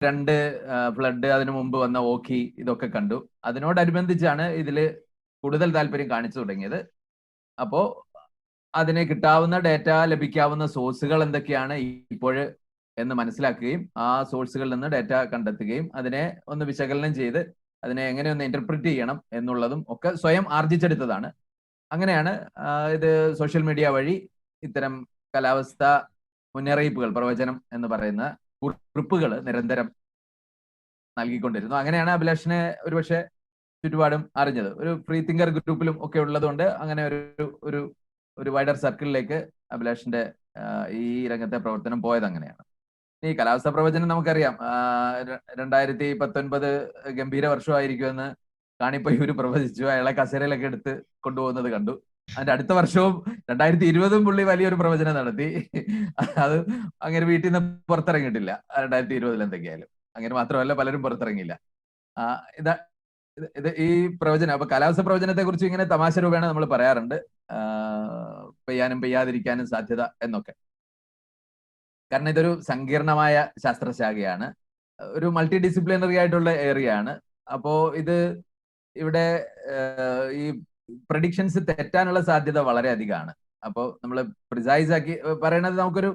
2 flood, അതിനു മുമ്പ് വന്ന ഓഖി, ഇതൊക്കെ കണ്ടു. അതിനോടനുബന്ധിച്ചാണ് ഇതിൽ കൂടുതൽ താല്പര്യം കാണിച്ചു തുടങ്ങിയത്. അപ്പോൾ അതിന് കിട്ടാവുന്ന ഡേറ്റ, ലഭിക്കാവുന്ന സോഴ്സുകൾ എന്തൊക്കെയാണ് ഇപ്പോൾ എന്ന് മനസ്സിലാക്കുകയും ആ സോഴ്സുകളിൽ നിന്ന് ഡേറ്റ കണ്ടെത്തുകയും അതിനെ ഒന്ന് വിശകലനം ചെയ്ത് അതിനെ എങ്ങനെ ഒന്ന് ഇന്റർപ്രിറ്റ് ചെയ്യണം എന്നുള്ളതും ഒക്കെ സ്വയം ആർജിച്ചെടുത്തതാണ്. അങ്ങനെയാണ് ഇത് സോഷ്യൽ മീഡിയ വഴി ഇത്തരം കാലാവസ്ഥ മുന്നറിയിപ്പുകൾ, പ്രവചനം എന്ന് പറയുന്ന കുറിപ്പുകൾ നിരന്തരം നൽകിക്കൊണ്ടിരുന്നു. അങ്ങനെയാണ് അഭിലാഷിനെ ഒരുപക്ഷെ ചുറ്റുപാടും അറിഞ്ഞത്. ഒരു ഫ്രീ തിങ്കർ ഗ്രൂപ്പിലും ഒക്കെ ഉള്ളതുകൊണ്ട് അങ്ങനെ ഒരു വൈഡർ സർക്കിളിലേക്ക് അഭിലാഷിന്റെ ഈ രംഗത്തെ പ്രവർത്തനം പോയത് അങ്ങനെയാണ്. ഈ കാലാവസ്ഥ പ്രവചനം നമുക്കറിയാം, 2019 ഗംഭീര വർഷമായിരിക്കുമെന്ന് കാണിപ്പയ്യൂര് പ്രവചിച്ചു. അയാളെ കസേരയിലൊക്കെ എടുത്ത് കൊണ്ടുപോകുന്നത് കണ്ടു. അതിന്റെ അടുത്ത വർഷവും 2020 പുള്ളി വലിയൊരു പ്രവചനം നടത്തി. അത് അങ്ങനെ വീട്ടിൽ നിന്ന് പുറത്തിറങ്ങിയിട്ടില്ല 2020 എന്തൊക്കെയായാലും. അങ്ങനെ മാത്രമല്ല, പലരും പുറത്തിറങ്ങിയില്ല. ഇത് ഈ പ്രവചനം, അപ്പൊ കാലാവസ്ഥ പ്രവചനത്തെ കുറിച്ച് ഇങ്ങനെ തമാശ രൂപേണ നമ്മൾ പറയാറുണ്ട്, പെയ്യാനും പെയ്യാതിരിക്കാനും സാധ്യത എന്നൊക്കെ. കാരണം ഇതൊരു സങ്കീർണമായ ശാസ്ത്രശാഖയാണ്, ഒരു മൾട്ടി ഡിസിപ്ലിനറി ആയിട്ടുള്ള ഏരിയ ആണ്. അപ്പോ ഇവിടെ ഈ പ്രഡിക്ഷൻസ് തെറ്റാനുള്ള സാധ്യത വളരെ അധികമാണ്. അപ്പോൾ നമ്മൾ പ്രിസൈസ് ആക്കി പറയണത്, നമുക്കൊരു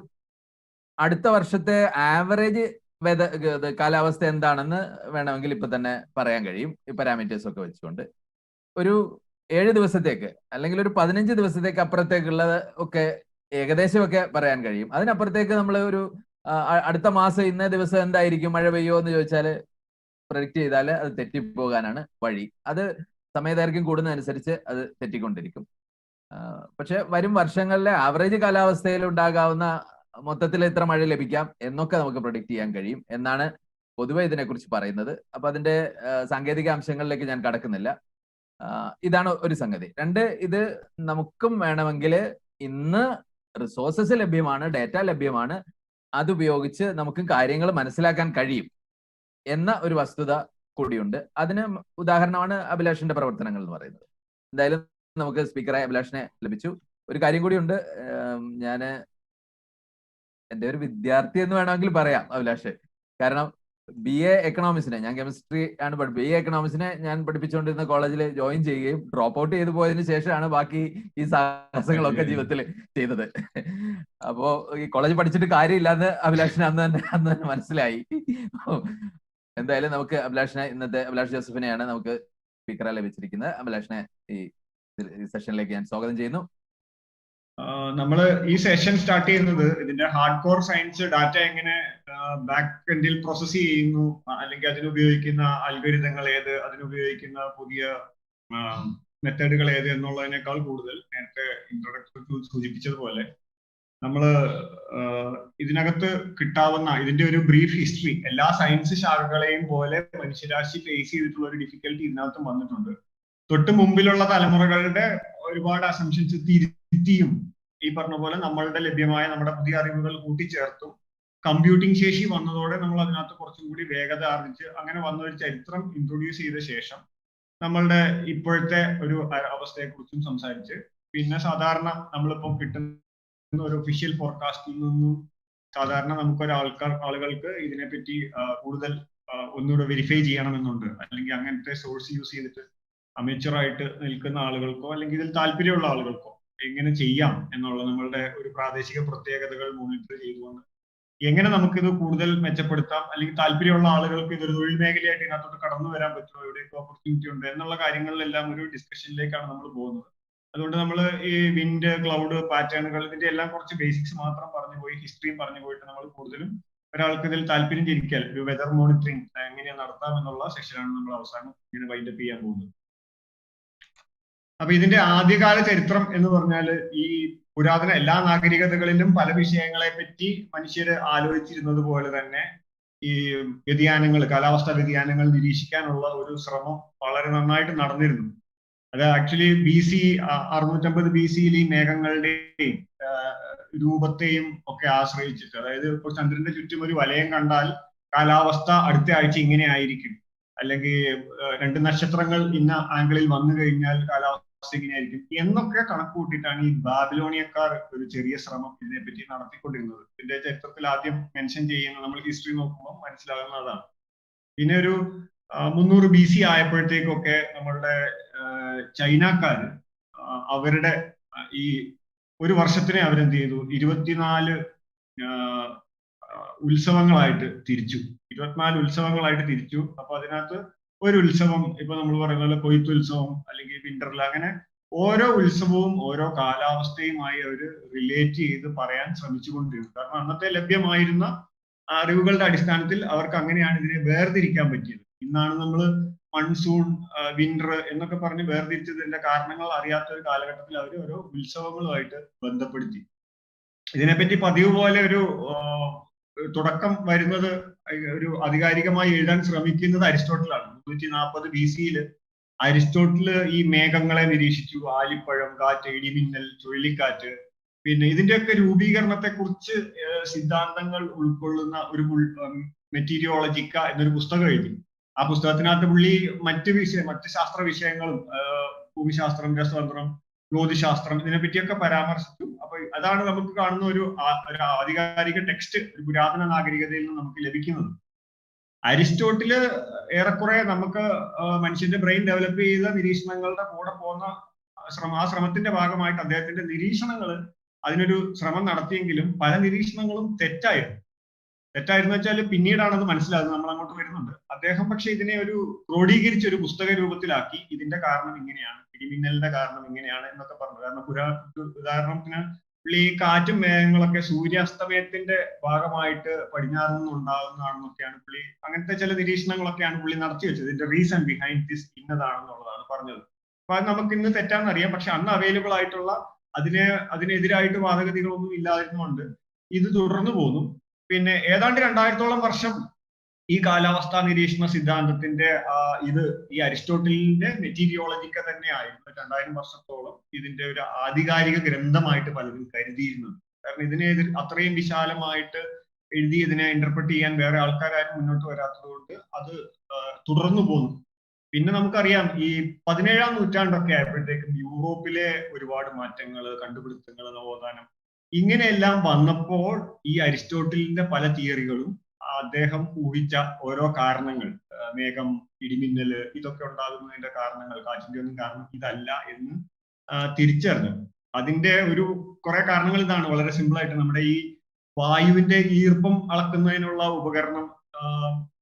അടുത്ത വർഷത്തെ ആവറേജ് കാലാവസ്ഥ എന്താണെന്ന് വേണമെങ്കിൽ ഇപ്പൊ തന്നെ പറയാൻ കഴിയും, ഈ പാരാമീറ്റേഴ്സ് ഒക്കെ വെച്ചുകൊണ്ട്. ഒരു 7 ദിവസത്തേക്ക് അല്ലെങ്കിൽ ഒരു 15 ദിവസത്തേക്ക് അപ്പുറത്തേക്കുള്ളത് ഒക്കെ ഏകദേശമൊക്കെ പറയാൻ കഴിയും. അതിനപ്പുറത്തേക്ക് നമ്മൾ അടുത്ത മാസം ഇന്നേ ദിവസം എന്തായിരിക്കും, മഴ പെയ്യോ എന്ന് ചോദിച്ചാൽ പ്രഡിക്റ്റ് ചെയ്താൽ അത് തെറ്റിപ്പോകാനാണ് വഴി. അത് സമയദൈർഘ്യം കൂടുന്നതനുസരിച്ച് അത് തെറ്റിക്കൊണ്ടിരിക്കും. പക്ഷെ വരും വർഷങ്ങളിലെ ആവറേജ് കാലാവസ്ഥയിൽ ഉണ്ടാകാവുന്ന മൊത്തത്തിൽ എത്ര മഴ ലഭിക്കാം എന്നൊക്കെ നമുക്ക് പ്രഡിക്റ്റ് ചെയ്യാൻ കഴിയും എന്നാണ് പൊതുവെ ഇതിനെക്കുറിച്ച് പറയുന്നത്. അപ്പൊ അതിന്റെ സാങ്കേതിക അംശങ്ങളിലേക്ക് ഞാൻ കടക്കുന്നില്ല. ഇതാണ് ഒരു സംഗതി. 2, ഇത് നമുക്കും വേണമെങ്കിൽ ഇന്ന് റിസോഴ്സസ് ലഭ്യമാണ്, ഡേറ്റ ലഭ്യമാണ്, അതുപയോഗിച്ച് നമുക്ക് കാര്യങ്ങൾ മനസ്സിലാക്കാൻ കഴിയും എന്ന ഒരു വസ്തുത കൂടിയുണ്ട്. അതിന് ഉദാഹരണമാണ് അഭിലാഷിന്റെ പ്രവർത്തനങ്ങൾ എന്ന് പറയുന്നത്. എന്തായാലും നമുക്ക് സ്പീക്കറായ അഭിലാഷിനെ ലഭിച്ചു. ഒരു കാര്യം കൂടിയുണ്ട്, ഞാന് എൻ്റെ ഒരു വിദ്യാർത്ഥി എന്ന് വേണമെങ്കിൽ പറയാം അഭിലാഷ്. കാരണം BA എക്കണോമിക്സിനെ, ഞാൻ കെമിസ്ട്രി ആണ് BA എക്കണോമിക്സിനെ ഞാൻ പഠിപ്പിച്ചുകൊണ്ടിരുന്ന കോളേജിൽ ജോയിൻ ചെയ്യുകയും ഡ്രോപ്പ് ഔട്ട് ചെയ്തു പോയതിനു ശേഷമാണ് ബാക്കി ഈ സാഹസങ്ങളൊക്കെ ജീവിതത്തിൽ ചെയ്തത്. അപ്പോ ഈ കോളേജ് പഠിച്ചിട്ട് കാര്യമില്ലാന്ന് അഭിലാഷിന് അന്ന് തന്നെ മനസ്സിലായി. എന്തായാലും നമുക്ക് അഭിലാഷ് ജോസഫിനെയാണ് നമുക്ക് സ്പീക്കറെ ലഭിച്ചിരിക്കുന്നത്. അഭിലാഷിനെ ഈ സെഷനിലേക്ക് ഞാൻ സ്വാഗതം ചെയ്യുന്നു. നമ്മള് ഈ സെഷൻ സ്റ്റാർട്ട് ചെയ്യുന്നത് ഇതിന്റെ ഹാർഡ് കോർ സയൻസ്, ഡാറ്റ എങ്ങനെ ബാക്ക് എൻഡിൽ പ്രോസസ് ചെയ്യുന്നു, അല്ലെങ്കിൽ അതിനുപയോഗിക്കുന്ന അൽഗോരിതങ്ങൾ ഏത്, അതിനുപയോഗിക്കുന്ന പുതിയ മെത്തേഡുകൾ ഏത് എന്നുള്ളതിനേക്കാൾ കൂടുതൽ നേരത്തെ ഇൻട്രൊഡക്ടറി സൂചിപ്പിച്ചതുപോലെ നമ്മള് ഇതിനകത്ത് കിട്ടാവുന്ന ഇതിന്റെ ഒരു ബ്രീഫ് ഹിസ്റ്ററി, എല്ലാ സയൻസ് ശാഖകളെയും പോലെ മനുഷ്യരാശി ഫേസ് ചെയ്തിട്ടുള്ള ഒരു ഡിഫിക്കൽട്ടി ഇതിനകത്തും വന്നിട്ടുണ്ട്. തൊട്ട് മുമ്പിലുള്ള തലമുറകളുടെ ഒരുപാട് അസംഷൻസ് തിരുത്തിയും ഈ പറഞ്ഞ പോലെ നമ്മളുടെ ലഭ്യമായ നമ്മുടെ പുതിയ അറിവുകൾ കൂട്ടിച്ചേർത്തും കമ്പ്യൂട്ടിംഗ് ശേഷി വന്നതോടെ നമ്മൾ അതിനകത്ത് കുറച്ചും കൂടി വേഗത ആർജിച്ച് അങ്ങനെ വന്ന ഒരു ചരിത്രം ഇൻട്രൊഡ്യൂസ് ചെയ്ത ശേഷം നമ്മളുടെ ഇപ്പോഴത്തെ ഒരു അവസ്ഥയെക്കുറിച്ചും സംസാരിച്ച്, പിന്നെ സാധാരണ നമ്മളിപ്പോൾ കിട്ടുന്ന ഒരു ഒഫീഷ്യൽ ഫോർകാസ്റ്റിൽ നിന്നും സാധാരണ നമുക്കൊരു ആളുകൾക്ക് ഇതിനെപ്പറ്റി കൂടുതൽ ഒന്നുകൂടെ വെരിഫൈ ചെയ്യണമെന്നുണ്ട്, അല്ലെങ്കിൽ അങ്ങനത്തെ സോഴ്സ് യൂസ് ചെയ്തിട്ട് അമേച്ചറായിട്ട് നിൽക്കുന്ന ആളുകൾക്കോ അല്ലെങ്കിൽ ഇതിൽ താല്പര്യമുള്ള ആളുകൾക്കോ എങ്ങനെ ചെയ്യാം എന്നുള്ള നമ്മളുടെ ഒരു പ്രാദേശിക പ്രത്യേകതകൾ മോണിറ്റർ ചെയ്തുകൊണ്ട് എങ്ങനെ നമുക്കിത് കൂടുതൽ മെച്ചപ്പെടുത്താം, അല്ലെങ്കിൽ താല്പര്യമുള്ള ആളുകൾക്ക് ഇതൊരു തൊഴിൽ മേഖലയായിട്ട് ഇതിനകത്തോട്ട് കടന്നു വരാൻ പറ്റുമോ, എവിടെയൊക്കെ ഓപ്പർച്യൂണിറ്റി ഉണ്ട് എന്നുള്ള കാര്യങ്ങളിലെല്ലാം ഒരു ഡിസ്കഷനിലേക്കാണ് നമ്മൾ പോകുന്നത്. അതുകൊണ്ട് നമ്മൾ ഈ വിൻഡ്, ക്ലൗഡ്, പാറ്റേണുകൾ, ഇതിന്റെ എല്ലാം കുറച്ച് ബേസിക്സ് മാത്രം പറഞ്ഞു പോയി, ഹിസ്റ്ററിയും പറഞ്ഞു പോയിട്ട് നമ്മൾ കൂടുതലും ഒരാൾക്ക് ഇതിൽ താല്പര്യം ജനിക്കാൻ ഒരു വെതർ മോണിറ്ററിംഗ് എങ്ങനെയാണ് നടത്താം എന്നുള്ള സെഷനാണ് നമ്മൾ അവസാനം ഇങ്ങനെ വൈൻഡപ്പ് ചെയ്യാൻ പോകുന്നത്. അപ്പൊ ഇതിന്റെ ആദ്യകാല ചരിത്രം എന്ന് പറഞ്ഞാൽ ഈ പുരാതന എല്ലാ നാഗരികതകളിലും പല വിഷയങ്ങളെ പറ്റി മനുഷ്യര് ആലോചിച്ചിരുന്നത് പോലെ തന്നെ ഈ വ്യതിയാനങ്ങൾ, കാലാവസ്ഥാ വ്യതിയാനങ്ങൾ നിരീക്ഷിക്കാനുള്ള ഒരു ശ്രമം വളരെ നന്നായിട്ട് നടന്നിരുന്നു. അത് ആക്ച്വലി BC 650 BC ഈ മേഘങ്ങളുടെയും രൂപത്തെയും ഒക്കെ ആശ്രയിച്ചിട്ട്, അതായത് ഇപ്പോൾ ചന്ദ്രന്റെ ചുറ്റും ഒരു വലയം കണ്ടാൽ കാലാവസ്ഥ അടുത്ത ആഴ്ച ഇങ്ങനെ ആയിരിക്കും, അല്ലെങ്കിൽ 2 നക്ഷത്രങ്ങൾ ഇന്ന ആംഗിളിൽ വന്നു കഴിഞ്ഞാൽ കാലാവസ്ഥ കാലാവസ്ഥ എങ്ങനെയായിരിക്കും എന്നൊക്കെ കണക്ക് കൂട്ടിയിട്ടാണ് ഈ ബാബിലോണിയക്കാർ ഒരു ചെറിയ ശ്രമം ഇതിനെപ്പറ്റി നടത്തിക്കൊണ്ടിരുന്നത്. ഇതിന്റെ ചരിത്രത്തിൽ ആദ്യം മെൻഷൻ ചെയ്യുന്ന നമ്മൾ ഹിസ്റ്ററി നോക്കുമ്പോൾ മനസ്സിലാകുന്ന അതാണ്. പിന്നെ ഒരു 300 BC ആയപ്പോഴത്തേക്കൊക്കെ നമ്മളുടെ ചൈനക്കാര് അവരുടെ ഈ ഒരു വർഷത്തിനെ അവരെന്ത് ചെയ്തു, 24 ഉത്സവങ്ങളായിട്ട് തിരിച്ചു. 24 ഉത്സവങ്ങളായിട്ട് തിരിച്ചു. അപ്പൊ അതിനകത്ത് ഒരു ഉത്സവം, ഇപ്പൊ നമ്മൾ പറയുന്ന പോലെ കൊയ്ത്തുത്സവം അല്ലെങ്കിൽ വിന്ററിൽ, അങ്ങനെ ഓരോ ഉത്സവവും ഓരോ കാലാവസ്ഥയുമായി അവർ റിലേറ്റ് ചെയ്ത് പറയാൻ ശ്രമിച്ചുകൊണ്ടിരുന്നു. കാരണം അന്നത്തെ ലഭ്യമായിരുന്ന അറിവുകളുടെ അടിസ്ഥാനത്തിൽ അവർക്ക് അങ്ങനെയാണ് ഇതിനെ വേർതിരിക്കാൻ പറ്റിയത്. ഇന്നാണ് നമ്മൾ മൺസൂൺ, വിന്റർ എന്നൊക്കെ പറഞ്ഞ് വേർതിരിച്ചതിന്റെ കാരണങ്ങൾ അറിയാത്ത ഒരു കാലഘട്ടത്തിൽ അവർ ഓരോ ഉത്സവങ്ങളുമായിട്ട് ബന്ധപ്പെടുത്തി. ഇതിനെപ്പറ്റി പതിവ് പോലെ ഒരു തുടക്കം വരുന്നത്, ഒരു ആധികാരികമായി എഴുതാൻ ശ്രമിക്കുന്നത് അരിസ്റ്റോട്ടിലാണ്. 340 BC അരിസ്റ്റോട്ടില് ഈ മേഘങ്ങളെ നിരീക്ഷിച്ചു. ആലിപ്പഴം, കാറ്റ്, ഇടിമിന്നൽ, ചുഴലിക്കാറ്റ്, പിന്നെ ഇതിന്റെയൊക്കെ രൂപീകരണത്തെ കുറിച്ച് സിദ്ധാന്തങ്ങൾ ഉൾക്കൊള്ളുന്ന ഒരു മെറ്റീരിയോളജിക്ക എന്നൊരു പുസ്തകം എഴുതി. ആ പുസ്തകത്തിനകത്ത് പുള്ളി മറ്റ് ശാസ്ത്ര വിഷയങ്ങളും, ഭൂമിശാസ്ത്രം, രസതന്ത്രം, ജ്യോതിശാസ്ത്രം, ഇതിനെപ്പറ്റിയൊക്കെ പരാമർശിച്ചു. അപ്പൊ അതാണ് നമുക്ക് കാണുന്ന ഒരു ആധികാരിക ടെക്സ്റ്റ് ഒരു പുരാതന നാഗരികതയിൽ നിന്ന് നമുക്ക് ലഭിക്കുന്നത്. അരിസ്റ്റോട്ടില് ഏറെക്കുറെ നമുക്ക് മനുഷ്യന്റെ ബ്രെയിൻ ഡെവലപ്പ് ചെയ്ത നിരീക്ഷണങ്ങളുടെ കൂടെ പോകുന്ന ആ ശ്രമത്തിന്റെ ഭാഗമായിട്ട് അദ്ദേഹത്തിന്റെ നിരീക്ഷണങ്ങൾ, അതിനൊരു ശ്രമം നടത്തിയെങ്കിലും പല നിരീക്ഷണങ്ങളും തെറ്റായിരുന്നു വെച്ചാൽ പിന്നീടാണ് അത് മനസ്സിലാകുന്നത്. നമ്മൾ അങ്ങോട്ട് വരുന്നുണ്ട്. അദ്ദേഹം പക്ഷെ ഇതിനെ ഒരു ക്രോഡീകരിച്ച ഒരു പുസ്തക രൂപത്തിലാക്കി. ഇതിന്റെ കാരണം ഇങ്ങനെയാണ്, ഇടിമിന്നലിന്റെ കാരണം ഇങ്ങനെയാണ് എന്നൊക്കെ പറഞ്ഞു. കാരണം ഉദാഹരണത്തിന് പുള്ളി കാറ്റും മേഘങ്ങളൊക്കെ സൂര്യാസ്തമയത്തിന്റെ ഭാഗമായിട്ട് പടിഞ്ഞാറ് നിന്ന് ഉണ്ടാകുന്നതാണെന്നൊക്കെയാണ് പുള്ളി, അങ്ങനത്തെ ചില നിരീക്ഷണങ്ങളൊക്കെയാണ് പുള്ളി നടത്തി വെച്ചത്. ഇതിന്റെ റീസൺ ബിഹൈൻഡ് ദിസ് ഇന്നതാണെന്നുള്ളതാണ് പറഞ്ഞത്. അപ്പൊ അത് നമുക്ക് ഇന്ന് തെറ്റാന്നറിയാം. പക്ഷെ അന്ന് അവൈലബിൾ ആയിട്ടുള്ള അതിനെതിരായിട്ട് വാദഗതികളൊന്നും ഇല്ലാതിരുന്നുകൊണ്ട് ഇത് തുടർന്നു പോന്നു. പിന്നെ ഏതാണ്ട് 2000-ഓളം വർഷം ഈ കാലാവസ്ഥാ നിരീക്ഷണ സിദ്ധാന്തത്തിന്റെ ഈ അരിസ്റ്റോട്ടലിന്റെ മെറ്റീരിയോളജിക്ക തന്നെയായിരുന്നു 2000 വർഷത്തോളം ഇതിന്റെ ഒരു ആധികാരിക ഗ്രന്ഥമായിട്ട് പലരും കരുതിയിരുന്നത്. കാരണം ഇതിനെ അത്രയും വിശാലമായിട്ട് എഴുതി ഇതിനെ ഇന്റർപ്രറ്റ് ചെയ്യാൻ വേറെ ആൾക്കാരും മുന്നോട്ട് വരാത്തത് കൊണ്ട് അത് തുടർന്നു പോന്നു. പിന്നെ നമുക്കറിയാം ഈ 17-ാം നൂറ്റാണ്ടൊക്കെ ആയപ്പോഴത്തേക്കും യൂറോപ്പിലെ ഒരുപാട് മാറ്റങ്ങൾ, കണ്ടുപിടുത്തങ്ങൾ, നവോത്ഥാനം, ഇങ്ങനെയെല്ലാം വന്നപ്പോൾ ഈ അരിസ്റ്റോട്ടലിന്റെ പല തിയറികളും അദ്ദേഹം ഊഹിച്ച ഓരോ കാരണങ്ങൾ, മേഘം, ഇടിമിന്നല്, ഇതൊക്കെ ഉണ്ടാകുന്നതിന്റെ കാരണങ്ങൾ, കാറ്റിന്റെ ഒന്നും കാരണം ഇതല്ല എന്ന് തിരിച്ചറിഞ്ഞു. അതിന്റെ ഒരു കുറെ കാരണങ്ങൾ ഇതാണ്. വളരെ സിമ്പിൾ ആയിട്ട് നമ്മുടെ ഈ വായുവിന്റെ ഈർപ്പം അളക്കുന്നതിനുള്ള ഉപകരണം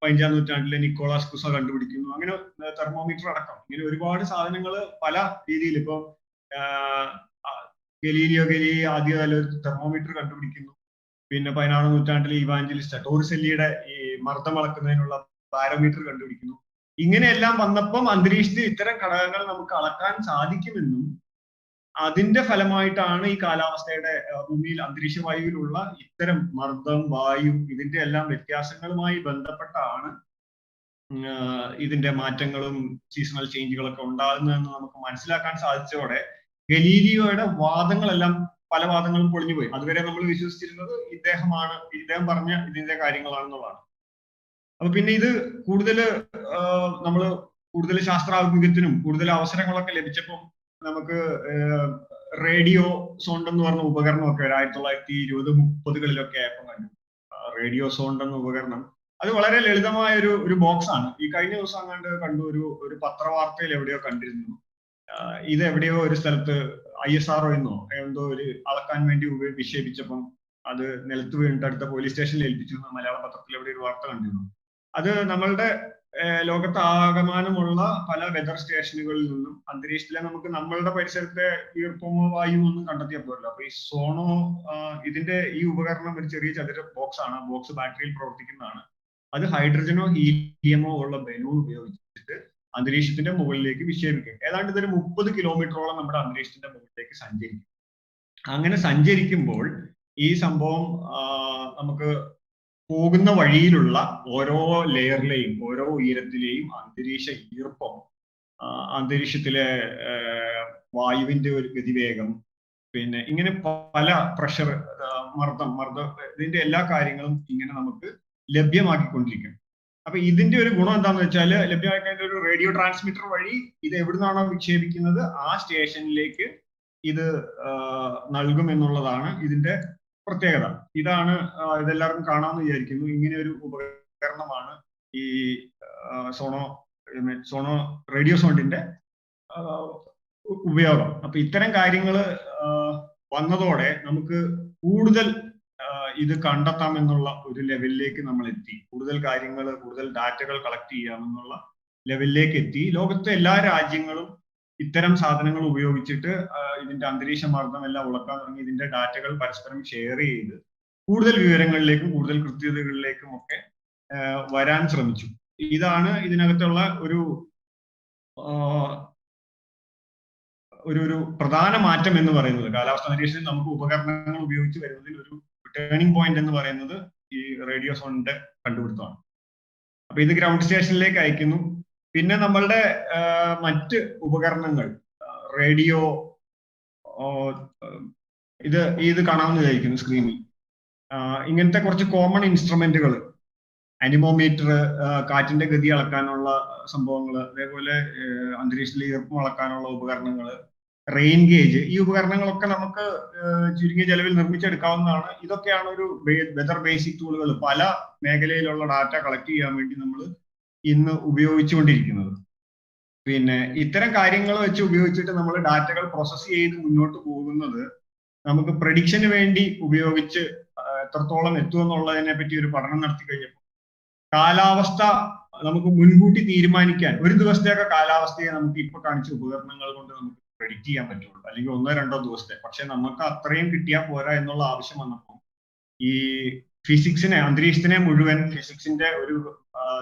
15-ാം നൂറ്റാണ്ടിലെ നിക്കോളാസ് കുസ കണ്ടുപിടിക്കുന്നു. അങ്ങനെ തെർമോമീറ്റർ അടക്കം ഇങ്ങനെ ഒരുപാട് സാധനങ്ങൾ പല രീതിയിൽ. ഇപ്പൊ ഗലീലിയോ ആദ്യകാലം ഒരു തെർമോമീറ്റർ കണ്ടുപിടിക്കുന്നു. പിന്നെ 16-ാം നൂറ്റാണ്ടിൽ ഇവാഞ്ചലിസ്റ്റ് ടോറിസെല്ലിയുടെ ഈ മർദ്ദം അളക്കുന്നതിനുള്ള ബാരോമീറ്റർ കണ്ടുപിടിക്കുന്നു. ഇങ്ങനെയെല്ലാം വന്നപ്പം അന്തരീക്ഷത്തിൽ ഇത്തരം ഘടകങ്ങൾ നമുക്ക് അളക്കാൻ സാധിക്കുമെന്നും അതിന്റെ ഫലമായിട്ടാണ് ഈ കാലാവസ്ഥയുടെ ഭൂമിയിൽ അന്തരീക്ഷ വായുവിലുള്ള ഇത്തരം മർദ്ദം, വായു, ഇതിന്റെ എല്ലാം വ്യത്യാസങ്ങളുമായി ബന്ധപ്പെട്ടാണ് ഇതിന്റെ മാറ്റങ്ങളും സീസണൽ ചേഞ്ചുകളൊക്കെ ഉണ്ടാകുന്നതെന്ന് നമുക്ക് മനസ്സിലാക്കാൻ സാധിച്ചതോടെ ഗലീലിയോയുടെ വാദങ്ങളെല്ലാം, പല വാദങ്ങളും പൊളിഞ്ഞുപോയി. അതുവരെ നമ്മൾ വിശ്വസിച്ചിരുന്നത് ഇദ്ദേഹം പറഞ്ഞ ഇതിന്റെ കാര്യങ്ങളാണെന്നുള്ളതാണ്. അപ്പൊ പിന്നെ ഇത് കൂടുതൽ ശാസ്ത്രാഭിമുഖ്യത്തിനും കൂടുതൽ അവസരങ്ങളൊക്കെ ലഭിച്ചപ്പം നമുക്ക് റേഡിയോ സോണ്ട് എന്ന് പറഞ്ഞ ഉപകരണമൊക്കെ 1920-30കളിലൊക്കെ ആയപ്പോൾ കണ്ടു. റേഡിയോ സോണ്ട് എന്ന ഉപകരണം അത് വളരെ ലളിതമായ ഒരു ബോക്സ് ആണ്. ഈ കഴിഞ്ഞ ദിവസം അങ്ങാണ്ട് കണ്ടു, ഒരു പത്രവാർത്തയിൽ എവിടെയോ കണ്ടിരുന്നു. ഇത് എവിടെയോ ഒരു സ്ഥലത്ത് ISRO എന്നോ എന്തോ ഒരു അളക്കാൻ വേണ്ടി വിക്ഷേപിച്ചപ്പം അത് നിലത്ത് വീണിട്ട് അടുത്ത പോലീസ് സ്റ്റേഷനിൽ ഏൽപ്പിച്ചു എന്ന് മലയാള പത്രത്തിൽ എവിടെ ഒരു വാർത്ത കണ്ടിരുന്നു. അത് നമ്മളുടെ ലോകത്ത് ആകമാനമുള്ള പല വെതർ സ്റ്റേഷനുകളിൽ നിന്നും അന്തരീക്ഷത്തിലെ നമുക്ക് നമ്മളുടെ പരിസരത്തെ ഈർപ്പമോ വായുവോ ഒന്നും കണ്ടെത്തിയാൽ പോരല്ലോ. അപ്പൊ ഈ സോണോ, ഇതിന്റെ ഈ ഉപകരണം ഒരു ചെറിയ ചതുര ബോക്സ് ആണ്. ബോക്സ് ബാറ്ററിയിൽ പ്രവർത്തിക്കുന്നതാണ്. അത് ഹൈഡ്രജനോ ഹീലിയമോ ഉള്ള ബലൂൺ ഉപയോഗിച്ചിട്ട് അന്തരീക്ഷത്തിന്റെ മുകളിലേക്ക് വിക്ഷേപിക്കും. ഏതാണ്ട് ഇതൊരു 30 കിലോമീറ്ററോളം നമ്മുടെ അന്തരീക്ഷത്തിന്റെ മുകളിലേക്ക് സഞ്ചരിക്കും. അങ്ങനെ സഞ്ചരിക്കുമ്പോൾ ഈ സംഭവം നമുക്ക് പോകുന്ന വഴിയിലുള്ള ഓരോ ലെയറിലെയും ഓരോ ഉയരത്തിലെയും അന്തരീക്ഷ ഈർപ്പം, അന്തരീക്ഷത്തിലെ വായുവിന്റെ ഒരു ഗതിവേഗം, പിന്നെ ഇങ്ങനെ പല പ്രഷർ, മർദ്ദം, ഇതിന്റെ എല്ലാ കാര്യങ്ങളും ഇങ്ങനെ നമുക്ക് ലഭ്യമാക്കിക്കൊണ്ടിരിക്കും. അപ്പൊ ഇതിന്റെ ഒരു ഗുണം എന്താണെന്ന് വെച്ചാൽ ലഭ്യമാക്കേണ്ട ഒരു റേഡിയോ ട്രാൻസ്മിറ്റർ വഴി ഇത് എവിടുന്നാണോ വിക്ഷേപിക്കുന്നത് ആ സ്റ്റേഷനിലേക്ക് ഇത് നൽകും എന്നുള്ളതാണ് ഇതിന്റെ പ്രത്യേകത. ഇതാണ് ഇതെല്ലാവർക്കും കാണാമെന്ന് വിചാരിക്കുന്നു. ഇങ്ങനെ ഒരു ഉപകരണമാണ് ഈ സോണോ റേഡിയോ സൗണ്ടിന്റെ ഉപയോഗം. അപ്പൊ ഇത്തരം കാര്യങ്ങൾ വന്നതോടെ നമുക്ക് കൂടുതൽ ഇത് കണ്ടെത്താം എന്നുള്ള ഒരു ലെവലിലേക്ക് നമ്മൾ എത്തി. കൂടുതൽ കാര്യങ്ങൾ, കൂടുതൽ ഡാറ്റകൾ കളക്ട് ചെയ്യാമെന്നുള്ള ലെവലിലേക്ക് എത്തി. ലോകത്തെ എല്ലാ രാജ്യങ്ങളും ഇത്തരം സാധനങ്ങൾ ഉപയോഗിച്ചിട്ട് ഇതിന്റെ അന്തരീക്ഷ മർദ്ദം എല്ലാം ഉളക്കാൻ തുടങ്ങി. ഇതിന്റെ ഡാറ്റകൾ പരസ്പരം ഷെയർ ചെയ്ത് കൂടുതൽ വിവരങ്ങളിലേക്കും കൂടുതൽ കൃത്യതകളിലേക്കും ഒക്കെ വരാൻ ശ്രമിച്ചു. ഇതാണ് ഇതിനകത്തുള്ള ഒരു പ്രധാന മാറ്റം എന്ന് പറയുന്നത്. കാലാവസ്ഥാ നിരീക്ഷണത്തിൽ നമുക്ക് ഉപകരണങ്ങൾ ഉപയോഗിച്ച് വരുന്നതിൽ ഒരു ടേണിംഗ് പോയിന്റ് എന്ന് പറയുന്നത് ഈ റേഡിയോ സോണിന്റെ കണ്ടുപിടുത്തമാണ്. അപ്പൊ ഇത് ഗ്രൗണ്ട് സ്റ്റേഷനിലേക്ക് അയക്കുന്നു. പിന്നെ നമ്മളുടെ മറ്റ് ഉപകരണങ്ങൾ, റേഡിയോ, ഇത് കാണാവുന്നതായിരിക്കുന്നു സ്ക്രീനിൽ. ഇങ്ങനത്തെ കുറച്ച് കോമൺ ഇൻസ്ട്രുമെന്റുകൾ, അനിമോമീറ്റർ, കാറ്റിന്റെ ഗതി അളക്കാനുള്ള സംഭവങ്ങൾ, അതേപോലെ അന്തരീക്ഷത്തിലെ ഈർപ്പം അളക്കാനുള്ള ഉപകരണങ്ങൾ, റെയിൻ ഗേജ്, ഈ ഉപകരണങ്ങളൊക്കെ നമുക്ക് ചുരുങ്ങിയ ചെലവിൽ നിർമ്മിച്ചെടുക്കാവുന്നതാണ്. ഇതൊക്കെയാണ് ഒരു വെതർ ബേസിക് ടൂളുകൾ പല മേഖലയിലുള്ള ഡാറ്റ കളക്ട് ചെയ്യാൻ വേണ്ടി നമ്മൾ ഇന്ന് ഉപയോഗിച്ചുകൊണ്ടിരിക്കുന്നത്. പിന്നെ ഇത്തരം കാര്യങ്ങൾ വെച്ച് ഉപയോഗിച്ചിട്ട് നമ്മൾ ഡാറ്റകൾ പ്രോസസ് ചെയ്ത് മുന്നോട്ട് പോകുന്നത് നമുക്ക് പ്രഡിക്ഷന് വേണ്ടി ഉപയോഗിച്ച് എത്രത്തോളം എത്തുമെന്നുള്ളതിനെ പറ്റി ഒരു പഠനം നടത്തി കഴിഞ്ഞപ്പോൾ കാലാവസ്ഥ നമുക്ക് മുൻകൂട്ടി തീരുമാനിക്കാൻ, ഒരു ദിവസത്തേക്ക് കാലാവസ്ഥയെ നമുക്ക് ഇപ്പൊ കാണിച്ച ഉപകരണങ്ങൾ കൊണ്ട് നമുക്ക് പ്രെഡിക്റ്റ് ചെയ്യാൻ പറ്റുള്ളൂ, അല്ലെങ്കിൽ 1-2 ദിവസത്തെ. പക്ഷെ നമുക്ക് അത്രയും കിട്ടിയാൽ പോരാ എന്നുള്ള ആവശ്യം വന്നപ്പോൾ ഈ ഫിസിക്സിനെ, അന്തരീക്ഷത്തിനെ മുഴുവൻ ഫിസിക്സിന്റെ ഒരു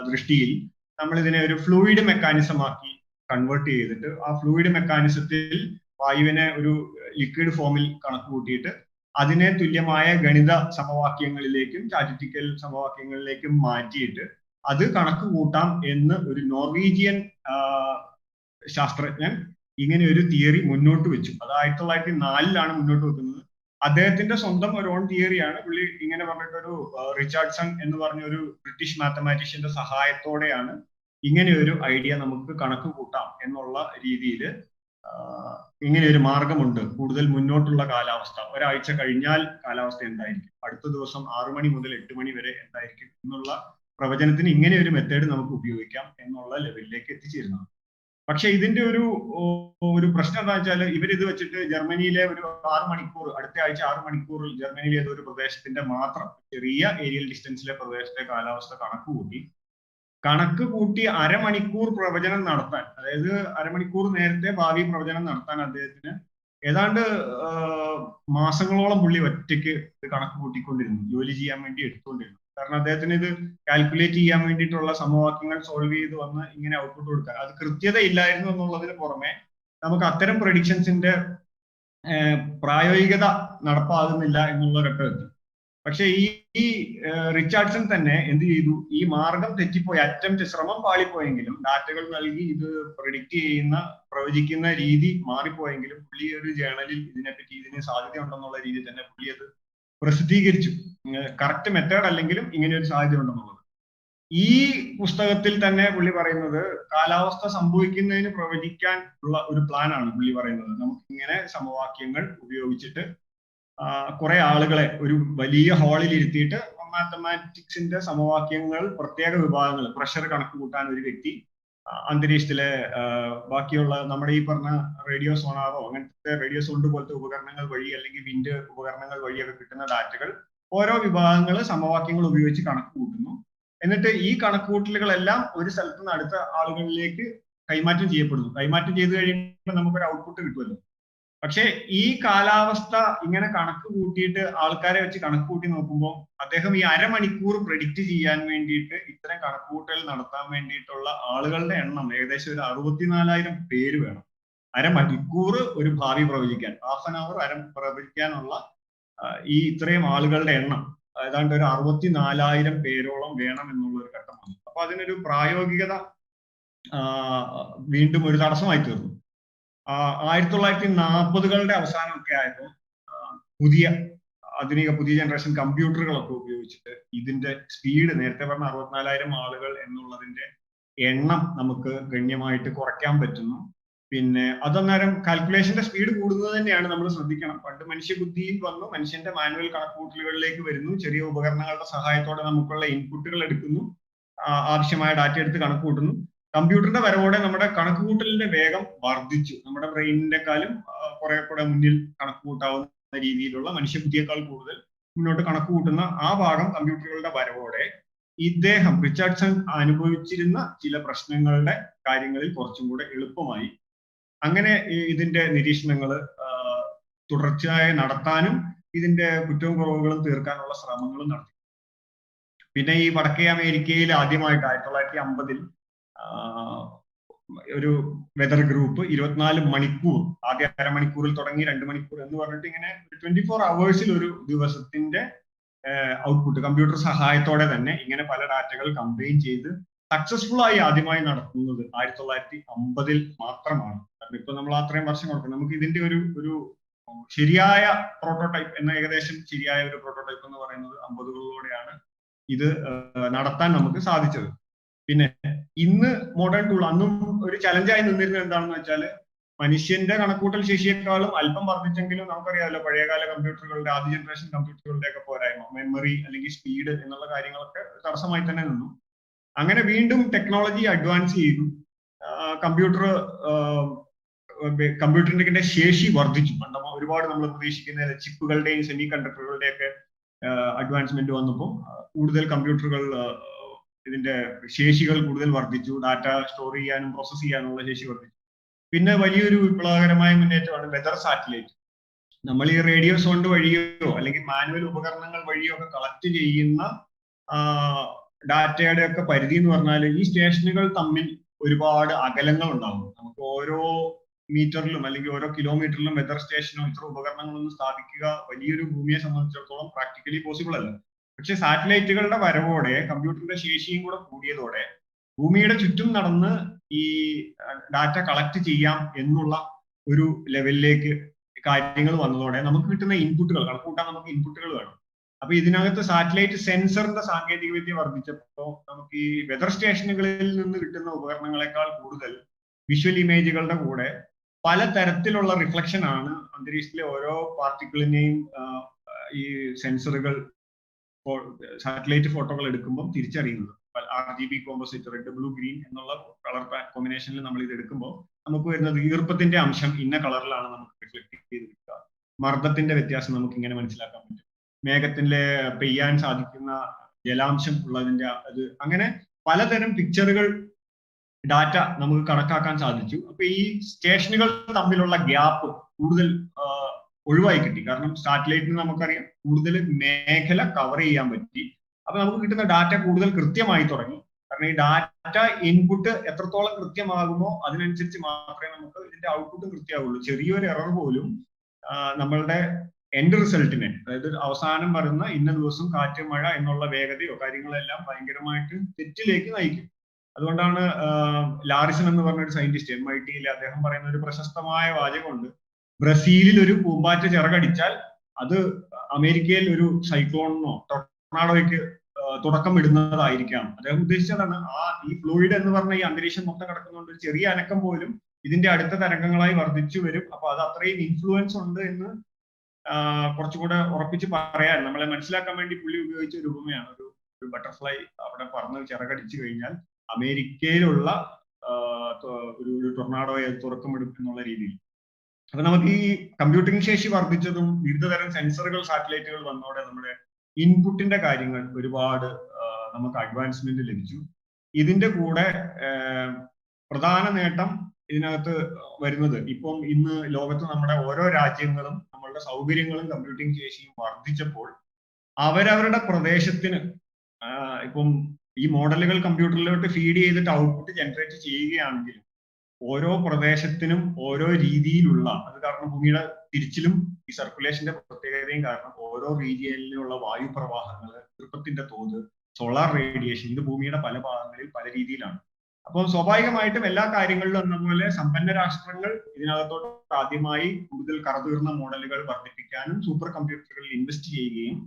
ദൃഷ്ടിയിൽ നമ്മൾ ഇതിനെ ഒരു ഫ്ലൂയിഡ് മെക്കാനിസം ആക്കി കൺവേർട്ട് ചെയ്തിട്ട് ആ ഫ്ലൂയിഡ് മെക്കാനിസത്തിൽ വായുവിനെ ഒരു ലിക്വിഡ് ഫോമിൽ കണക്ക് കൂട്ടിയിട്ട് അതിനെ തുല്യമായ ഗണിത സമവാക്യങ്ങളിലേക്കും സ്റ്റാറ്റിസ്റ്റിക്കൽ സമവാക്യങ്ങളിലേക്കും മാറ്റിയിട്ട് അത് കണക്ക് കൂട്ടാം എന്ന് ഒരു നോർവീജിയൻ ശാസ്ത്രജ്ഞൻ ഇങ്ങനെ ഒരു തിയറി മുന്നോട്ട് വെച്ചു. അത് 1904 മുന്നോട്ട് വെക്കുന്നത്. അദ്ദേഹത്തിന്റെ സ്വന്തം ഒരു ഓൺ തിയറിയാണ്. പുള്ളി ഇങ്ങനെ പറഞ്ഞിട്ടൊരു റിച്ചാർഡ്സൺ എന്ന് പറഞ്ഞ ഒരു ബ്രിട്ടീഷ് മാത്തമാറ്റീഷ്യന്റെ സഹായത്തോടെയാണ് ഇങ്ങനെ ഒരു ഐഡിയ നമുക്ക് കണക്ക് കൂട്ടാം എന്നുള്ള രീതിയിൽ ഇങ്ങനെ ഒരു മാർഗമുണ്ട്. കൂടുതൽ മുന്നോട്ടുള്ള കാലാവസ്ഥ, ഒരാഴ്ച കഴിഞ്ഞാൽ കാലാവസ്ഥ എന്തായിരിക്കും, അടുത്ത ദിവസം 6 മണി മുതൽ 8 മണി വരെ എന്തായിരിക്കും എന്നുള്ള പ്രവചനത്തിന് ഇങ്ങനെ ഒരു മെത്തേഡ് നമുക്ക് ഉപയോഗിക്കാം എന്നുള്ള ലെവലിലേക്ക് എത്തിച്ചേരുന്നത്. പക്ഷെ ഇതിന്റെ ഒരു പ്രശ്നം എന്താ വെച്ചാൽ ഇവരിത് വെച്ചിട്ട് ജർമ്മനിയിലെ ഒരു 6 മണിക്കൂർ, അടുത്ത ആഴ്ച 6 മണിക്കൂറിൽ ജർമ്മനിയിലെ ഏതൊരു പ്രദേശത്തിന്റെ മാത്രം ചെറിയ ഏരിയൽ ഡിസ്റ്റൻസിലെ പ്രദേശത്തെ കാലാവസ്ഥ കണക്ക് കൂട്ടി അരമണിക്കൂർ പ്രവചനം നടത്താൻ, അതായത് അരമണിക്കൂർ നേരത്തെ ഭാവി പ്രവചനം നടത്താൻ അദ്ദേഹത്തിന് ഏതാണ്ട് മാസങ്ങളോളം പുള്ളി ഒറ്റയ്ക്ക് ഇത് കണക്ക് കൂട്ടിക്കൊണ്ടിരുന്നു, ജോലി ചെയ്യാൻ വേണ്ടി എടുത്തുകൊണ്ടിരുന്നു. കാരണം അദ്ദേഹത്തിന് ഇത് കാൽക്കുലേറ്റ് ചെയ്യാൻ വേണ്ടിയിട്ടുള്ള സമവാക്യങ്ങൾ സോൾവ് ചെയ്ത് വന്ന് ഇങ്ങനെ ഔട്ട്പുട്ട് കൊടുക്കാൻ അത് കൃത്യത ഇല്ലായിരുന്നു എന്നുള്ളതിന് പുറമെ നമുക്ക് അത്തരം പ്രഡിക്ഷൻസിന്റെ പ്രായോഗികത നടപ്പാകുന്നില്ല എന്നുള്ള ഘട്ടമെത്തി. പക്ഷെ ഈ റിച്ചാർഡ്സൺ തന്നെ എന്ത് ചെയ്തു, ഈ മാർഗം തെറ്റിപ്പോയി, ശ്രമം പാളിപ്പോയെങ്കിലും ഡാറ്റകൾ നൽകി ഇത് പ്രവചിക്കുന്ന രീതി മാറിപ്പോയെങ്കിലും പുള്ളി ഒരു ജേണലിൽ ഇതിനെപ്പറ്റി ഇതിന് സാധ്യതയുണ്ടെന്നുള്ള രീതിയിൽ തന്നെ പുള്ളി അത് പ്രസിദ്ധീകരിച്ചു. കറക്റ്റ് മെത്തേഡ് അല്ലെങ്കിലും ഇങ്ങനെ ഒരു സാധ്യത ഉണ്ടെന്നുള്ളത്. ഈ പുസ്തകത്തിൽ തന്നെ പുള്ളി പറയുന്നത് കാലാവസ്ഥ സംഭവിക്കുന്നതിന് പ്രവചിക്കാൻ ഉള്ള ഒരു പ്ലാനാണ് പുള്ളി പറയുന്നത്. നമുക്കിങ്ങനെ സമവാക്യങ്ങൾ ഉപയോഗിച്ചിട്ട് കുറെ ആളുകളെ ഒരു വലിയ ഹാളിൽ ഇരുത്തിയിട്ട് മാത്തമാറ്റിക്സിന്റെ സമവാക്യങ്ങൾ, പ്രത്യേക വിഭാഗങ്ങൾ, പ്രഷർ കണക്ക് കൂട്ടാൻ ഒരു വ്യക്തി, അന്തരീക്ഷത്തിലെ ബാക്കിയുള്ള നമ്മുടെ ഈ പറഞ്ഞ റേഡിയോ സോണാറോ അങ്ങനത്തെ റേഡിയോ സോണ്ട് പോലത്തെ ഉപകരണങ്ങൾ വഴി അല്ലെങ്കിൽ വിൻഡ് ഉപകരണങ്ങൾ വഴിയൊക്കെ കിട്ടുന്ന ഡാറ്റകൾ ഓരോ വിഭാഗങ്ങൾ സമവാക്യങ്ങൾ ഉപയോഗിച്ച് കണക്ക് കൂട്ടുന്നു. എന്നിട്ട് ഈ കണക്കുകൂട്ടലുകളെല്ലാം ഒരു സ്ഥലത്ത് നിന്ന് അടുത്ത ആളുകളിലേക്ക് കൈമാറ്റം ചെയ്യപ്പെടുന്നു. കൈമാറ്റം ചെയ്ത് കഴിയുമ്പോൾ നമുക്കൊരു ഔട്ട്പുട്ട് കിട്ടുമല്ലോ. പക്ഷെ ഈ കാലാവസ്ഥ ഇങ്ങനെ കണക്ക് കൂട്ടിയിട്ട് ആൾക്കാരെ വെച്ച് കണക്ക് കൂട്ടി നോക്കുമ്പോൾ അദ്ദേഹം ഈ അരമണിക്കൂർ പ്രെഡിക്റ്റ് ചെയ്യാൻ വേണ്ടിയിട്ട് ഇത്തരം കണക്കുകൂട്ടൽ നടത്താൻ വേണ്ടിയിട്ടുള്ള ആളുകളുടെ എണ്ണം ഏകദേശം ഒരു 64,000 പേര് വേണം. അരമണിക്കൂർ ഒരു ഭാവി പ്രവചിക്കാൻ, ഹാഫ് ആൻ അവർ പ്രവചിക്കാനുള്ള ഈ ഇത്രയും ആളുകളുടെ എണ്ണം ഏതാണ്ട് ഒരു 64,000 പേരോളം വേണം എന്നുള്ള ഒരു ഘട്ടം വന്നു. അപ്പൊ അതിനൊരു പ്രായോഗികത വീണ്ടും ഒരു തടസ്സമായി തീർന്നു. 1940കളുടെ അവസാനമൊക്കെ ആയപ്പോൾ പുതിയ ആധുനിക പുതിയ ജനറേഷൻ കമ്പ്യൂട്ടറുകളൊക്കെ ഉപയോഗിച്ചിട്ട് ഇതിന്റെ സ്പീഡ്, നേരത്തെ പറഞ്ഞ 64,000 ആളുകൾ എന്നുള്ളതിന്റെ എണ്ണം നമുക്ക് ഗണ്യമായിട്ട് കുറയ്ക്കാൻ പറ്റുന്നു. പിന്നെ അതന്നേരം കാൽക്കുലേഷന്റെ സ്പീഡ് കൂടുന്നത് തന്നെയാണ് നമ്മൾ ശ്രദ്ധിക്കണം. പണ്ട് മനുഷ്യബുദ്ധിയിൽ വന്നു, മനുഷ്യന്റെ മാനുവൽ കണക്കുകൂട്ടലുകളിലേക്ക് വരുന്നു, ചെറിയ ഉപകരണങ്ങളുടെ സഹായത്തോടെ നമുക്കുള്ള ഇൻപുട്ടുകൾ എടുക്കുന്നു, ആവശ്യമായ ഡാറ്റ എടുത്ത് കണക്ക് കൂട്ടുന്നു. കമ്പ്യൂട്ടറിന്റെ വരവോടെ നമ്മുടെ കണക്കുകൂട്ടലിന്റെ വേഗം വർദ്ധിച്ചു. നമ്മുടെ ബ്രെയിനിനെക്കാളും കുറെ കൂടെ മുന്നിൽ കണക്ക് കൂട്ടാവുന്ന രീതിയിലുള്ള മനുഷ്യബുദ്ധിയേക്കാൾ കൂടുതൽ മുന്നോട്ട് കണക്ക് കൂട്ടുന്ന ആ ഭാഗം കമ്പ്യൂട്ടറുകളുടെ വരവോടെ ഇദ്ദേഹം റിച്ചാർഡ്സൺ അനുഭവിച്ചിരുന്ന ചില പ്രശ്നങ്ങളുടെ കാര്യങ്ങളിൽ കുറച്ചും കൂടെ എളുപ്പമായി. അങ്ങനെ ഇതിന്റെ നിരീക്ഷണങ്ങൾ തുടർച്ചയായി നടത്താനും ഇതിന്റെ കുറ്റവും കുറവുകളും തീർക്കാനുള്ള ശ്രമങ്ങളും നടത്തി. പിന്നെ ഈ വടക്കേ അമേരിക്കയിൽ ആദ്യമായിട്ട് 1950-ൽ ഒരു വെതർ ഗ്രൂപ്പ് 24 മണിക്കൂർ, ആദ്യ അരമണിക്കൂറിൽ തുടങ്ങി 2 മണിക്കൂർ എന്ന് പറഞ്ഞിട്ട് ഇങ്ങനെ 24 അവേഴ്സിൽ ഒരു ദിവസത്തിന്റെ ഔട്ട്പുട്ട് കമ്പ്യൂട്ടർ സഹായത്തോടെ തന്നെ ഇങ്ങനെ പല ഡാറ്റകൾ കമ്പൈൻ ചെയ്ത് സക്സസ്ഫുൾ ആയി ആദ്യമായി നടത്തുന്നത് 1950-ൽ മാത്രമാണ്. കാരണം ഇപ്പൊ നമ്മൾ അത്രയും വർഷം കൊടുക്കും. നമുക്ക് ഇതിന്റെ ഒരു ശരിയായ പ്രോട്ടോടൈപ്പ് എന്ന ഏകദേശം ശരിയായ ഒരു പ്രോട്ടോടൈപ്പ് എന്ന് പറയുന്നത് 50കളോടെയാണ് ഇത് നടത്താൻ നമുക്ക് സാധിച്ചത്. പിന്നെ ഇന്ന് മോഡേൺ ടൂൾ, അന്നും ഒരു ചലഞ്ചായി നിന്നിരുന്നത് എന്താണെന്ന് വെച്ചാൽ മനുഷ്യന്റെ കണക്കൂട്ടൽ ശേഷിയെക്കാളും അല്പം വർദ്ധിച്ചെങ്കിലും നമുക്കറിയാമല്ലോ പഴയകാല കമ്പ്യൂട്ടറുകളുടെ, ആദ്യ ജനറേഷൻ കമ്പ്യൂട്ടറുകളുടെ ഒക്കെ പോരായ്മ, മെമ്മറി അല്ലെങ്കിൽ സ്പീഡ് എന്നുള്ള കാര്യങ്ങളൊക്കെ തടസ്സമായി തന്നെ നിന്നു. അങ്ങനെ വീണ്ടും ടെക്നോളജി അഡ്വാൻസ് ചെയ്തു, കമ്പ്യൂട്ടറിന്റെ ശേഷി വർദ്ധിച്ചു. ഒരുപാട് നമ്മൾ പ്രതീക്ഷിക്കുന്ന ചിപ്പുകളുടെയും സെമി കണ്ടക്ടറുകളുടെയും ഒക്കെ അഡ്വാൻസ്മെന്റ് വന്നപ്പോൾ കൂടുതൽ കമ്പ്യൂട്ടറുകൾ ഇതിന്റെ ശേഷികൾ കൂടുതൽ വർദ്ധിച്ചു, ഡാറ്റ സ്റ്റോർ ചെയ്യാനും പ്രോസസ് ചെയ്യാനുള്ള ശേഷി വർദ്ധിച്ചു. പിന്നെ വലിയൊരു വിപ്ലവകരമായ മുന്നേറ്റമാണ് വെതർ സാറ്റലൈറ്റ്. നമ്മൾ ഈ റേഡിയോ സോണ്ട് വഴിയോ അല്ലെങ്കിൽ മാനുവൽ ഉപകരണങ്ങൾ വഴിയോ ഒക്കെ കളക്ട് ചെയ്യുന്ന ഡാറ്റയുടെ ഒക്കെ പരിധി എന്ന് പറഞ്ഞാൽ ഈ സ്റ്റേഷനുകൾ തമ്മിൽ ഒരുപാട് അകലങ്ങൾ ഉണ്ടാവും. നമുക്ക് ഓരോ മീറ്ററിലും അല്ലെങ്കിൽ ഓരോ കിലോമീറ്ററിലും വെതർ സ്റ്റേഷനോ ഇത്ര ഉപകരണങ്ങളൊന്നും സ്ഥാപിക്കുക വലിയൊരു ഭൂമിയെ സംബന്ധിച്ചിടത്തോളം പ്രാക്ടിക്കലി പോസിബിൾ അല്ല. പക്ഷെ സാറ്റലൈറ്റുകളുടെ വരവോടെ കമ്പ്യൂട്ടറിന്റെ ശേഷിയും കൂടെ കൂടിയതോടെ ഭൂമിയുടെ ചുറ്റും നടന്ന് ഈ ഡാറ്റ കളക്ട് ചെയ്യാം എന്നുള്ള ഒരു ലെവലിലേക്ക് കാര്യങ്ങൾ വന്നതോടെ നമുക്ക് കിട്ടുന്ന ഇൻപുട്ടുകൾ കണക്കൂട്ടാൻ നമുക്ക് ഇൻപുട്ടുകൾ വേണം. അപ്പൊ ഇതിനകത്ത് സാറ്റലൈറ്റ് സെൻസറിന്റെ സാങ്കേതിക വിദ്യ വർദ്ധിച്ചപ്പോൾ നമുക്ക് ഈ വെതർ സ്റ്റേഷനുകളിൽ നിന്ന് കിട്ടുന്ന ഉപകരണങ്ങളെക്കാൾ കൂടുതൽ വിഷ്വൽ ഇമേജുകളുടെ കൂടെ പലതരത്തിലുള്ള റിഫ്ലക്ഷൻ ആണ് അന്തരീക്ഷത്തിലെ ഓരോ പാർട്ടിക്കിളിനെയും ഈ സെൻസറുകൾ സാറ്റലൈറ്റ് ഫോട്ടോകൾ എടുക്കുമ്പോൾ തിരിച്ചറിയുന്നത്. RGB composite, red, blue, green എന്നുള്ള കളർ കോമ്പിനേഷനിൽ നമ്മൾ ഇത് എടുക്കുമ്പോൾ നമുക്ക് വരുന്നത് ഈർപ്പത്തിന്റെ അംശം ഇന്ന കളറിലാണ് നമുക്ക് റിഫ്ലക്ട് ചെയ്ത് കിട്ടുക, മർദ്ദത്തിന്റെ വ്യത്യാസം നമുക്ക് ഇങ്ങനെ മനസ്സിലാക്കാൻ പറ്റും, മേഘത്തിലെ പെയ്യാൻ സാധിക്കുന്ന ജലാംശം ഉള്ളതിന്റെ അത്, അങ്ങനെ പലതരം പിക്ചറുകൾ ഡാറ്റ നമുക്ക് കണക്കാക്കാൻ സാധിച്ചു. അപ്പൊ ഈ സ്റ്റേഷനുകൾ തമ്മിലുള്ള ഗ്യാപ്പ് കൂടുതൽ ഒഴിവായി കിട്ടി. കാരണം സാറ്റലൈറ്റിന് നമുക്കറിയാം കൂടുതൽ മേഖല കവർ ചെയ്യാൻ പറ്റി. അപ്പൊ നമുക്ക് കിട്ടുന്ന ഡാറ്റ കൂടുതൽ കൃത്യമായി തുടങ്ങി. കാരണം ഈ ഡാറ്റ ഇൻപുട്ട് എത്രത്തോളം കൃത്യമാകുമോ അതിനനുസരിച്ച് മാത്രമേ നമുക്ക് ഇതിന്റെ ഔട്ട്പുട്ടും കൃത്യമാവുള്ളൂ. ചെറിയൊരു എറർ പോലും നമ്മളുടെ എൻഡ് റിസൾട്ടിനെ, അതായത് അവസാനം വരുന്ന ഇന്ന ദിവസം കാറ്റ്, മഴ എന്നുള്ള വേഗതയോ കാര്യങ്ങളെല്ലാം ഭയങ്കരമായിട്ട് തെറ്റിലേക്ക് നയിക്കും. അതുകൊണ്ടാണ് ലാറിസൺ എന്ന് പറഞ്ഞ ഒരു സയന്റിസ്റ്റ് MIT-യിൽ അദ്ദേഹം പറയുന്ന ഒരു പ്രശസ്തമായ വാചകമുണ്ട്: ബ്രസീലിൽ ഒരു പൂമ്പാറ്റ ചിറകടിച്ചാൽ അത് അമേരിക്കയിൽ ഒരു സൈക്ലോണിനോ ടൊർണാഡോയ്ക്ക് തുടക്കം ഇടുന്നതായിരിക്കാം. അദ്ദേഹം ഉദ്ദേശിച്ചതാണ് ഈ ഫ്ലൂയിഡ് എന്ന് പറഞ്ഞ ഈ അന്തരീക്ഷം മൊത്തം കിടക്കുന്നതുകൊണ്ട് ഒരു ചെറിയ അനക്കം പോലും ഇതിന്റെ അടുത്ത തരംഗങ്ങളായി വർദ്ധിച്ചു വരും. അപ്പൊ അത് അത്രയും ഇൻഫ്ലുവൻസ് ഉണ്ട് എന്ന് കുറച്ചുകൂടെ ഉറപ്പിച്ച് പറയാൻ, നമ്മളെ മനസ്സിലാക്കാൻ വേണ്ടി പുള്ളി ഉപയോഗിച്ച ഒരു ഉപമയാണ്. ഒരു ബട്ടർഫ്ലൈ അവിടെ പറന്ന് ചിറകടിച്ചു കഴിഞ്ഞാൽ അമേരിക്കയിലുള്ള ഒരു ടൊർണാഡോയെ തുറക്കമിടും എന്നുള്ള രീതിയിൽ. അപ്പൊ നമുക്ക് ഈ കമ്പ്യൂട്ടിംഗ് ശേഷി വർദ്ധിച്ചതും വിവിധതരം സെൻസറുകൾ, സാറ്റലൈറ്റുകൾ വന്നതോടെ നമ്മുടെ ഇൻപുട്ടിന്റെ കാര്യങ്ങൾ ഒരുപാട് നമുക്ക് അഡ്വാൻസ്മെന്റ് ലഭിച്ചു. ഇതിന്റെ കൂടെ പ്രധാന നേട്ടം ഇതിനകത്ത് വരുന്നത്, ഇപ്പം ഇന്ന് ലോകത്ത് നമ്മുടെ ഓരോ രാജ്യങ്ങളും നമ്മളുടെ സൗകര്യങ്ങളും കമ്പ്യൂട്ടിംഗ് ശേഷിയും വർദ്ധിച്ചപ്പോൾ അവരവരുടെ പ്രദേശത്തിന് ഇപ്പം ഈ മോഡലുകൾ കമ്പ്യൂട്ടറിലോട്ട് ഫീഡ് ചെയ്തിട്ട് ഔട്ട്പുട്ട് ജനറേറ്റ് ചെയ്യുകയാണെങ്കിൽ ഓരോ പ്രദേശത്തിനും ഓരോ രീതിയിലുള്ള, അത് കാരണം ഭൂമിയുടെ തിരിച്ചിലും ഈ സർക്കുലേഷന്റെ പ്രത്യേകതയും കാരണം ഓരോ റീജിയനിലുള്ള വായുപ്രവാഹങ്ങൾ, ഈർപ്പത്തിന്റെ തോത്, സോളാർ റേഡിയേഷൻ, ഇത് ഭൂമിയുടെ പല ഭാഗങ്ങളിൽ പല രീതിയിലാണ്. അപ്പോൾ സ്വാഭാവികമായിട്ടും എല്ലാ കാര്യങ്ങളിലും എന്ന പോലെ സമ്പന്ന രാഷ്ട്രങ്ങൾ ഇതിനകത്തോട്ട് ആദ്യമായി കൂടുതൽ കറതീർന്ന മോഡലുകൾ വർദ്ധിപ്പിക്കാനും സൂപ്പർ കമ്പ്യൂട്ടറുകളിൽ ഇൻവെസ്റ്റ് ചെയ്യുകയും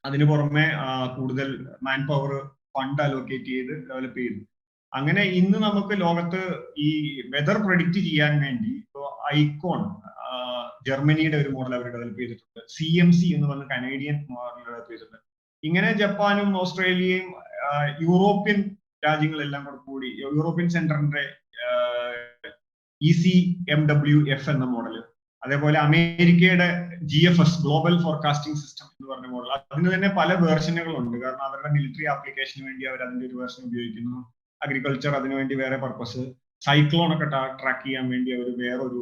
അതിനു പുറമെ കൂടുതൽ മാൻ പവർ ഫണ്ട് അലോക്കേറ്റ് ചെയ്ത് ഡെവലപ്പ് ചെയ്തു. അങ്ങനെ ഇന്ന് നമുക്ക് ലോകത്ത് ഈ വെതർ പ്രഡിക്റ്റ് ചെയ്യാൻ വേണ്ടി ഇപ്പോൾ ഐക്കോൺ ജർമ്മനിയുടെ ഒരു മോഡൽ അവർ ഡെവലപ്പ് ചെയ്തിട്ടുണ്ട്. CMC എന്ന് പറഞ്ഞ കനേഡിയൻ മോഡൽ ഡെവലപ്പ് ചെയ്തിട്ടുണ്ട്. ഇങ്ങനെ ജപ്പാനും ഓസ്ട്രേലിയയും യൂറോപ്യൻ രാജ്യങ്ങളെല്ലാം കൂടി യൂറോപ്യൻ സെന്ററിന്റെ ECMWF എന്ന മോഡൽ, അതേപോലെ അമേരിക്കയുടെ GFS ഗ്ലോബൽ ഫോർകാസ്റ്റിംഗ് സിസ്റ്റം എന്ന് പറഞ്ഞ മോഡൽ, അതിന് തന്നെ പല വേർഷനുകളുണ്ട്. കാരണം അവരുടെ മിലിറ്ററി ആപ്ലിക്കേഷന് വേണ്ടി അവർ അതിന്റെ ഒരു വേർഷൻ ഉപയോഗിക്കുന്നു, അഗ്രികൾച്ചർ അതിനുവേണ്ടി വേറെ പർപ്പസ്, സൈക്ലോൺ ഒക്കെ ട്രാക്ക് ചെയ്യാൻ വേണ്ടി അവർ വേറൊരു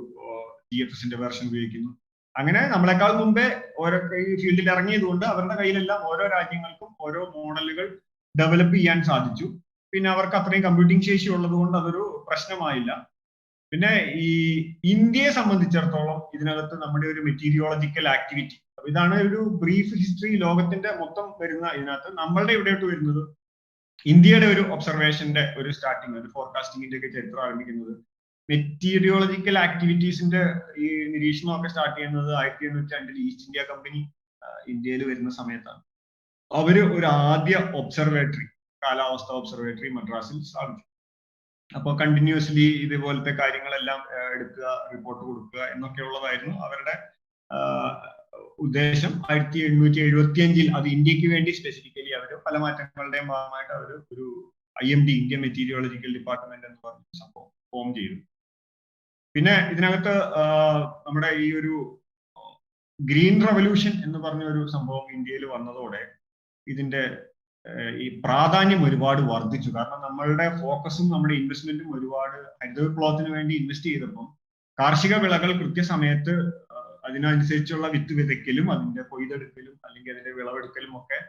GFSന്റെ വേർഷൻ ഉപയോഗിക്കുന്നു. അങ്ങനെ നമ്മളെക്കാൾ മുമ്പേ ഓരോ ഈ ഫീൽഡിൽ ഇറങ്ങിയതുകൊണ്ട് അവരുടെ കയ്യിലെല്ലാം ഓരോ രാജ്യങ്ങൾക്കും ഓരോ മോഡലുകൾ ഡെവലപ്പ് ചെയ്യാൻ സാധിച്ചു. പിന്നെ അവർക്ക് അത്രയും കമ്പ്യൂട്ടിംഗ് ശേഷി ഉള്ളത് കൊണ്ട് അതൊരു പ്രശ്നമായില്ല. പിന്നെ ഈ ഇന്ത്യയെ സംബന്ധിച്ചിടത്തോളം ഇതിനകത്ത് നമ്മുടെ ഒരു മെറ്റീരിയോളജിക്കൽ ആക്ടിവിറ്റി, ഇതാണ് ഒരു ബ്രീഫ് ഹിസ്റ്ററി ലോകത്തിന്റെ മൊത്തം വരുന്ന ഇതിനകത്ത് നമ്മളുടെ ഇവിടെയോട്ട് വരുന്നത് ഇന്ത്യയുടെ ഒരു ഒബ്സർവേഷന്റെ ഒരു സ്റ്റാർട്ടിങ്, ഒരു ഫോർകാസ്റ്റിംഗിന്റെ ഒക്കെ ചരിത്രം ആരംഭിക്കുന്നത് മെറ്റീരിയോളജിക്കൽ ആക്ടിവിറ്റീസിന്റെ ഈ നിരീക്ഷണമൊക്കെ സ്റ്റാർട്ട് ചെയ്യുന്നത് 1802 ഈസ്റ്റ് ഇന്ത്യ കമ്പനി ഇന്ത്യയിൽ വരുന്ന സമയത്താണ്. അവര് ഒരു ആദ്യ ഒബ്സർവേറ്ററി, കാലാവസ്ഥ ഒബ്സർവേറ്ററി മദ്രാസിൽ സ്ഥാപിച്ചു. അപ്പോൾ കണ്ടിന്യൂസ്ലി ഇതുപോലത്തെ കാര്യങ്ങളെല്ലാം എടുക്കുക, റിപ്പോർട്ട് കൊടുക്കുക എന്നൊക്കെ ഉള്ളതായിരുന്നു അവരുടെ ഉദ്ദേശം. 1875 അത് ഇന്ത്യക്ക് വേണ്ടി സ്പെസിഫിക്കലി അവർ പല മാറ്റങ്ങളുടെയും ഭാഗമായിട്ട് അവർ ഒരു IMD, ഇന്ത്യൻ മെറ്റീരിയോളജിക്കൽ ഡിപ്പാർട്ട്മെന്റ് എന്ന് പറഞ്ഞ സംഭവം ഫോം ചെയ്തു. പിന്നെ ഇതിനകത്ത് നമ്മുടെ ഈ ഒരു ഗ്രീൻ റവല്യൂഷൻ എന്ന് പറഞ്ഞ ഒരു സംഭവം ഇന്ത്യയിൽ വന്നതോടെ ഇതിന്റെ ഈ പ്രാധാന്യം ഒരുപാട് വർദ്ധിച്ചു. കാരണം നമ്മളുടെ ഫോക്കസും നമ്മുടെ ഇൻവെസ്റ്റ്മെന്റും ഒരുപാട് ഹരിത വിപ്ലവത്തിന് വേണ്ടി ഇൻവെസ്റ്റ് ചെയ്തപ്പം കാർഷിക വിളകൾ കൃത്യസമയത്ത് അതിനനുസരിച്ചുള്ള വിത്ത് വിതയ്ക്കലും അതിന്റെ കൊയ്തെടുക്കലും അല്ലെങ്കിൽ അതിന്റെ വിളവെടുക്കലും ഒക്കെ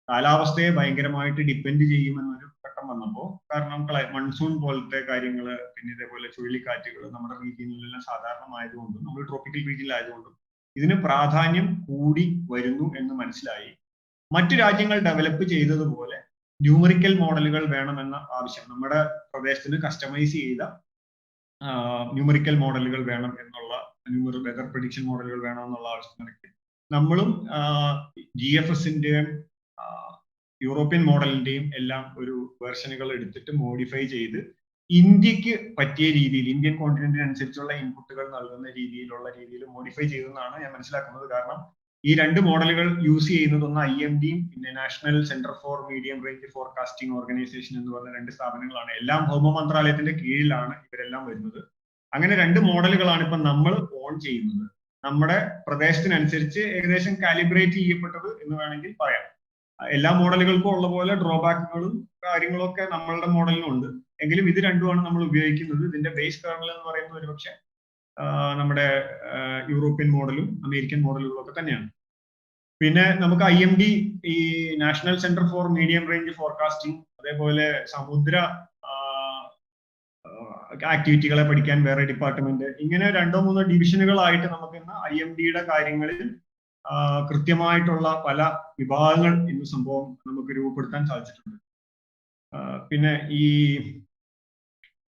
കാലാവസ്ഥയെ ഭയങ്കരമായിട്ട് ഡിപ്പെൻഡ് ചെയ്യുമെന്നൊരു ഘട്ടം വന്നപ്പോൾ, കാരണം മൺസൂൺ പോലത്തെ കാര്യങ്ങള്, പിന്നെ ഇതേപോലെ ചുഴലിക്കാറ്റുകൾ നമ്മുടെ റീജിയനിലെല്ലാം സാധാരണമായതുകൊണ്ടും നമ്മൾ ട്രോപ്പിക്കൽ റീജിയനിലായതുകൊണ്ടും ഇതിന് പ്രാധാന്യം കൂടി വരുന്നു എന്ന് മനസ്സിലായി. മറ്റു രാജ്യങ്ങൾ ഡെവലപ്പ് ചെയ്തതുപോലെ ന്യൂമറിക്കൽ മോഡലുകൾ വേണമെന്ന ആവശ്യം, നമ്മുടെ പ്രദേശത്തിന് കസ്റ്റമൈസ് ചെയ്ത ന്യൂമറിക്കൽ മോഡലുകൾ വേണം എന്നുള്ള, വെതർ പ്രഡിക്ഷൻ മോഡലുകൾ വേണം എന്നുള്ള ആവശ്യത്തിനൊക്കെ നമ്മളും GFSന്റെയും യൂറോപ്യൻ മോഡലിന്റെയും എല്ലാം ഒരു വേർഷനുകൾ എടുത്തിട്ട് മോഡിഫൈ ചെയ്ത് ഇന്ത്യക്ക് പറ്റിയ രീതിയിൽ, ഇന്ത്യൻ കോണ്ടിനെന്റിനനുസരിച്ചുള്ള ഇൻപുട്ടുകൾ നൽകുന്ന രീതിയിൽ മോഡിഫൈ ചെയ്തെന്നാണ് ഞാൻ മനസ്സിലാക്കുന്നത്. കാരണം ഈ രണ്ട് മോഡലുകൾ യൂസ് ചെയ്യുന്നത് ഒന്ന് IMDയും പിന്നെ national centre for medium range forecasting organisation എന്ന് പറഞ്ഞ രണ്ട് സ്ഥാപനങ്ങളാണ്. എല്ലാം ഭൗമ മന്ത്രാലയത്തിന്റെ കീഴിലാണ് ഇവരെല്ലാം വരുന്നത്. അങ്ങനെ രണ്ട് മോഡലുകളാണ് ഇപ്പൊ നമ്മൾ ഓൺ ചെയ്യുന്നത്. നമ്മുടെ പ്രദേശത്തിനനുസരിച്ച് ഏകദേശം കാലിബ്രേറ്റ് ചെയ്യപ്പെട്ടത് എന്ന് വേണമെങ്കിൽ പറയാം. എല്ലാ മോഡലുകൾക്കും ഉള്ള പോലെ ഡ്രോബാക്കുകളും കാര്യങ്ങളും ഒക്കെ നമ്മളുടെ മോഡലിനുണ്ട്. എങ്കിലും ഇത് രണ്ടുമാണ് നമ്മൾ ഉപയോഗിക്കുന്നത്. ഇതിന്റെ ബേസ് കേർണൽ എന്ന് പറയുന്നത് ഒരുപക്ഷെ നമ്മുടെ യൂറോപ്യൻ മോഡലും അമേരിക്കൻ മോഡലുകളും ഒക്കെ തന്നെയാണ്. പിന്നെ നമുക്ക് IMD, ഈ national centre for medium range forecasting, അതേപോലെ സമുദ്ര ആക്ടിവിറ്റികളെ പഠിക്കാൻ വേറെ ഡിപ്പാർട്ട്മെന്റ്, ഇങ്ങനെ 2-3 ഡിവിഷനുകളായിട്ട് നമുക്ക് ഇന്ന് IMDയുടെ കാര്യങ്ങളിൽ കൃത്യമായിട്ടുള്ള പല വിഭാഗങ്ങൾ ഇന്ന് സംഭവം നമുക്ക് രൂപപ്പെടുത്താൻ സാധിച്ചിട്ടുണ്ട്. പിന്നെ ഈ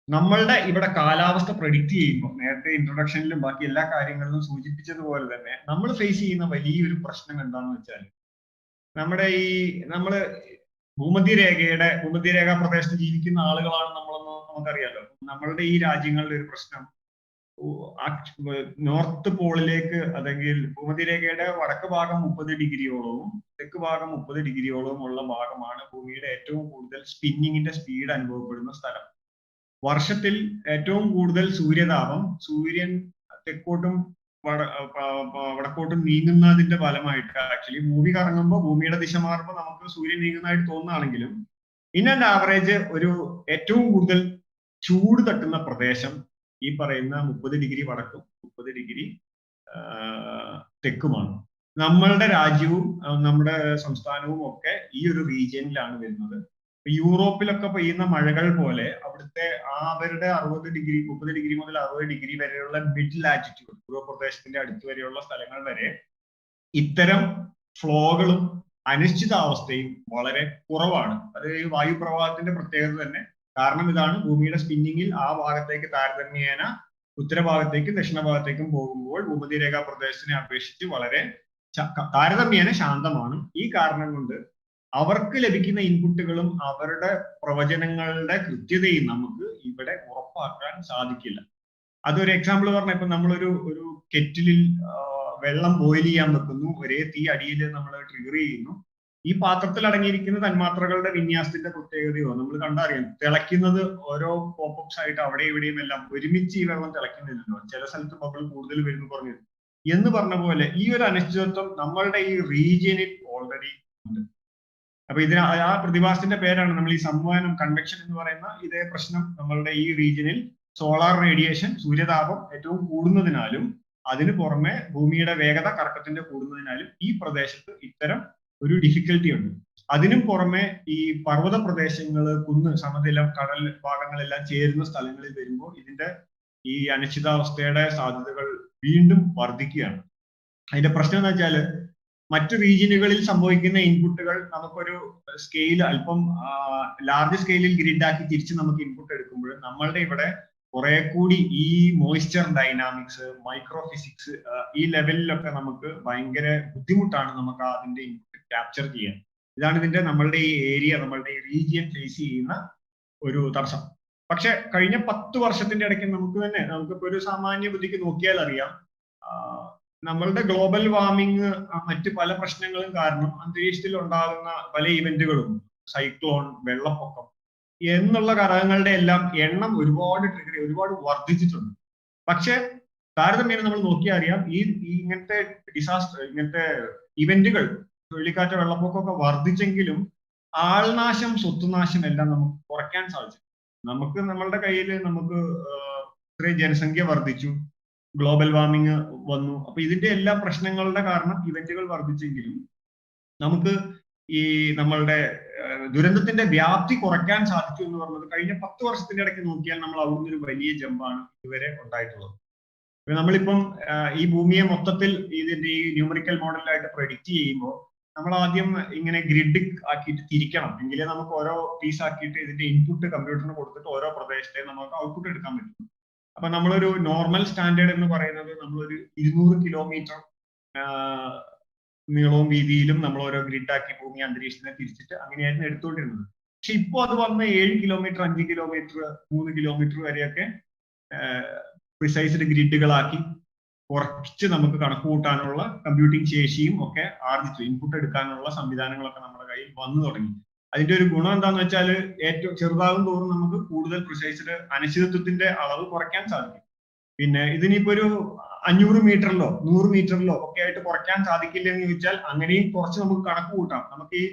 നമ്മളുടെ ഇവിടെ കാലാവസ്ഥ പ്രഡിക്റ്റ് ചെയ്യുമ്പോൾ, നേരത്തെ ഇൻട്രൊഡക്ഷനിലും ബാക്കി എല്ലാ കാര്യങ്ങളിലും സൂചിപ്പിച്ചതുപോലെ തന്നെ നമ്മൾ ഫേസ് ചെയ്യുന്ന വലിയൊരു പ്രശ്നം എന്താണെന്ന് വെച്ചാൽ, നമ്മള് ഭൂമധ്യരേഖ പ്രദേശത്ത് ജീവിക്കുന്ന ആളുകളാണ് നമ്മളെന്ന് നമുക്കറിയാലോ. നമ്മളുടെ ഈ രാജ്യങ്ങളുടെ ഒരു പ്രശ്നം, നോർത്ത് പോളിലേക്ക് അല്ലെങ്കിൽ ഭൂമധ്യരേഖയുടെ വടക്ക് ഭാഗം 30 ഡിഗ്രിയോളവും തെക്ക് ഭാഗം 30 ഡിഗ്രിയോളവും ഉള്ള ഭാഗമാണ് ഭൂമിയുടെ ഏറ്റവും കൂടുതൽ സ്പിന്നിങ്ങിന്റെ സ്പീഡ് അനുഭവപ്പെടുന്ന സ്ഥലം. വർഷത്തിൽ ഏറ്റവും കൂടുതൽ സൂര്യതാപം സൂര്യൻ തെക്കോട്ടും വടക്കോട്ടും നീങ്ങുന്നതിന്റെ ഫലമായിട്ട്, ആക്ച്വലി ഭൂമി കറങ്ങുമ്പോൾ ഭൂമിയുടെ ദിശ മാറുമ്പോൾ നമുക്ക് സൂര്യൻ നീങ്ങുന്നതായിട്ട് തോന്നുകയാണെങ്കിലും ഇൻ ആൻഡ് ആവറേജ് ഒരു ഏറ്റവും കൂടുതൽ ചൂട് തട്ടുന്ന പ്രദേശം ഈ പറയുന്ന 30 ഡിഗ്രി വടക്കും 30 ഡിഗ്രി തെക്കുമാണ്. നമ്മളുടെ രാജ്യവും നമ്മുടെ സംസ്ഥാനവും ഒക്കെ ഈ ഒരു റീജിയനിലാണ് വരുന്നത്. യൂറോപ്പിലൊക്കെ പെയ്യുന്ന മഴകൾ പോലെ അവിടുത്തെ അവരുടെ 30 ഡിഗ്രി മുതൽ 60 ഡിഗ്രി വരെയുള്ള മിഡ് ലാറ്റിറ്റ്യൂഡ്, പൂർവ്വപ്രദേശത്തിന്റെ അടുത്ത് വരെയുള്ള സ്ഥലങ്ങൾ വരെ ഇത്തരം ഫ്ലോകളും അനിശ്ചിതാവസ്ഥയും വളരെ കുറവാണ്. അത് ഈ വായുപ്രവാഹത്തിന്റെ പ്രത്യേകത തന്നെ കാരണം ഇതാണ്, ഭൂമിയുടെ സ്പിന്നിങ്ങിൽ ആ ഭാഗത്തേക്ക് താരതമ്യേന ഉത്തരഭാഗത്തേക്കും ദക്ഷിണ ഭാഗത്തേക്കും പോകുമ്പോൾ ഭൂമധ്യരേഖാ പ്രദേശത്തിനെ അപേക്ഷിച്ച് വളരെ താരതമ്യേന ശാന്തമാണ്. ഈ കാരണം കൊണ്ട് അവർക്ക് ലഭിക്കുന്ന ഇൻപുട്ടുകളും അവരുടെ പ്രവചനങ്ങളുടെ കൃത്യതയും നമുക്ക് ഇവിടെ ഉറപ്പാക്കാൻ സാധിക്കില്ല. അതൊരു എക്സാമ്പിൾ പറഞ്ഞാൽ ഇപ്പൊ നമ്മളൊരു കെറ്റിലിൽ വെള്ളം ബോയിൽ ചെയ്യാൻ വെക്കുന്നു, ഒരേ തീ അടിയിൽ നമ്മൾ ട്രിഗർ ചെയ്യുന്നു. ഈ പാത്രത്തിൽ അടങ്ങിയിരിക്കുന്ന തന്മാത്രകളുടെ വിന്യാസത്തിന്റെ പ്രത്യേകതയോ നമ്മൾ കണ്ടറിയാം. തിളയ്ക്കുന്നത് ഓരോ പോപ്പപ്സ് ആയിട്ട് അവിടെ ഇവിടെയും എല്ലാം ഒരുമിച്ച് ഈ വെള്ളം തിളയ്ക്കുന്നില്ലല്ലോ. ചില സ്ഥലത്ത് ബബിൾ കൂടുതൽ വരുന്നു കുറഞ്ഞു എന്ന് പറഞ്ഞ പോലെ ഈ ഒരു അനിശ്ചിതത്വം നമ്മളുടെ ഈ റീജിയനിൽ ഓൾറെഡി ഉണ്ട്. അപ്പൊ ഇതിന് ആ പ്രതിഭാസത്തിന്റെ പേരാണ് നമ്മൾ ഈ സംവഹനം, കൺവെക്ഷൻ എന്ന് പറയുന്ന ഇതേ പ്രശ്നം നമ്മളുടെ ഈ റീജിയനിൽ സോളാർ റേഡിയേഷൻ, സൂര്യതാപം ഏറ്റവും കൂടുന്നതിനാലും അതിന് പുറമെ ഭൂമിയുടെ വേഗത കറക്കത്തിന്റെ കൂടുന്നതിനാലും ഈ പ്രദേശത്ത് ഇത്തരം ഒരു ഡിഫിക്കൽട്ടി ഉണ്ട്. അതിനും പുറമെ ഈ പർവ്വത പ്രദേശങ്ങൾ, കുന്ന്, സമതലം, കടൽ ഭാഗങ്ങളെല്ലാം ചേരുന്ന സ്ഥലങ്ങളിൽ വരുമ്പോൾ ഇതിന്റെ ഈ അനിശ്ചിതാവസ്ഥയുടെ സാധ്യതകൾ വീണ്ടും വർദ്ധിക്കുകയാണ്. അതിന്റെ പ്രശ്നം എന്ന് വെച്ചാൽ മറ്റു റീജിയനുകളിൽ സംഭവിക്കുന്ന ഇൻപുട്ടുകൾ നമുക്കൊരു സ്കെയിൽ അല്പം ലാർജ് സ്കെയിലിൽ ഗ്രിഡാക്കി തിരിച്ച് നമുക്ക് ഇൻപുട്ട് എടുക്കുമ്പോൾ നമ്മളുടെ ഇവിടെ കുറെ കൂടി ഈ മോയ്സ്ചർ ഡൈനാമിക്സ്, മൈക്രോ ഫിസിക്സ് ഈ ലെവലിലൊക്കെ നമുക്ക് ഭയങ്കര ബുദ്ധിമുട്ടാണ് നമുക്ക് അതിന്റെ ഇൻപുട്ട് ക്യാപ്ചർ ചെയ്യാൻ. ഇതാണ് ഇതിന്റെ നമ്മളുടെ ഈ ഏരിയ, നമ്മളുടെ ഈ റീജിയൻ ഫേസ് ചെയ്യുന്ന ഒരു തടസ്സം. പക്ഷെ കഴിഞ്ഞ 10 വർഷത്തിന്റെ ഇടയ്ക്ക് നമുക്കിപ്പോ ഒരു സാമാന്യ ബുദ്ധിക്ക് നോക്കിയാൽ അറിയാം, നമ്മളുടെ ഗ്ലോബൽ വാർമിങ് മറ്റ് പല പ്രശ്നങ്ങളും കാരണം അന്തരീക്ഷത്തിൽ ഉണ്ടാകുന്ന പല ഇവന്റുകളും, സൈക്ലോൺ, വെള്ളപ്പൊക്കം എന്നുള്ള ഘടകങ്ങളുടെ എല്ലാം എണ്ണം ഒരുപാട് വർദ്ധിച്ചിട്ടുണ്ട്. പക്ഷെ താരതമ്യേന നമ്മൾ നോക്കിയാൽ അറിയാം, ഈ ഇങ്ങനത്തെ ഇങ്ങനത്തെ ഇവന്റുകൾ, ചുഴലിക്കാറ്റ്, വെള്ളപ്പൊക്കമൊക്കെ വർദ്ധിച്ചെങ്കിലും ആൾനാശം, സ്വത്തുനാശം എല്ലാം നമുക്ക് കുറയ്ക്കാൻ സാധിച്ചു. നമ്മളുടെ കയ്യിൽ ഇത്രയും ജനസംഖ്യ വർദ്ധിച്ചു, ഗ്ലോബൽ വാർമിങ് വന്നു. അപ്പൊ ഇതിന്റെ എല്ലാ പ്രശ്നങ്ങളുടെ കാരണം ഇവന്റുകൾ വർദ്ധിച്ചെങ്കിലും നമുക്ക് ഈ നമ്മളുടെ ദുരന്തത്തിന്റെ വ്യാപ്തി കുറയ്ക്കാൻ സാധിച്ചു എന്ന് പറഞ്ഞത് കഴിഞ്ഞ 10 വർഷത്തിന്റെ ഇടയ്ക്ക് നോക്കിയാൽ നമ്മൾ അവിടുന്ന് ഒരു വലിയ ജമ്പാണ് ഇതുവരെ ഉണ്ടായിട്ടുള്ളത്. നമ്മളിപ്പം ഈ ഭൂമിയെ മൊത്തത്തിൽ ഇതിന്റെ ഈ ന്യൂമറിക്കൽ മോഡലായിട്ട് പ്രഡിക്റ്റ് ചെയ്യുമ്പോൾ നമ്മൾ ആദ്യം ഇങ്ങനെ ഗ്രിഡ് ആക്കിയിട്ട് തിരിക്കണം, എങ്കിലേ നമുക്ക് ഓരോ പീസ് ആക്കിയിട്ട് ഇതിന്റെ ഇൻപുട്ട് കമ്പ്യൂട്ടറിന് കൊടുത്തിട്ട് ഓരോ പ്രദേശത്തെ നമുക്ക് ഔട്ട്പുട്ട് എടുക്കാൻ പറ്റും. അപ്പൊ നമ്മളൊരു നോർമൽ സ്റ്റാൻഡേർഡ് എന്ന് പറയുന്നത് നമ്മളൊരു 200 കിലോമീറ്റർ നീളവും വീതിയിലും നമ്മൾ ഓരോ ഗ്രിഡാക്കി ഭൂമി അന്തരീക്ഷത്തിനെ തിരിച്ചിട്ട് അങ്ങനെയായിരുന്നു എടുത്തുകൊണ്ടിരുന്നത്. പക്ഷെ ഇപ്പോൾ അത് വന്ന് 7 കിലോമീറ്റർ, 5 കിലോമീറ്റർ, 3 കിലോമീറ്റർ വരെയൊക്കെ പ്രിസൈസ്ഡ് ഗ്രിഡുകളാക്കി കുറച്ച് നമുക്ക് കണക്ക് കൂട്ടാനുള്ള കമ്പ്യൂട്ടിംഗ് ശേഷിയും ഒക്കെ ആർജിച്ചു. ഇൻപുട്ട് എടുക്കാനുള്ള സംവിധാനങ്ങളൊക്കെ നമ്മുടെ കയ്യിൽ വന്നു തുടങ്ങി. അതിന്റെ ഒരു ഗുണം എന്താന്ന് വെച്ചാൽ ഏറ്റവും ചെറുതാകും തോറും നമുക്ക് കൂടുതൽ പ്രിസൈസ്ഡ് അനിശ്ചിതത്വത്തിന്റെ അളവ് കുറയ്ക്കാൻ സാധിക്കും. പിന്നെ ഇതിനിപ്പോ ഒരു 500 മീറ്ററിലോ 100 മീറ്ററിലോ ഒക്കെ ആയിട്ട് കുറയ്ക്കാൻ സാധിക്കില്ല എന്ന് ചോദിച്ചാൽ അങ്ങനെയും കുറച്ച് നമുക്ക് കണക്ക് കൂട്ടാം. നമുക്ക് ഈ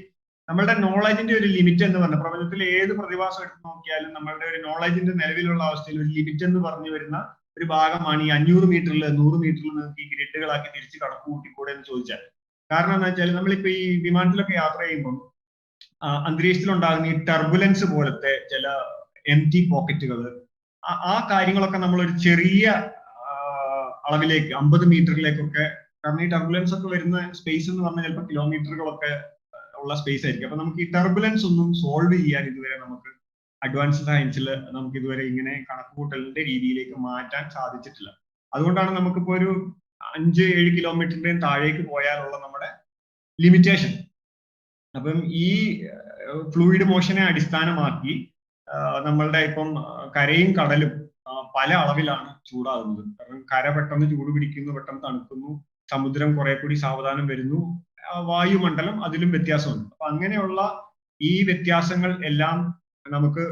നമ്മളുടെ നോളജിന്റെ ഒരു ലിമിറ്റ് എന്ന് പറഞ്ഞ പ്രപഞ്ചത്തിലെ ഏത് പ്രതിഭാസം എടുത്ത് നോക്കിയാലും നമ്മളുടെ ഒരു നോളജിന്റെ നിലവിലുള്ള അവസ്ഥയിൽ ഒരു ലിമിറ്റ് എന്ന് പറഞ്ഞു വരുന്ന ഒരു ഭാഗമാണ് ഈ 500 മീറ്ററിൽ 100 മീറ്ററിൽ നിങ്ങൾക്ക് ഈ ഗ്രിഡുകളാക്കി തിരിച്ച് കണക്ക് കൂട്ടിക്കൂടെ എന്ന് ചോദിച്ചാൽ. കാരണം എന്താ വെച്ചാൽ നമ്മളിപ്പോ ഈ വിമാനത്തിലൊക്കെ യാത്ര ചെയ്യുമ്പോൾ അന്തരീക്ഷത്തിൽ ഉണ്ടാകുന്ന ഈ ടർബുലൻസ് പോലത്തെ ചില എംപ്റ്റി പോക്കറ്റുകൾ, ആ കാര്യങ്ങളൊക്കെ നമ്മൾ ഒരു ചെറിയ അളവിലേക്ക് 50 മീറ്ററിലേക്കൊക്കെ, കാരണം ഈ ടർബുലൻസ് ഒക്കെ വരുന്ന സ്പേസ് എന്ന് പറഞ്ഞാൽ ചിലപ്പോൾ കിലോമീറ്ററുകളൊക്കെ ഉള്ള സ്പേസ് ആയിരിക്കും. അപ്പൊ നമുക്ക് ഈ ടർബുലൻസ് ഒന്നും സോൾവ് ചെയ്യാൻ ഇതുവരെ നമുക്ക് അഡ്വാൻസ് സയൻസിൽ നമുക്ക് ഇതുവരെ ഇങ്ങനെ കണക്കുകൂട്ടലിന്റെ രീതിയിലേക്ക് മാറ്റാൻ സാധിച്ചിട്ടില്ല. അതുകൊണ്ടാണ് നമുക്കിപ്പോ ഒരു 5-7 കിലോമീറ്ററിന്റെയും താഴേക്ക് പോയാലുള്ള നമ്മുടെ ലിമിറ്റേഷൻ. അപ്പം ഈ ഫ്ലൂയിഡ് മോഷനെ അടിസ്ഥാനമാക്കി നമ്മളുടെ ഇപ്പം കരയും കടലും പല അളവിലാണ് ചൂടാകുന്നത്. കാരണം കര പെട്ടെന്ന് ചൂട് പിടിക്കുന്നു, പെട്ടെന്ന് തണുക്കുന്നു, സമുദ്രം കുറെ കൂടി സാവധാനം വരുന്നു, വായുമണ്ഡലം അതിലും വ്യത്യാസമുണ്ട്. അപ്പൊ അങ്ങനെയുള്ള ഈ വ്യത്യാസങ്ങൾ എല്ലാം നമുക്ക്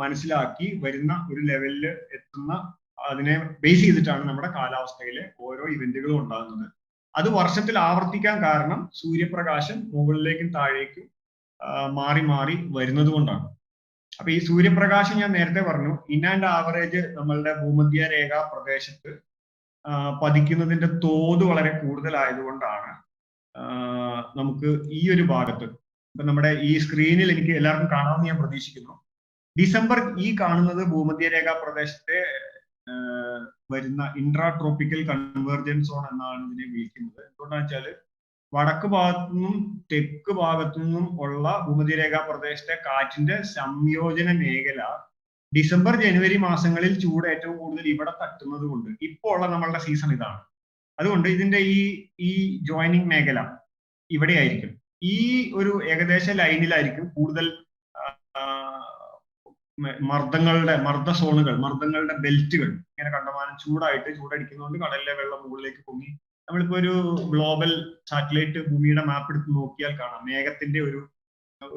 മനസ്സിലാക്കി വരുന്ന ഒരു ലെവലിൽ എത്തുന്ന അതിനെ ബേസ് ചെയ്തിട്ടാണ് നമ്മുടെ കാലാവസ്ഥയിലെ ഓരോ ഇവന്റുകളും ഉണ്ടാകുന്നത്. അത് വർഷത്തിൽ ആവർത്തിക്കാൻ കാരണം സൂര്യപ്രകാശം മുകളിലേക്കും താഴേക്കും മാറി മാറി വരുന്നത് കൊണ്ടാണ്. അപ്പൊ ഈ സൂര്യപ്രകാശം ഞാൻ നേരത്തെ പറഞ്ഞു, ഇൻ ആൻഡ് ആവറേജ് നമ്മളുടെ ഭൂമധ്യ രേഖാ പ്രദേശത്ത് പതിക്കുന്നതിന്റെ തോത് വളരെ കൂടുതലായതുകൊണ്ടാണ് നമുക്ക് ഈ ഒരു ഭാഗത്ത്, ഇപ്പൊ നമ്മുടെ ഈ സ്ക്രീനിൽ എനിക്ക് എല്ലാവർക്കും കാണാമെന്ന് ഞാൻ പ്രതീക്ഷിക്കുന്നു, ഡിസംബർ ഈ കാണുന്നത് ഭൂമധ്യ രേഖാ പ്രദേശത്തെ വരുന്ന ഇൻട്രാ ട്രോപ്പിക്കൽ കൺവേർജൻസ് സോൺ എന്നാണ് ഇതിനെ വിളിക്കുന്നത്. എന്തുകൊണ്ടാണെന്ന് വെച്ചാൽ വടക്ക് ഭാഗത്തു നിന്നും തെക്ക് ഭാഗത്തു നിന്നും ഉള്ള ഭൂമധ്യരേഖാ പ്രദേശത്തെ കാറ്റിന്റെ സംയോജന മേഖല ഡിസംബർ ജനുവരി മാസങ്ങളിൽ ചൂട് ഏറ്റവും കൂടുതൽ ഇവിടെ തട്ടുന്നത് കൊണ്ട് ഇപ്പോൾ ഉള്ള നമ്മളുടെ സീസൺ ഇതാണ്. അതുകൊണ്ട് ഇതിന്റെ ഈ ജോയിനിങ് മേഖല ഇവിടെ ആയിരിക്കും. ഈ ഒരു ഏകദേശ ലൈനിലായിരിക്കും കൂടുതൽ മർദ്ദ സോണുകൾ, മർദ്ദങ്ങളുടെ ബെൽറ്റുകൾ ഇങ്ങനെ കണ്ടമാനം ചൂടടിക്കുന്നതുകൊണ്ട് കടലിലെ വെള്ളം മുകളിലേക്ക് പൊങ്ങി. നമ്മളിപ്പോ ഒരു ഗ്ലോബൽ സാറ്റലൈറ്റ് ഭൂമിയുടെ മാപ്പ് എടുത്ത് നോക്കിയാൽ കാണാം, മേഘത്തിന്റെ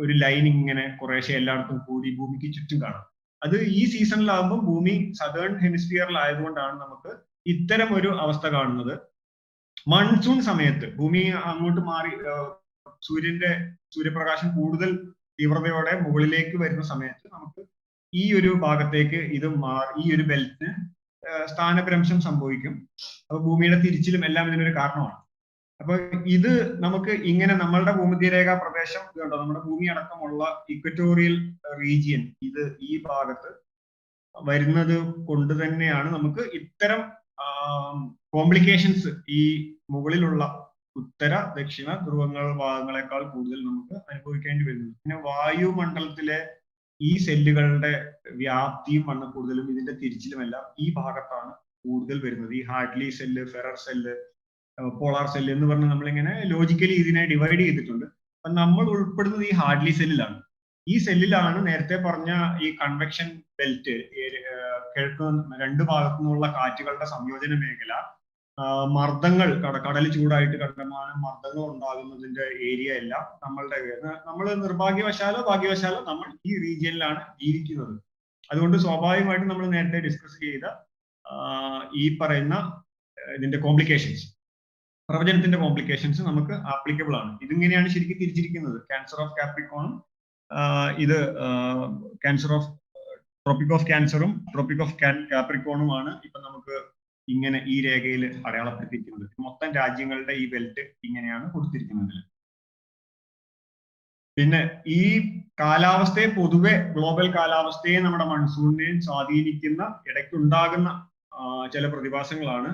ഒരു ലൈൻ ഇങ്ങനെ കുറേശ്ശെ എല്ലായിടത്തും കൂടി ഭൂമിക്ക് ചുറ്റും കാണാം. അത് ഈ സീസണിലാകുമ്പോൾ ഭൂമി സദേൺ ഹെമിസ്ഫിയറിലായതുകൊണ്ടാണ് നമുക്ക് ഇത്തരം ഒരു അവസ്ഥ കാണുന്നത്. മൺസൂൺ സമയത്ത് ഭൂമി അങ്ങോട്ട് മാറി സൂര്യപ്രകാശം കൂടുതൽ തീവ്രതയോടെ മുകളിലേക്ക് വരുന്ന സമയത്ത് നമുക്ക് ഈ ഒരു ഭാഗത്തേക്ക് ഈ ഒരു ബെൽറ്റിന് സ്ഥാനഭ്രംശം സംഭവിക്കും. അപ്പൊ ഭൂമിയുടെ തിരിച്ചിലും എല്ലാം ഇതിനൊരു കാരണമാണ്. അപ്പൊ ഇത് നമുക്ക് ഇങ്ങനെ നമ്മളുടെ ഭൂമധ്യരേഖാ പ്രദേശം കണ്ടോ, നമ്മുടെ ഭൂമി അടക്കമുള്ള ഇക്വറ്റോറിയൽ റീജിയൻ ഈ ഭാഗത്ത് വരുന്നത് കൊണ്ട് തന്നെയാണ് നമുക്ക് ഇത്തരം കോംപ്ലിക്കേഷൻസ് ഈ മുകളിലുള്ള ഉത്തര ദക്ഷിണ ഭാഗങ്ങളെക്കാൾ കൂടുതൽ നമുക്ക് അനുഭവിക്കേണ്ടി വരുന്നത്. പിന്നെ വായുമണ്ഡലത്തിലെ ഈ സെല്ലുകളുടെ വ്യാപ്തിയും കൂടുതലും ഇതിന്റെ തിരിച്ചിലും എല്ലാം ഈ ഭാഗത്താണ് കൂടുതൽ വരുന്നത്. ഈ Hadley cell, Ferrel cell, polar cell എന്ന് പറഞ്ഞ് നമ്മളിങ്ങനെ ലോജിക്കലി ഇതിനെ ഡിവൈഡ് ചെയ്തിട്ടുണ്ട്. അപ്പൊ നമ്മൾ ഉൾപ്പെടുന്നത് ഈ ഹാർട്ട്ലി സെല്ലിലാണ്. ഈ സെല്ലിലാണ് നേരത്തെ പറഞ്ഞ ഈ കൺവെക്ഷൻ ബെൽറ്റ്, കിഴക്ക് രണ്ട് ഭാഗത്തു നിന്നുള്ള കാറ്റുകളുടെ സംയോജന മേഖല, മർദ്ദങ്ങൾ, കടൽ ചൂടായിട്ട് കണ്ടമാനം മർദ്ദങ്ങൾ ഉണ്ടാകുന്നതിന്റെ ഏരിയ എല്ലാം നമ്മൾ നിർഭാഗ്യവശാലോ ഭാഗ്യവശാലോ നമ്മൾ ഈ റീജിയനിലാണ് ജീവിക്കുന്നത്. അതുകൊണ്ട് സ്വാഭാവികമായിട്ടും നമ്മൾ നേരത്തെ ഡിസ്കസ് ചെയ്ത ഈ പറയുന്ന ഇതിന്റെ കോംപ്ലിക്കേഷൻസ്, പ്രവചനത്തിന്റെ കോംപ്ലിക്കേഷൻസ് നമുക്ക് ആപ്ലിക്കബിൾ ആണ്. ഇതിങ്ങനെയാണ് ശരിക്കും തിരിച്ചിരിക്കുന്നത്. ക്യാൻസർ ഓഫ് കാപ്രിക്കോണും ഇത് ക്യാൻസർ ഓഫ് ട്രോപ്പിക് ഓഫ് ക്യാൻസറും ട്രോപ്പിക് ഓഫ് കാപ്രിക്കോണുമാണ് ഇപ്പൊ നമുക്ക് ഇങ്ങനെ ഈ രേഖയിൽ അടയാളപ്പെടുത്തിയിരിക്കുന്നത്. മൊത്തം രാജ്യങ്ങളുടെ ഈ ബെൽറ്റ് ഇങ്ങനെയാണ് കൊടുത്തിരിക്കുന്നത്. പിന്നെ ഈ കാലാവസ്ഥയെ പൊതുവെ ഗ്ലോബൽ കാലാവസ്ഥയെ നമ്മുടെ മൺസൂണിനെയും സ്വാധീനിക്കുന്ന ഇടയ്ക്കുണ്ടാകുന്ന ചില പ്രതിഭാസങ്ങളാണ്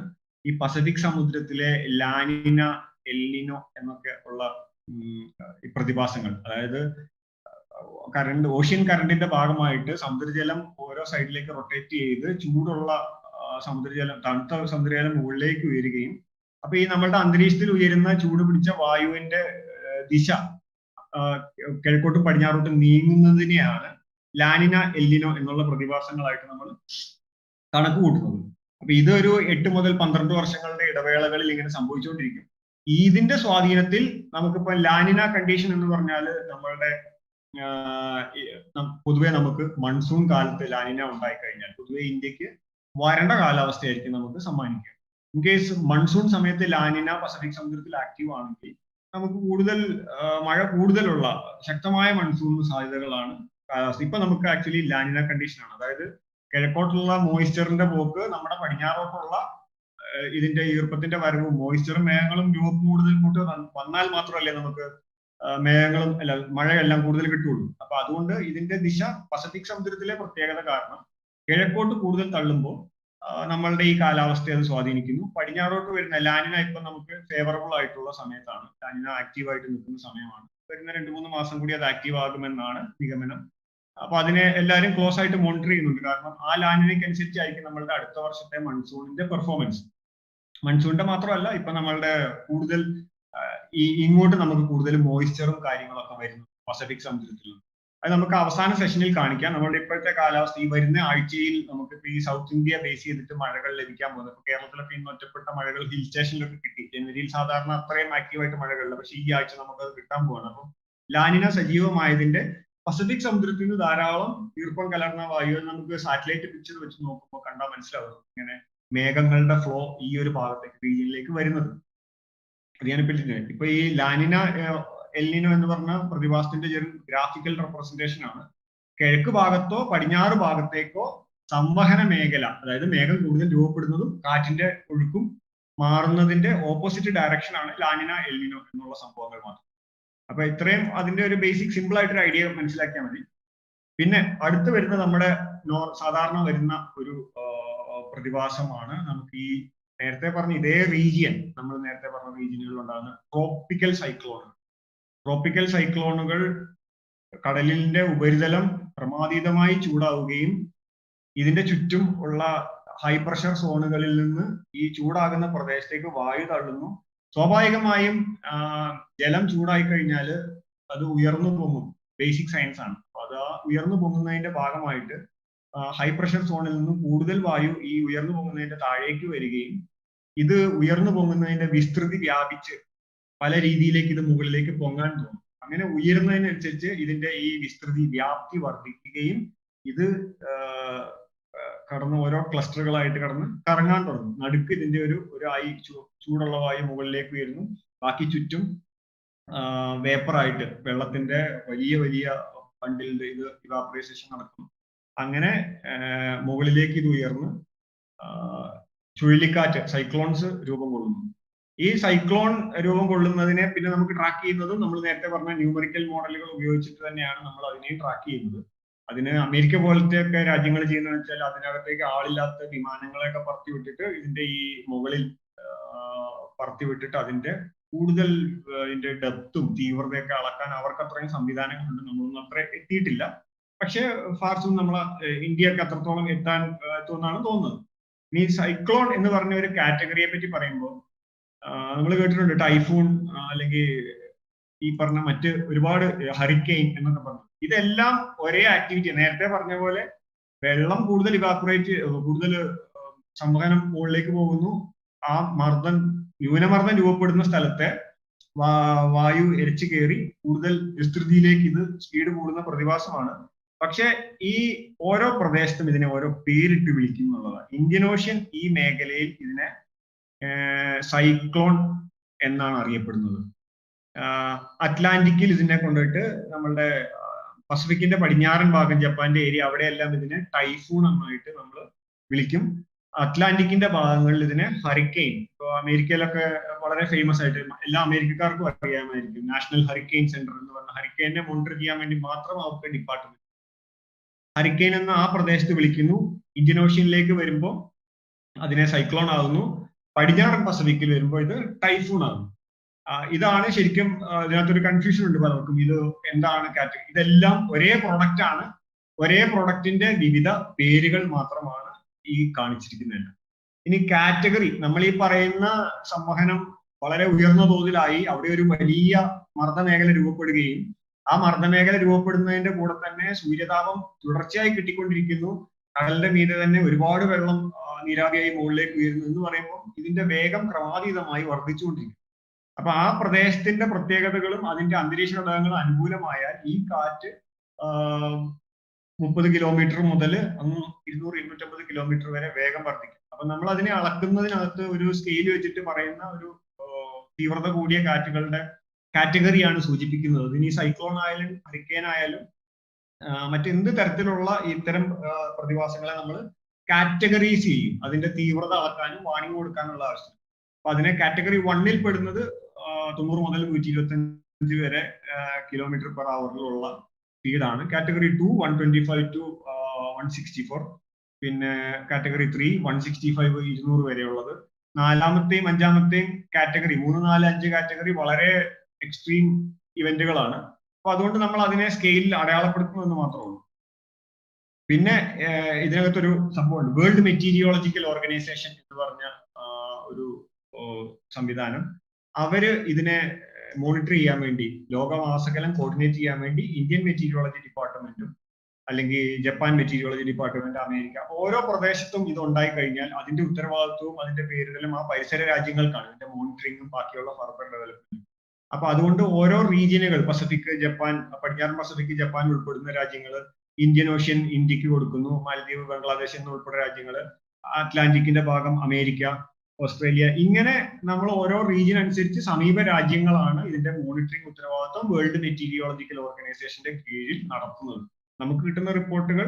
ഈ പസഫിക് സമുദ്രത്തിലെ ലാനിന, എൽനിനോ എന്നൊക്കെ ഉള്ള പ്രതിഭാസങ്ങൾ. അതായത് ഓഷ്യൻ കറണ്ടിന്റെ ഭാഗമായിട്ട് സമുദ്രജലം ഓരോ സൈഡിലേക്ക് റൊട്ടേറ്റ് ചെയ്ത് ചൂടുള്ള തണുത്ത സമുദ്രജലം മുകളിലേക്ക് ഉയരുകയും അപ്പൊ ഈ നമ്മളുടെ അന്തരീക്ഷത്തിൽ ഉയരുന്ന ചൂട് പിടിച്ച വായുവിന്റെ ദിശ കിഴക്കോട്ടും പടിഞ്ഞാറോട്ടും നീങ്ങുന്നതിനെയാണ് ലാനിന, എൽനിനോ എന്നുള്ള പ്രതിഭാസങ്ങളായിട്ട് നമ്മൾ കണക്ക് കൂട്ടുന്നത്. അപ്പൊ ഇതൊരു 8 മുതൽ 12 വർഷങ്ങളുടെ ഇടവേളകളിൽ ഇങ്ങനെ സംഭവിച്ചുകൊണ്ടിരിക്കും. ഇതിന്റെ സ്വാധീനത്തിൽ നമുക്കിപ്പോ ലാനിന കണ്ടീഷൻ എന്ന് പറഞ്ഞാൽ നമ്മളുടെ പൊതുവെ നമുക്ക് മൺസൂൺ കാലത്ത് ലാനിന ഉണ്ടായിക്കഴിഞ്ഞാൽ പൊതുവെ ഇന്ത്യക്ക് വരണ്ട കാലാവസ്ഥയായിരിക്കും നമുക്ക് സമ്മാനിക്കുക. ഇൻ കേസ് മൺസൂൺ സമയത്ത് ലാനിന പസഫിക് സമുദ്രത്തിൽ ആക്റ്റീവ് ആണെങ്കിൽ നമുക്ക് കൂടുതൽ മഴ കൂടുതലുള്ള ശക്തമായ മൺസൂൺ സാധ്യതകളാണ് കാലാവസ്ഥ. ഇപ്പൊ നമുക്ക് ആക്ച്വലി ലാനിന കണ്ടീഷനാണ്. അതായത് കിഴക്കോട്ടുള്ള മോയിസ്ചറിന്റെ പോക്ക് നമ്മുടെ പടിഞ്ഞാറോട്ടുള്ള ഇതിന്റെ ഈർപ്പത്തിന്റെ വരവും മോയിസ്ചറും മേഘങ്ങളും രൂപം കൂടുതൽ ഇങ്ങോട്ട് വന്നാൽ മാത്രമല്ലേ നമുക്ക് മേഘങ്ങളും മഴയെല്ലാം കൂടുതൽ കിട്ടുള്ളൂ. അപ്പൊ അതുകൊണ്ട് ഇതിന്റെ ദിശ പസഫിക് സമുദ്രത്തിലെ പ്രത്യേകത കാരണം കിഴക്കോട്ട് കൂടുതൽ തള്ളുമ്പോൾ നമ്മളുടെ ഈ കാലാവസ്ഥയെ അത് സ്വാധീനിക്കുന്നു. പടിഞ്ഞാറോട്ട് വരുന്ന ലാനിന ഇപ്പൊ നമുക്ക് ഫേവറബിൾ ആയിട്ടുള്ള സമയത്താണ്, ലാനിന ആക്റ്റീവ് ആയിട്ട് നിൽക്കുന്ന സമയമാണ്. വരുന്ന 2-3 മാസം കൂടി അത് ആക്റ്റീവ് ആകുമെന്നാണ് നിഗമനം. അപ്പൊ അതിനെ എല്ലാവരും ക്ലോസ് ആയിട്ട് മോണിറ്റർ ചെയ്യുന്നുണ്ട്. കാരണം ആ ലാനിനയ്ക്ക് അനുസരിച്ചായിരിക്കും നമ്മളുടെ അടുത്ത വർഷത്തെ മൺസൂണിന്റെ പെർഫോമൻസ്. മൺസൂണിന്റെ മാത്രമല്ല, ഇപ്പൊ നമ്മളുടെ കൂടുതൽ ഇങ്ങോട്ട് നമുക്ക് കൂടുതൽ മോയിസ്ചറും കാര്യങ്ങളൊക്കെ വരുന്നു പസഫിക് സമുദ്രത്തിൽ. അത് നമുക്ക് അവസാന സെഷനിൽ കാണിക്കാം. നമ്മളുടെ ഇപ്പോഴത്തെ കാലാവസ്ഥ ഈ വരുന്ന ആഴ്ചയിൽ നമുക്ക് ഈ സൗത്ത് ഇന്ത്യ ബേസ് ചെയ്തിട്ട് മഴകൾ ലഭിക്കാൻ പോകുന്നത്. ഇപ്പൊ കേരളത്തിലൊക്കെ ഇന്ന് ഒറ്റപ്പെട്ട മഴകൾ ഹിൽ സ്റ്റേഷനിലൊക്കെ കിട്ടി. ജനുവരിയിൽ സാധാരണ അത്രയും ആക്റ്റീവായിട്ട് മഴകളില്ല, പക്ഷെ ഈ ആഴ്ച നമുക്കത് കിട്ടാൻ പോവാണ്. അപ്പം ലാനിന സജീവമായതിന്റെ പസഫിക് സമുദ്രത്തിൽ നിന്ന് ധാരാളം ഈർപ്പം കലർന്ന വായു നമുക്ക് സാറ്റലൈറ്റ് പിക്ചർ വെച്ച് നോക്കുമ്പോൾ കണ്ടാൽ മനസ്സിലാവും ഇങ്ങനെ മേഘങ്ങളുടെ ഫ്ലോ ഈ ഒരു ഭാഗത്തേക്ക് റീജിയനിലേക്ക് വരുന്നത്. അത് ഞാനിപ്പോ ഇപ്പൊ ഈ ലാനിന, എൽനിനോ എന്ന് പറഞ്ഞ പ്രതിഭാസത്തിന്റെ ചെറിയ ഗ്രാഫിക്കൽ റെപ്രസെന്റേഷൻ ആണ്. കിഴക്ക് ഭാഗത്തോ പടിഞ്ഞാറ് ഭാഗത്തേക്കോ സംവഹന മേഖല, അതായത് മേഘം കൂടുതൽ രൂപപ്പെടുന്നതും കാറ്റിന്റെ ഒഴുക്കും മാറുന്നതിന്റെ ഓപ്പോസിറ്റ് ഡയറക്ഷൻ ആണ് ലാനിന, എൽനിനോ എന്നുള്ള സംഭവങ്ങൾ മാത്രം. അപ്പൊ ഇത്രയും അതിന്റെ ഒരു ബേസിക് സിമ്പിൾ ആയിട്ടൊരു ഐഡിയ മനസ്സിലാക്കിയാൽ മതി. പിന്നെ അടുത്ത് വരുന്ന നമ്മുടെ സാധാരണ വരുന്ന ഒരു പ്രതിഭാസമാണ് നമുക്ക് ഈ നേരത്തെ പറഞ്ഞ ഇതേ റീജിയൻ, നമ്മൾ നേരത്തെ പറഞ്ഞ റീജിയനുകളിൽ ഉണ്ടാകുന്ന ട്രോപ്പിക്കൽ സൈക്ലോണുകൾ. ട്രോപ്പിക്കൽ സൈക്ലോണുകൾ കടലിന്റെ ഉപരിതലം ക്രമാതീതമായി ചൂടാവുകയും ഇതിന്റെ ചുറ്റും ഉള്ള ഹൈ പ്രഷർ സോണുകളിൽ നിന്ന് ഈ ചൂടാകുന്ന പ്രദേശത്തേക്ക് വായു തള്ളുന്നു. സ്വാഭാവികമായും ജലം ചൂടായി കഴിഞ്ഞാൽ അത് ഉയർന്നു പൊങ്ങും. ബേസിക് സയൻസ് ആണ്. അത് ആ ഉയർന്നു പൊങ്ങുന്നതിന്റെ ഭാഗമായിട്ട് ഹൈ പ്രഷർ സോണിൽ നിന്ന് കൂടുതൽ വായു ഈ ഉയർന്നു പൊങ്ങുന്നതിന്റെ താഴേക്ക് വരികയും ഇത് ഉയർന്നു പൊങ്ങുന്നതിന്റെ വിസ്തൃതി വ്യാപിച്ച് പല രീതിയിലേക്ക് ഇത് മുകളിലേക്ക് പൊങ്ങാൻ തോന്നും. അങ്ങനെ ഉയരുന്നതിനനുസരിച്ച് ഇതിന്റെ ഈ വിസ്തൃതി വ്യാപ്തി വർദ്ധിക്കുകയും ഇത് കടന്ന് ഓരോ ക്ലസ്റ്ററുകളായിട്ട് കടന്ന് കറങ്ങാൻ തുടങ്ങും. നടുക്ക് ഇതിന്റെ ഒരു ചൂടുള്ള വായു മുകളിലേക്ക് ഉയരുന്നു. ബാക്കി ചുറ്റും വേപ്പറായിട്ട് വെള്ളത്തിന്റെ വലിയ വലിയ ബണ്ടിലിന്റെ ഇത് ഇവാപറൈസേഷൻ നടക്കുന്നു. അങ്ങനെ മുകളിലേക്ക് ഇത് ഉയർന്ന് ചുഴലിക്കാറ്റ് സൈക്ലോൺസ് രൂപം കൊള്ളുന്നു. ഈ സൈക്ലോൺ രൂപം കൊള്ളുന്നതിനെ പിന്നെ നമുക്ക് ട്രാക്ക് ചെയ്യുന്നതും നമ്മൾ നേരത്തെ പറഞ്ഞ ന്യൂമറിക്കൽ മോഡലുകൾ ഉപയോഗിച്ചിട്ട് തന്നെയാണ് നമ്മൾ അതിനെയും ട്രാക്ക് ചെയ്യുന്നത്. അതിന് അമേരിക്ക പോലത്തെ ഒക്കെ രാജ്യങ്ങൾ ചെയ്യുന്നത് വെച്ചാൽ അതിനകത്തേക്ക് ആളില്ലാത്ത വിമാനങ്ങളെയൊക്കെ പറത്തി വിട്ടിട്ട് ഇതിന്റെ ഈ മുകളിൽ പറത്തി വിട്ടിട്ട് അതിന്റെ കൂടുതൽ ഇതിന്റെ ഡെപ്തും തീവ്രതയൊക്കെ അളക്കാൻ അവർക്ക് അത്രയും സംവിധാനങ്ങളുണ്ട്. നമ്മളൊന്നും അത്ര എത്തിയിട്ടില്ല. പക്ഷെ ഫാർസും നമ്മളെ ഇന്ത്യയൊക്കെ അത്രത്തോളം എത്തുമെന്നാണ് തോന്നുന്നത്. ഇനി സൈക്ലോൺ എന്ന് പറഞ്ഞ ഒരു കാറ്റഗറിയെ പറ്റി പറയുമ്പോൾ നമ്മൾ കേട്ടിട്ടുണ്ട് ടൈഫൂൺ അല്ലെങ്കിൽ ഈ പറഞ്ഞ മറ്റ് ഒരുപാട് ഹറിക്കെയിൻ എന്നൊക്കെ പറഞ്ഞു. ഇതെല്ലാം ഒരേ ആക്ടിവിറ്റി. നേരത്തെ പറഞ്ഞ പോലെ വെള്ളം കൂടുതൽ കൂടുതൽ സംവഹനം മുകളിലേക്ക് പോകുന്നു. ആ ന്യൂനമർദ്ദം രൂപപ്പെടുന്ന സ്ഥലത്തെ വായു എരിച്ചു കയറി കൂടുതൽ വിസ്തൃതിയിലേക്ക് ഇത് സ്പീഡ് കൂടുന്ന പ്രതിഭാസമാണ്. പക്ഷെ ഈ ഓരോ പ്രദേശത്തും ഇതിനെ ഓരോ പേരിട്ട് വിളിക്കും എന്നുള്ളതാണ്. ഇന്ത്യൻ ഓഷ്യൻ ഈ മേഖലയിൽ ഇതിനെ സൈക്ലോൺ എന്നാണ് അറിയപ്പെടുന്നത്. അറ്റ്ലാന്റിക്കിൽ ഇതിനെ കൊണ്ടിട്ട് നമ്മളുടെ പസഫിക്കിന്റെ പടിഞ്ഞാറൻ ഭാഗം ജപ്പാന്റെ ഏരിയ അവിടെയെല്ലാം ഇതിനെ ടൈഫൂൺ എന്നായിട്ട് നമ്മൾ വിളിക്കും. അറ്റ്ലാന്റിക്കിന്റെ ഭാഗങ്ങളിൽ ഇതിനെ ഹറിക്കെയിൻ. ഇപ്പോൾ അമേരിക്കയിലൊക്കെ വളരെ ഫേമസ് ആയിട്ട് എല്ലാ അമേരിക്കക്കാർക്കും അറിയാമായിരിക്കും നാഷണൽ ഹറിക്കെയിൻ സെന്റർ എന്ന് പറഞ്ഞ ഹറിക്കെയിനെ മോണിറ്റർ ചെയ്യാൻ വേണ്ടി മാത്രം അവർക്ക് ഡിപ്പാർട്ട്മെന്റ് ഹറിക്കെയിൻ എന്ന് ആ പ്രദേശത്ത് വിളിക്കുന്നു. ഇന്ത്യൻ ഓഷ്യനിലേക്ക് വരുമ്പോൾ അതിനെ സൈക്ലോൺ ആകുന്നു. പടിഞ്ഞാറൻ പസഫിക്കിൽ വരുമ്പോൾ ഇത് ടൈഫൂൺ ആകുന്നു. ഇതാണ് ശരിക്കും ഇതിനകത്തൊരു കൺഫ്യൂഷൻ ഉണ്ട് പലർക്കും. ഇത് എന്താണ് കാറ്റഗറി? ഇതെല്ലാം ഒരേ പ്രോഡക്റ്റ് ആണ്. ഒരേ പ്രോഡക്റ്റിന്റെ വിവിധ പേരുകൾ മാത്രമാണ് ഈ കാണിച്ചിരിക്കുന്നത്. ഇനി കാറ്റഗറി, നമ്മൾ ഈ പറയുന്ന സംവഹനം വളരെ ഉയർന്ന തോതിലായി അവിടെ ഒരു വലിയ മർദ്ദമേഖല രൂപപ്പെടുകയും ആ മർദ്ദമേഖല രൂപപ്പെടുന്നതിന്റെ കൂടെ തന്നെ സൂര്യതാപം തുടർച്ചയായി കിട്ടിക്കൊണ്ടിരിക്കുന്നു. കടലിന്റെ മീതെ തന്നെ ഒരുപാട് വെള്ളം നീരാവിയായി മുകളിലേക്ക് ഉയരുന്നു എന്ന് പറയുമ്പോൾ ഇതിന്റെ വേഗം ക്രമാതീതമായി വർദ്ധിച്ചുകൊണ്ടിരിക്കും. അപ്പൊ ആ പ്രദേശത്തിന്റെ പ്രത്യേകതകളും അതിന്റെ അന്തരീക്ഷ ഘടകങ്ങളും അനുകൂലമായാൽ ഈ കാറ്റ് 30 കിലോമീറ്റർ മുതൽ 200-250 കിലോമീറ്റർ വരെ വേഗം വർദ്ധിക്കും. അപ്പൊ നമ്മൾ അതിനെ അളക്കുന്നതിനകത്ത് ഒരു സ്കെയിൽ വെച്ചിട്ട് പറയുന്ന ഒരു തീവ്രത കൂടിയ കാറ്റുകളുടെ കാറ്റഗറിയാണ് സൂചിപ്പിക്കുന്നത്. ഇനി സൈക്ലോൺ ആയാലും ഹറിക്കെയിൻ ആയാലും മറ്റെന്ത് തരത്തിലുള്ള ഇത്തരം പ്രതിഭാസങ്ങളെ നമ്മൾ കാറ്റഗറൈസ് ചെയ്യും. അതിന്റെ തീവ്രത അളക്കാനും വാണിംഗ് കൊടുക്കാനുള്ള ആവശ്യം. അപ്പൊ അതിനെ കാറ്റഗറി 1ൽ പെടുന്നത് 90 മുതൽ 125 വരെ കിലോമീറ്റർ പെർ അവറിലുള്ള സ്പീഡാണ്. Category 2 125 to 164. പിന്നെ കാറ്റഗറി 3 165 200 വരെയുള്ളത്. 4ാമത്തെയും 5ാമത്തെയും കാറ്റഗറി 3, 4, 5 കാറ്റഗറി വളരെ എക്സ്ട്രീം ഇവന്റുകളാണ്. അപ്പൊ അതുകൊണ്ട് നമ്മൾ അതിനെ സ്കെയിലിൽ അടയാളപ്പെടുത്തുന്നു മാത്രമേ ഉള്ളൂ. പിന്നെ ഇതിനകത്തൊരു സംഭവമുണ്ട്, വേൾഡ് മെറ്റീരിയോളജിക്കൽ ഓർഗനൈസേഷൻ എന്ന് പറഞ്ഞ ഒരു സംവിധാനം. അവര് ഇതിനെ മോണിറ്റർ ചെയ്യാൻ വേണ്ടി ലോകമാസകലം കോർഡിനേറ്റ് ചെയ്യാൻ വേണ്ടി ഇന്ത്യൻ മെറ്റീരിയോളജി ഡിപ്പാർട്ട്മെന്റും അല്ലെങ്കിൽ ജപ്പാൻ മെറ്റീരിയോളജി ഡിപ്പാർട്ട്മെന്റ്, അമേരിക്ക, ഓരോ പ്രദേശത്തും ഇത് ഉണ്ടായി കഴിഞ്ഞാൽ അതിന്റെ ഉത്തരവാദിത്വവും അതിന്റെ പേരുകളും ആ പരിസര രാജ്യങ്ങൾക്കാണ്. ഇതിന്റെ മോണിറ്ററിങ്ങും ബാക്കിയുള്ള ഫർദർ ഡെവലപ്മെന്റും. അപ്പൊ അതുകൊണ്ട് ഓരോ റീജിയനുകൾ, പസഫിക്, ജപ്പാൻ, പടിഞ്ഞാറൻ പസഫിക്, ജപ്പാൻ ഉൾപ്പെടുന്ന രാജ്യങ്ങൾ, ഇന്ത്യൻ ഓഷ്യൻ ഇന്ത്യക്ക് കൊടുക്കുന്നു, മാലദ്വീപ്, ബംഗ്ലാദേശ് എന്ന ഉൾപ്പെടെ രാജ്യങ്ങൾ, അറ്റ്ലാന്റിക്കിന്റെ ഭാഗം അമേരിക്ക, ഓസ്ട്രേലിയ, ഇങ്ങനെ നമ്മൾ ഓരോ റീജിയൻ അനുസരിച്ച് സമീപ രാജ്യങ്ങളാണ് ഇതിന്റെ മോണിറ്ററിംഗ് ഉത്തരവാദിത്വം വേൾഡ് മെറ്റീരിയോളജിക്കൽ ഓർഗനൈസേഷന്റെ കീഴിൽ നടത്തുന്നത്. നമുക്ക് കിട്ടുന്ന റിപ്പോർട്ടുകൾ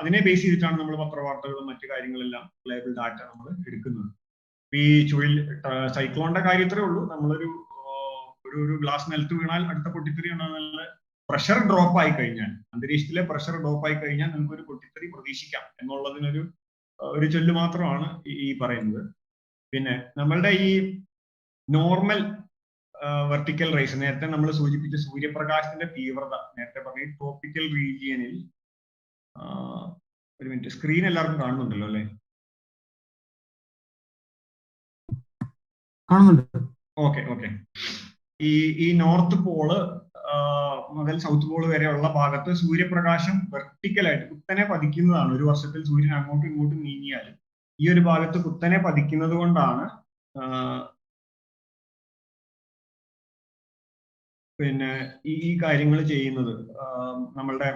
അതിനെ ബേസ് ചെയ്തിട്ടാണ് നമ്മൾ പത്രവാർത്തകളും മറ്റു കാര്യങ്ങളെല്ലാം റിലയബിൾ ഡാറ്റ നമ്മൾ എടുക്കുന്നത്. ഈ സൈക്ലോണിന്റെ കാര്യത്രേ ഉള്ളൂ. നമ്മളൊരു ഗ്ലാസ് നിലത്ത് വീണാൽ അടുത്ത പൊട്ടിത്തെറി നല്ല പ്രഷർ ഡ്രോപ്പ് ആയി കഴിഞ്ഞാൽ, അന്തരീക്ഷത്തിലെ പ്രഷർ ഡ്രോപ്പ് ആയി കഴിഞ്ഞാൽ നമുക്ക് ഒരു പൊട്ടിത്തെറി പ്രതീക്ഷിക്കാം എന്നുള്ളതിനൊരു ചൊല്ല് മാത്രമാണ് ഈ പറയുന്നത്. പിന്നെ നമ്മളുടെ ഈ നോർമൽ വെർട്ടിക്കൽ റേസ്, നേരത്തെ നമ്മൾ സൂചിപ്പിച്ച സൂര്യപ്രകാശത്തിന്റെ തീവ്രത നേരത്തെ പറഞ്ഞ ട്രോപ്പിക്കൽ റീജിയനിൽ, ഒരു മിനിറ്റ്, സ്ക്രീൻ എല്ലാവർക്കും കാണുന്നുണ്ടല്ലോ അല്ലേ? കാണുന്നുണ്ട്. Okay okay. ഈ നോർത്ത് പോള് മുതൽ സൗത്ത് പോള് വരെയുള്ള ഭാഗത്ത് സൂര്യപ്രകാശം വെർട്ടിക്കലായിട്ട് കുത്തനെ പതിക്കുന്നതാണ്. ഒരു വർഷത്തിൽ സൂര്യൻ അങ്ങോട്ടും ഇങ്ങോട്ടും നീങ്ങിയാൽ ഈ ഒരു ഭാഗത്ത് കുത്തനെ പതിക്കുന്നത് കൊണ്ടാണ് പിന്നെ ഈ കാര്യങ്ങൾ ചെയ്യുന്നത്. നമ്മളുടെ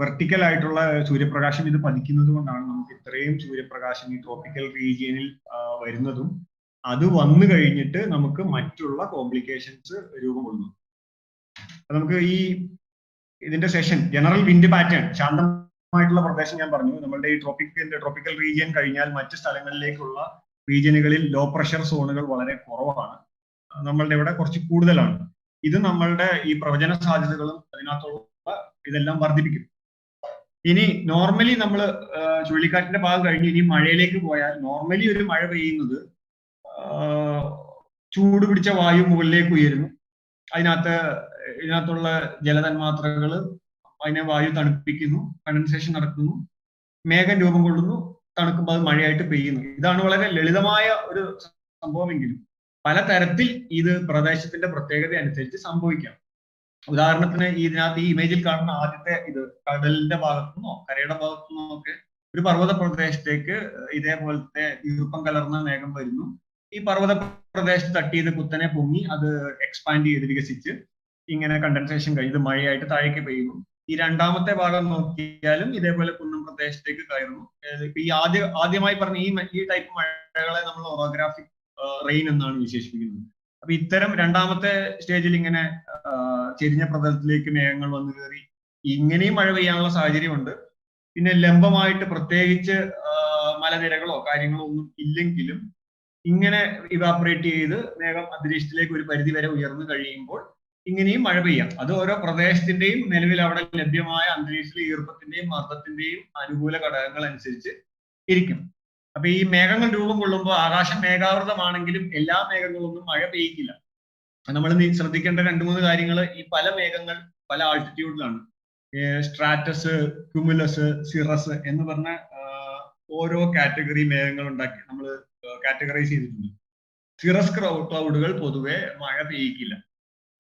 വെർട്ടിക്കൽ ആയിട്ടുള്ള സൂര്യപ്രകാശം ഇത് പതിക്കുന്നത് കൊണ്ടാണ് നമുക്ക് ഇത്രയും സൂര്യപ്രകാശം ഈ ട്രോപ്പിക്കൽ റീജിയനിൽ വരുന്നതും അത് വന്നു കഴിഞ്ഞിട്ട് നമുക്ക് മറ്റുള്ള കോംപ്ലിക്കേഷൻസ് രൂപം കൊള്ളുന്നു. നമുക്ക് ഇതിന്റെ സെഷൻ ജനറൽ വിൻഡ് പാറ്റേൺ, ശാന്തമായിട്ടുള്ള പ്രദേശം ഞാൻ പറഞ്ഞു. നമ്മളുടെ ഈ ട്രോപ്പിക്കൽ റീജിയൻ കഴിഞ്ഞാൽ മറ്റ് സ്ഥലങ്ങളിലേക്കുള്ള റീജിയനുകളിൽ ലോ പ്രഷർ സോണുകൾ വളരെ കുറവാണ്, നമ്മളുടെ ഇവിടെ കുറച്ച് കൂടുതലാണ്. ഇത് നമ്മളുടെ ഈ പ്രവചന സാധ്യതകളും അതിനകത്തുള്ള ഇതെല്ലാം വർദ്ധിപ്പിക്കും. ഇനി നോർമലി നമ്മൾ ചുഴലിക്കാറ്റിന്റെ ഭാഗം കഴിഞ്ഞ് ഇനി മഴയിലേക്ക് പോയാൽ, നോർമലി ഒരു മഴ പെയ്യുന്നത് ചൂട് പിടിച്ച വായു മുകളിലേക്ക് ഉയരുന്നു, ഇതിനകത്തുള്ള ജലതന്മാത്രകൾ അതിനെ വായു തണുപ്പിക്കുന്നു, കണ്ടൻസേഷൻ നടക്കുന്നു, മേഘം രൂപം കൊള്ളുന്നു, തണുക്കുമ്പോൾ അത് മഴയായിട്ട് പെയ്യുന്നു. ഇതാണ് വളരെ ലളിതമായ ഒരു സംഭവമെങ്കിലും പലതരത്തിൽ ഇത് പ്രദേശത്തിന്റെ പ്രത്യേകത അനുസരിച്ച് സംഭവിക്കാം. ഉദാഹരണത്തിന് ഇതിനകത്ത് ഈ ഇമേജിൽ കാണുന്ന ആദ്യത്തെ ഇത് കടലിന്റെ ഭാഗത്തുനിന്നോ കരയുടെ ഭാഗത്തുനിന്നോ ഒക്കെ ഒരു പർവ്വത പ്രദേശത്തേക്ക് ഇതേപോലത്തെ ഈർപ്പം കലർന്ന മേഘം വരുന്നു. ഈ പർവ്വത പ്രദേശത്ത് തട്ടി ഇത് കുത്തനെ പൊങ്ങി അത് എക്സ്പാൻഡ് ചെയ്ത് വികസിച്ച് ഇങ്ങനെ കണ്ടൻസേഷൻ കഴിഞ്ഞ് മഴയായിട്ട് താഴേക്ക് പെയ്യുന്നു. ഈ രണ്ടാമത്തെ ഭാഗം നോക്കിയാലും ഇതേപോലെ കുന്നം പ്രദേശത്തേക്ക് കയറുന്നു. ഈ ആദ്യമായി പറഞ്ഞ ഈ ടൈപ്പ് മഴകളെ നമ്മൾ ഓറോഗ്രാഫിക് റെയിൻ എന്നാണ് വിശേഷിപ്പിക്കുന്നത്. അപ്പൊ ഇത്തരം രണ്ടാമത്തെ സ്റ്റേജിൽ ഇങ്ങനെ ചെരിഞ്ഞ പ്രതലത്തിലേക്ക് മേഘങ്ങൾ വന്നു കയറി ഇങ്ങനെയും മഴ പെയ്യാനുള്ള സാഹചര്യമുണ്ട്. പിന്നെ ലംബമായിട്ട് പ്രത്യേകിച്ച് മലനിരകളോ കാര്യങ്ങളോ ഒന്നും ഇല്ലെങ്കിലും ഇങ്ങനെ ഇവാപറേറ്റ് ചെയ്ത് മേഘം അന്തരീക്ഷത്തിലേക്ക് ഒരു പരിധി വരെ ഉയർന്നു കഴിയുമ്പോൾ ഇങ്ങനെയും മഴ പെയ്യാം. അത് ഓരോ പ്രദേശത്തിന്റെയും നിലവിൽ അവിടെ ലഭ്യമായ അന്തരീക്ഷത്തിലെ ഈർപ്പത്തിന്റെയും മർദ്ദത്തിന്റെയും അനുകൂല ഘടകങ്ങൾ അനുസരിച്ച് ഇരിക്കും. അപ്പൊ ഈ മേഘങ്ങൾ രൂപം കൊള്ളുമ്പോൾ ആകാശം മേഘാവൃതമാണെങ്കിലും എല്ലാ മേഘങ്ങളൊന്നും മഴ പെയ്യിക്കില്ല. നമ്മൾ ശ്രദ്ധിക്കേണ്ട 2-3 കാര്യങ്ങൾ, ഈ പല മേഘങ്ങൾ പല ആൾട്ടിറ്റ്യൂഡിലാണ്. സ്ട്രാറ്റസ്, ക്യുമുലസ്, സിറസ് എന്ന് പറഞ്ഞ ഓരോ കാറ്റഗറി മേഘങ്ങൾ ഉണ്ടാക്കി നമ്മൾ കാറ്റഗറൈസ് ചെയ്തിട്ടുണ്ട്. സിറസ് ക്ലൗഡുകൾ പൊതുവെ മഴ പെയ്യിക്കില്ല.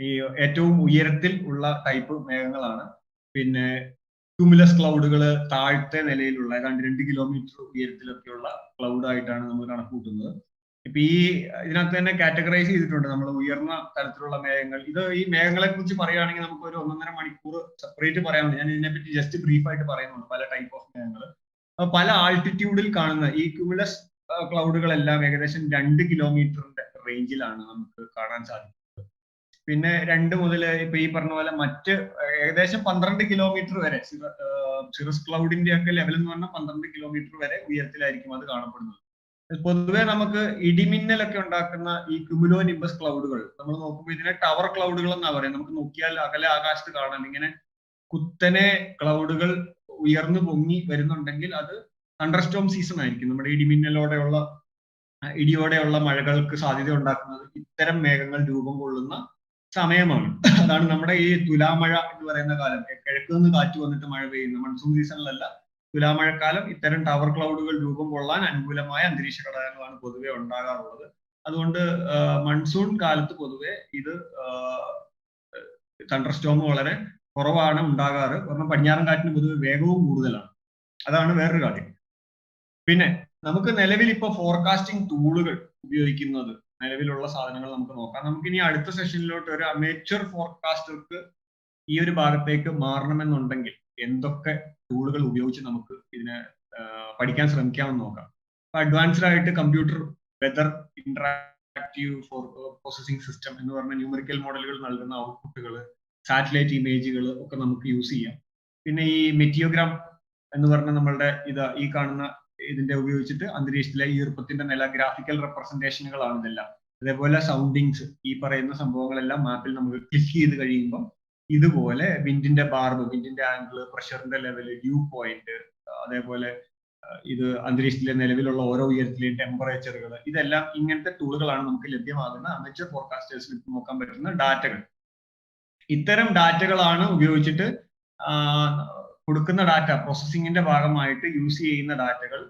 ഈ ഏറ്റവും ഉയരത്തിൽ ഉള്ള ടൈപ്പ് മേഘങ്ങളാണ്. പിന്നെ ക്യുമുലസ് ക്ലൗഡുകൾ താഴത്തെ നിലയിലുള്ള ഏതാണ്ട് 2 കിലോമീറ്റർ ഉയരത്തിലൊക്കെയുള്ള ക്ലൗഡ് ആയിട്ടാണ് നമ്മൾ കണക്കൂട്ടുന്നത്. ഇപ്പൊ ഇതിനകത്ത് തന്നെ കാറ്റഗറൈസ് ചെയ്തിട്ടുണ്ട് നമ്മൾ ഉയർന്ന തരത്തിലുള്ള മേഘങ്ങൾ. ഈ മേഘങ്ങളെ കുറിച്ച് പറയുകയാണെങ്കിൽ നമുക്ക് ഒരു 1.5 മണിക്കൂർ സെപ്പറേറ്റ് പറയാനുണ്ട്. ഞാൻ ഇതിനെപ്പറ്റി ജസ്റ്റ് ബ്രീഫായിട്ട് പറയുന്നുണ്ട്. പല ടൈപ്പ് ഓഫ് മേഘങ്ങൾ പല ആൾട്ടിറ്റ്യൂഡിൽ കാണുന്ന ഈ ക്യുമുലസ് ക്ലൗഡുകളെല്ലാം ഏകദേശം 2 കിലോമീറ്ററിന്റെ റേഞ്ചിലാണ് നമുക്ക് കാണാൻ സാധിക്കുന്നത്. പിന്നെ 2 മുതൽ ഇപ്പൊ ഈ പറഞ്ഞ പോലെ മറ്റ് ഏകദേശം 12 കിലോമീറ്റർ വരെ സിറസ് ക്ലൗഡിന്റെ ഒക്കെ ലെവൽ എന്ന് പറഞ്ഞാൽ 12 കിലോമീറ്റർ വരെ ഉയരത്തിലായിരിക്കും അത് കാണപ്പെടുന്നത്. പൊതുവെ നമുക്ക് ഇടിമിന്നലൊക്കെ ഉണ്ടാക്കുന്ന ഈ ക്യുമുലോ നിംബസ് ക്ലൗഡുകൾ നമ്മൾ നോക്കുമ്പോൾ ഇതിനെ ടവർ ക്ലൗഡുകൾ എന്നാ പറയാം. നമുക്ക് നോക്കിയാൽ അകലെ ആകാശത്ത് കാണാം ഇങ്ങനെ കുത്തനെ ക്ലൗഡുകൾ ഉയർന്നു പൊങ്ങി വരുന്നുണ്ടെങ്കിൽ അത് തണ്ടർസ്റ്റോം സീസൺ ആയിരിക്കും. നമ്മുടെ ഇടിയോടെയുള്ള മഴകൾക്ക് സാധ്യത ഉണ്ടാക്കുന്നത് ഇത്തരം മേഘങ്ങൾ രൂപം കൊള്ളുന്ന സമയമാണ്. അതാണ് നമ്മുടെ ഈ തുലാമഴ എന്ന് പറയുന്ന കാലം. കിഴക്ക് നിന്ന് കാറ്റ് വന്നിട്ട് മഴ പെയ്യുന്ന മൺസൂൺ സീസണിലല്ല, തുലാമഴക്കാലം ഇത്തരം ടവർ ക്ലൗഡുകൾ രൂപം കൊള്ളാൻ അനുകൂലമായ അന്തരീക്ഷ ഘടകങ്ങളാണ് പൊതുവെ ഉണ്ടാകാറുള്ളത്. അതുകൊണ്ട് മൺസൂൺ കാലത്ത് പൊതുവെ ഇത് തണ്ടർസ്റ്റോം വളരെ കുറവാണ് ഉണ്ടാകാറ്. കാരണം പടിഞ്ഞാറൻ കാറ്റിന് പൊതുവെ വേഗവും കൂടുതലാണ്. അതാണ് വേറൊരു കാര്യം. പിന്നെ നമുക്ക് നിലവിൽ ഇപ്പൊ ഫോർകാസ്റ്റിംഗ് ടൂളുകൾ ഉപയോഗിക്കുന്നത്, നിലവിലുള്ള സാധനങ്ങൾ നമുക്ക് നോക്കാം. നമുക്കിനി അടുത്ത സെഷനിലോട്ട് ഒരു അമേച്വർ ഫോർകാസ്റ്റർക്ക് ഈ ഒരു ഭാഗത്തേക്ക് മാറണമെന്നുണ്ടെങ്കിൽ എന്തൊക്കെ ടൂളുകൾ ഉപയോഗിച്ച് നമുക്ക് ഇതിനെ പഠിക്കാൻ ശ്രമിക്കാമെന്ന് നോക്കാം. അഡ്വാൻസ്ഡ് ആയിട്ട് computer weather interactive for processing system എന്ന് പറഞ്ഞ ന്യൂമറിക്കൽ മോഡലുകൾ നൽകുന്ന ഔട്ട്പുട്ടുകൾ, സാറ്റലൈറ്റ് ഇമേജുകൾ ഒക്കെ നമുക്ക് യൂസ് ചെയ്യാം. പിന്നെ ഈ മെറ്റിയോഗ്രാം എന്ന് പറഞ്ഞ നമ്മളുടെ ഈ കാണുന്ന ഇതിന്റെ ഉപയോഗിച്ചിട്ട് അന്തരീക്ഷത്തിലെ ഈർപ്പത്തിന്റെ നില ഗ്രാഫിക്കൽ റെപ്രസെന്റേഷനുകളാണ് ഇതെല്ലാം. അതേപോലെ സൗണ്ടിങ്സ്, ഈ പറയുന്ന സംഭവങ്ങളെല്ലാം മാപ്പിൽ നമുക്ക് ക്ലിക്ക് ചെയ്ത് കഴിയുമ്പോൾ ഇതുപോലെ വിൻഡിന്റെ ബാർബ്, വിൻഡിന്റെ ആംഗിൾ, പ്രഷറിന്റെ ലെവല്, ഡ്യൂ പോയിന്റ്, അതേപോലെ ഇത് അന്തരീക്ഷത്തിലെ നിലവിലുള്ള ഓരോ ഉയരത്തിലെയും ടെമ്പറേച്ചറുകൾ, ഇതെല്ലാം ഇങ്ങനത്തെ ടൂളുകളാണ് നമുക്ക് ലഭ്യമാകുന്ന അമേച്ചർ ഫോർകാസ്റ്റേഴ്സിൽ നോക്കാൻ പറ്റുന്ന ഡാറ്റകൾ. ഇത്തരം ഡാറ്റകളാണ് ഉപയോഗിച്ചിട്ട് കൊടുക്കുന്ന ഡാറ്റ പ്രോസസ്സിങ്ങിന്റെ ഭാഗമായിട്ട് യൂസ് ചെയ്യുന്ന ഡാറ്റകൾ.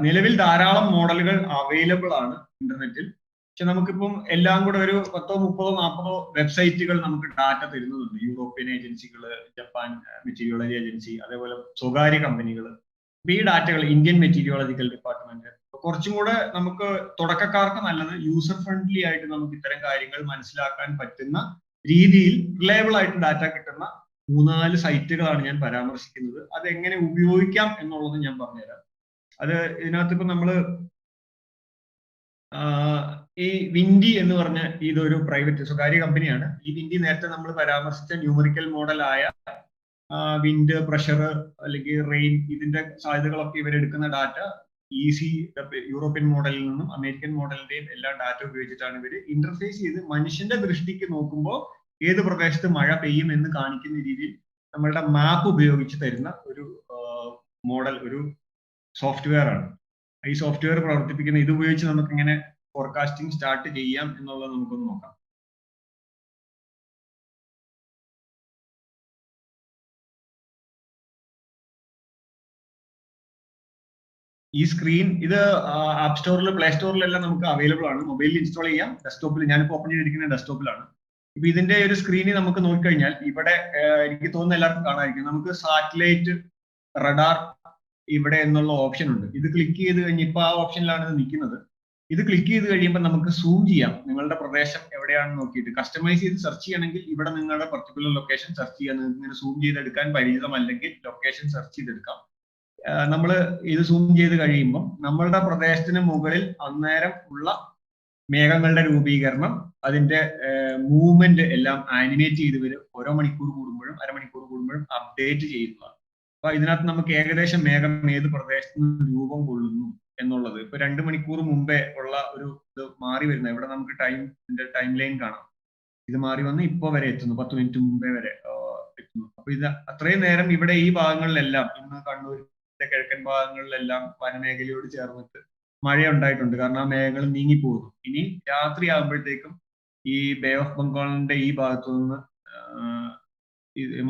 നിലവിൽ ധാരാളം മോഡലുകൾ അവൈലബിൾ ആണ് ഇന്റർനെറ്റിൽ. പക്ഷെ നമുക്കിപ്പം എല്ലാം കൂടെ ഒരു 10, 30, 40 വെബ്സൈറ്റുകൾ നമുക്ക് ഡാറ്റ തരുന്നുണ്ട്. യൂറോപ്യൻ ഏജൻസികൾ, ജപ്പാൻ മെറ്റീരിയോളജി ഏജൻസി, അതേപോലെ സ്വകാര്യ കമ്പനികൾ. ഈ ഡാറ്റകൾ ഇന്ത്യൻ മെറ്റീരിയോളജിക്കൽ ഡിപ്പാർട്ട്മെന്റ്, കുറച്ചും കൂടെ നമുക്ക് തുടക്കക്കാർക്ക് നല്ലത് യൂസർ ഫ്രണ്ട്ലി ആയിട്ട് നമുക്ക് ഇത്തരം കാര്യങ്ങൾ മനസ്സിലാക്കാൻ പറ്റുന്ന രീതിയിൽ റിലയബിൾ ആയിട്ട് ഡാറ്റ കിട്ടുന്ന 3-4 സൈറ്റുകളാണ് ഞാൻ പരാമർശിക്കുന്നത്. അത് എങ്ങനെ ഉപയോഗിക്കാം എന്നുള്ളത് ഞാൻ പറഞ്ഞുതരാം. അത് ഇതിനകത്ത് ഇപ്പൊ നമ്മള് ഈ വിൻഡി എന്ന് പറഞ്ഞ ഇതൊരു പ്രൈവറ്റ് സ്വകാര്യ കമ്പനിയാണ്. ഈ വിൻഡി നേരത്തെ നമ്മൾ പരാമർശിച്ച ന്യൂമറിക്കൽ മോഡലായ വിൻഡ്, പ്രഷർ അല്ലെങ്കിൽ റെയിൻ, ഇതിന്റെ സാധ്യതകളൊക്കെ ഇവരെടുക്കുന്ന ഡാറ്റ യൂറോപ്യൻ മോഡലിൽ നിന്നും അമേരിക്കൻ മോഡലിന്റെയും എല്ലാ ഡാറ്റ ഉപയോഗിച്ചിട്ടാണ് ഇവർ ഇന്റർഫേസ് ചെയ്ത് മനുഷ്യന്റെ ദൃഷ്ടിക്ക് നോക്കുമ്പോൾ ഏത് പ്രദേശത്ത് മഴ പെയ്യും എന്ന് കാണിക്കുന്ന രീതിയിൽ നമ്മളുടെ മാപ്പ് ഉപയോഗിച്ച് തരുന്ന ഒരു മോഡൽ, ഒരു സോഫ്റ്റ്വെയർ ആണ്. ഈ സോഫ്റ്റ്വെയർ പ്രവർത്തിപ്പിക്കുന്ന ഇത് ഉപയോഗിച്ച് നമുക്ക് എങ്ങനെ ഫോർകാസ്റ്റിംഗ് സ്റ്റാർട്ട് ചെയ്യാം എന്നുള്ളത് നമുക്കൊന്ന് നോക്കാം. ഈ സ്ക്രീൻ ഇത് ആപ്പ് സ്റ്റോറിൽ, പ്ലേ സ്റ്റോറിലെല്ലാം നമുക്ക് അവൈലബിൾ ആണ്. മൊബൈലിൽ ഇൻസ്റ്റാൾ ചെയ്യാം, ഡെസ്ക്ടോപ്പിൽ, ഞാനിപ്പോൾ ഓപ്പൺ ചെയ്തിരിക്കുന്ന ഡെസ്ക്ടോപ്പിലാണ്. ഇപ്പൊ ഇതിന്റെ ഒരു സ്ക്രീനിൽ നമുക്ക് നോക്കിക്കഴിഞ്ഞാൽ ഇവിടെ എനിക്ക് തോന്നുന്ന എല്ലാവർക്കും കാണാമായിരിക്കും, നമുക്ക് സാറ്റലൈറ്റ്, റഡാർ ഇവിടെ എന്നുള്ള ഓപ്ഷൻ ഉണ്ട്. ഇത് ക്ലിക്ക് ചെയ്ത് കഴിഞ്ഞ് ഇപ്പൊ ആ ഓപ്ഷനിലാണ് ഇത് നിൽക്കുന്നത്. ഇത് ക്ലിക്ക് ചെയ്ത് കഴിയുമ്പോൾ നമുക്ക് സൂം ചെയ്യാം. നിങ്ങളുടെ പ്രദേശം എവിടെയാണെന്ന് നോക്കിയിട്ട് കസ്റ്റമൈസ് ചെയ്ത് സെർച്ച് ചെയ്യണമെങ്കിൽ ഇവിടെ നിങ്ങളുടെ പർട്ടിക്കുലർ ലൊക്കേഷൻ സെർച്ച് ചെയ്യാൻ, നിങ്ങൾക്ക് ഇങ്ങനെ സൂം ചെയ്തെടുക്കാൻ പരിചിതമല്ലെങ്കിൽ ലൊക്കേഷൻ സെർച്ച് ചെയ്തെടുക്കാം. നമ്മൾ ഇത് സൂം ചെയ്ത് കഴിയുമ്പോൾ നമ്മളുടെ പ്രദേശത്തിന് മുകളിൽ അന്നേരം ഉള്ള മേഘങ്ങളുടെ രൂപീകരണം, അതിന്റെ മൂവ്മെന്റ് എല്ലാം ആനിമേറ്റ് ചെയ്ത് വരും. ഓരോ മണിക്കൂർ കൂടുമ്പോഴും അരമണിക്കൂർ കൂടുമ്പോഴും അപ്ഡേറ്റ് ചെയ്യുന്നതാണ്. അപ്പൊ ഇതിനകത്ത് നമുക്ക് ഏകദേശം മേഘം ഏത് പ്രദേശത്ത് നിന്ന് രൂപം കൊള്ളുന്നു എന്നുള്ളത് ഇപ്പൊ 2 മണിക്കൂർ മുമ്പേ ഉള്ള ഒരു ഇത് മാറി വരുന്നത്. ഇവിടെ നമുക്ക് ടൈം ലൈൻ കാണാം. ഇത് മാറി വന്ന് ഇപ്പൊ വരെ എത്തുന്നു, 10 മിനിറ്റ് മുമ്പേ വരെ എത്തുന്നു. അപ്പൊ ഇത് അത്രയും നേരം ഇവിടെ ഈ ഭാഗങ്ങളിലെല്ലാം, ഇന്ന് കണ്ണൂരിന്റെ കിഴക്കൻ ഭാഗങ്ങളിലെല്ലാം വനമേഖലയോട് ചേർന്നിട്ട് മഴ ഉണ്ടായിട്ടുണ്ട്. കാരണം ആ മേഘങ്ങൾ നീങ്ങിപ്പോകുന്നു. ഇനി രാത്രി ആകുമ്പോഴത്തേക്കും ഈ ബേ ഓഫ് ബംഗാളിന്റെ ഈ ഭാഗത്തു നിന്ന്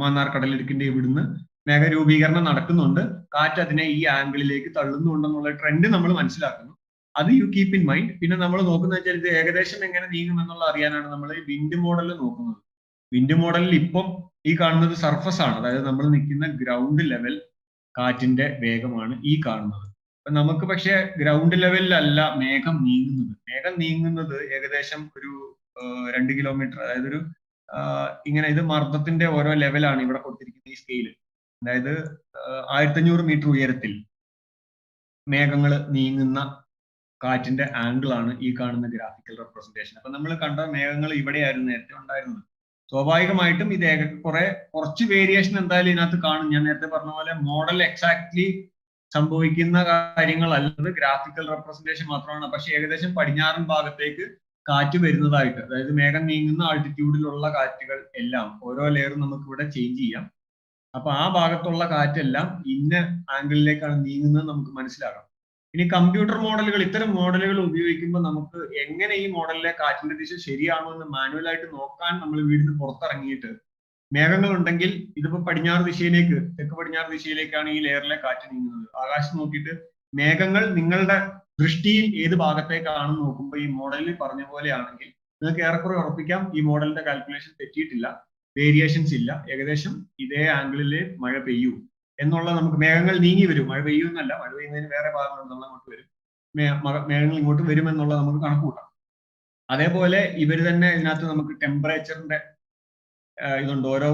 മന്നാർ കടലിടുക്കിന്റെ ഇവിടുന്ന് മേഘരൂപീകരണം നടക്കുന്നുണ്ട്. കാറ്റ് അതിനെ ഈ ആംഗിളിലേക്ക് തള്ളുന്നുണ്ടെന്നുള്ള ട്രെൻഡ് നമ്മൾ മനസ്സിലാക്കുന്നു. അത് യു കീപ്പ് ഇൻ മൈൻഡ്. പിന്നെ നമ്മൾ നോക്കുന്നത് വെച്ചാൽ ഇത് ഏകദേശം എങ്ങനെ നീങ്ങുമെന്നുള്ള അറിയാനാണ് നമ്മൾ ഈ വിൻഡ് മോഡലിൽ നോക്കുന്നത്. വിൻഡ് മോഡലിൽ ഇപ്പം ഈ കാണുന്നത് സർഫസ് ആണ്, അതായത് നമ്മൾ നിൽക്കുന്ന ഗ്രൗണ്ട് ലെവൽ കാറ്റിന്റെ വേഗമാണ് ഈ കാണുന്നത്. അപ്പൊ നമുക്ക് പക്ഷെ ഗ്രൗണ്ട് ലെവലിലല്ല മേഘം നീങ്ങുന്നത്. മേഘം നീങ്ങുന്നത് ഏകദേശം ഒരു 2 കിലോമീറ്റർ, അതായത് ഒരു ഇങ്ങനെ, ഇത് മർദ്ദത്തിന്റെ ഓരോ ലെവലാണ് ഇവിടെ കൊടുത്തിരിക്കുന്ന ഈ സ്കെയില്. അതായത് 1500 മീറ്റർ ഉയരത്തിൽ മേഘങ്ങൾ നീങ്ങുന്ന കാറ്റിന്റെ ആംഗിൾ ആണ് ഈ കാണുന്ന ഗ്രാഫിക്കൽ റെപ്രസെന്റേഷൻ. അപ്പൊ നമ്മൾ കണ്ട മേഘങ്ങൾ ഇവിടെയായിരുന്നു നേരത്തെ ഉണ്ടായിരുന്നത്. സ്വാഭാവികമായിട്ടും ഇത് കുറച്ച് വേരിയേഷൻ എന്തായാലും ഇതിനകത്ത് കാണും. ഞാൻ നേരത്തെ പറഞ്ഞ പോലെ മോഡൽ എക്സാക്ട്ലി സംഭവിക്കുന്ന കാര്യങ്ങളല്ലത്, ഗ്രാഫിക്കൽ റെപ്രസെന്റേഷൻ മാത്രമാണ്. പക്ഷെ ഏകദേശം പടിഞ്ഞാറൻ ഭാഗത്തേക്ക് കാറ്റ് വരുന്നതായിട്ട്, അതായത് മേഘം നീങ്ങുന്ന ആൾട്ടിറ്റ്യൂഡിലുള്ള കാറ്റുകൾ എല്ലാം ഓരോ ലെയറും നമുക്ക് ഇവിടെ ചേഞ്ച് ചെയ്യാം. അപ്പൊ ആ ഭാഗത്തുള്ള കാറ്റെല്ലാം ഇന്ന ആംഗിളിലേക്കാണ് നീങ്ങുന്നത് നമുക്ക് മനസ്സിലാക്കാം. ഇനി കമ്പ്യൂട്ടർ മോഡലുകൾ, ഇത്തരം മോഡലുകൾ ഉപയോഗിക്കുമ്പോൾ നമുക്ക് എങ്ങനെ ഈ മോഡലിലെ കാറ്റിന്റെ ദിശ ശരിയാണോ എന്ന് മാനുവലായിട്ട് നോക്കാൻ നമ്മൾ വീടിന് പുറത്തിറങ്ങിയിട്ട്, മേഘങ്ങൾ ഉണ്ടെങ്കിൽ ഇതിപ്പോ പടിഞ്ഞാറ് ദിശയിലേക്ക്, തെക്ക് പടിഞ്ഞാറ് ദിശയിലേക്കാണ് ഈ ലെയറിലെ കാറ്റ് നീങ്ങുന്നത്. ആകാശം നോക്കിയിട്ട് മേഘങ്ങൾ നിങ്ങളുടെ ദൃഷ്ടിയിൽ ഏത് ഭാഗത്തേക്കാണെന്ന് നോക്കുമ്പോൾ ഈ മോഡലിൽ പറഞ്ഞ പോലെയാണെങ്കിൽ നിങ്ങൾക്ക് ഏറെക്കുറെ ഉറപ്പിക്കാം ഈ മോഡലിന്റെ കാൽക്കുലേഷൻ തെറ്റിയിട്ടില്ല, വേരിയേഷൻസ് ഇല്ല, ഏകദേശം ഇതേ ആംഗിളില് മഴ പെയ്യൂ എന്നുള്ള, നമുക്ക് മേഘങ്ങൾ നീങ്ങി വരും, മഴ പെയ്യുമെന്നല്ല, മഴ പെയ്യുന്നതിന് വേറെ ഭാഗങ്ങൾ നമ്മൾ അങ്ങോട്ട് വരും, മേഘങ്ങൾ ഇങ്ങോട്ട് വരുമെന്നുള്ളത് നമുക്ക് കണക്കൂട്ടാം. അതേപോലെ ഇവര് തന്നെ ഇതിനകത്ത് നമുക്ക് ടെമ്പറേച്ചറിന്റെ ഇതുണ്ട്. ഓരോ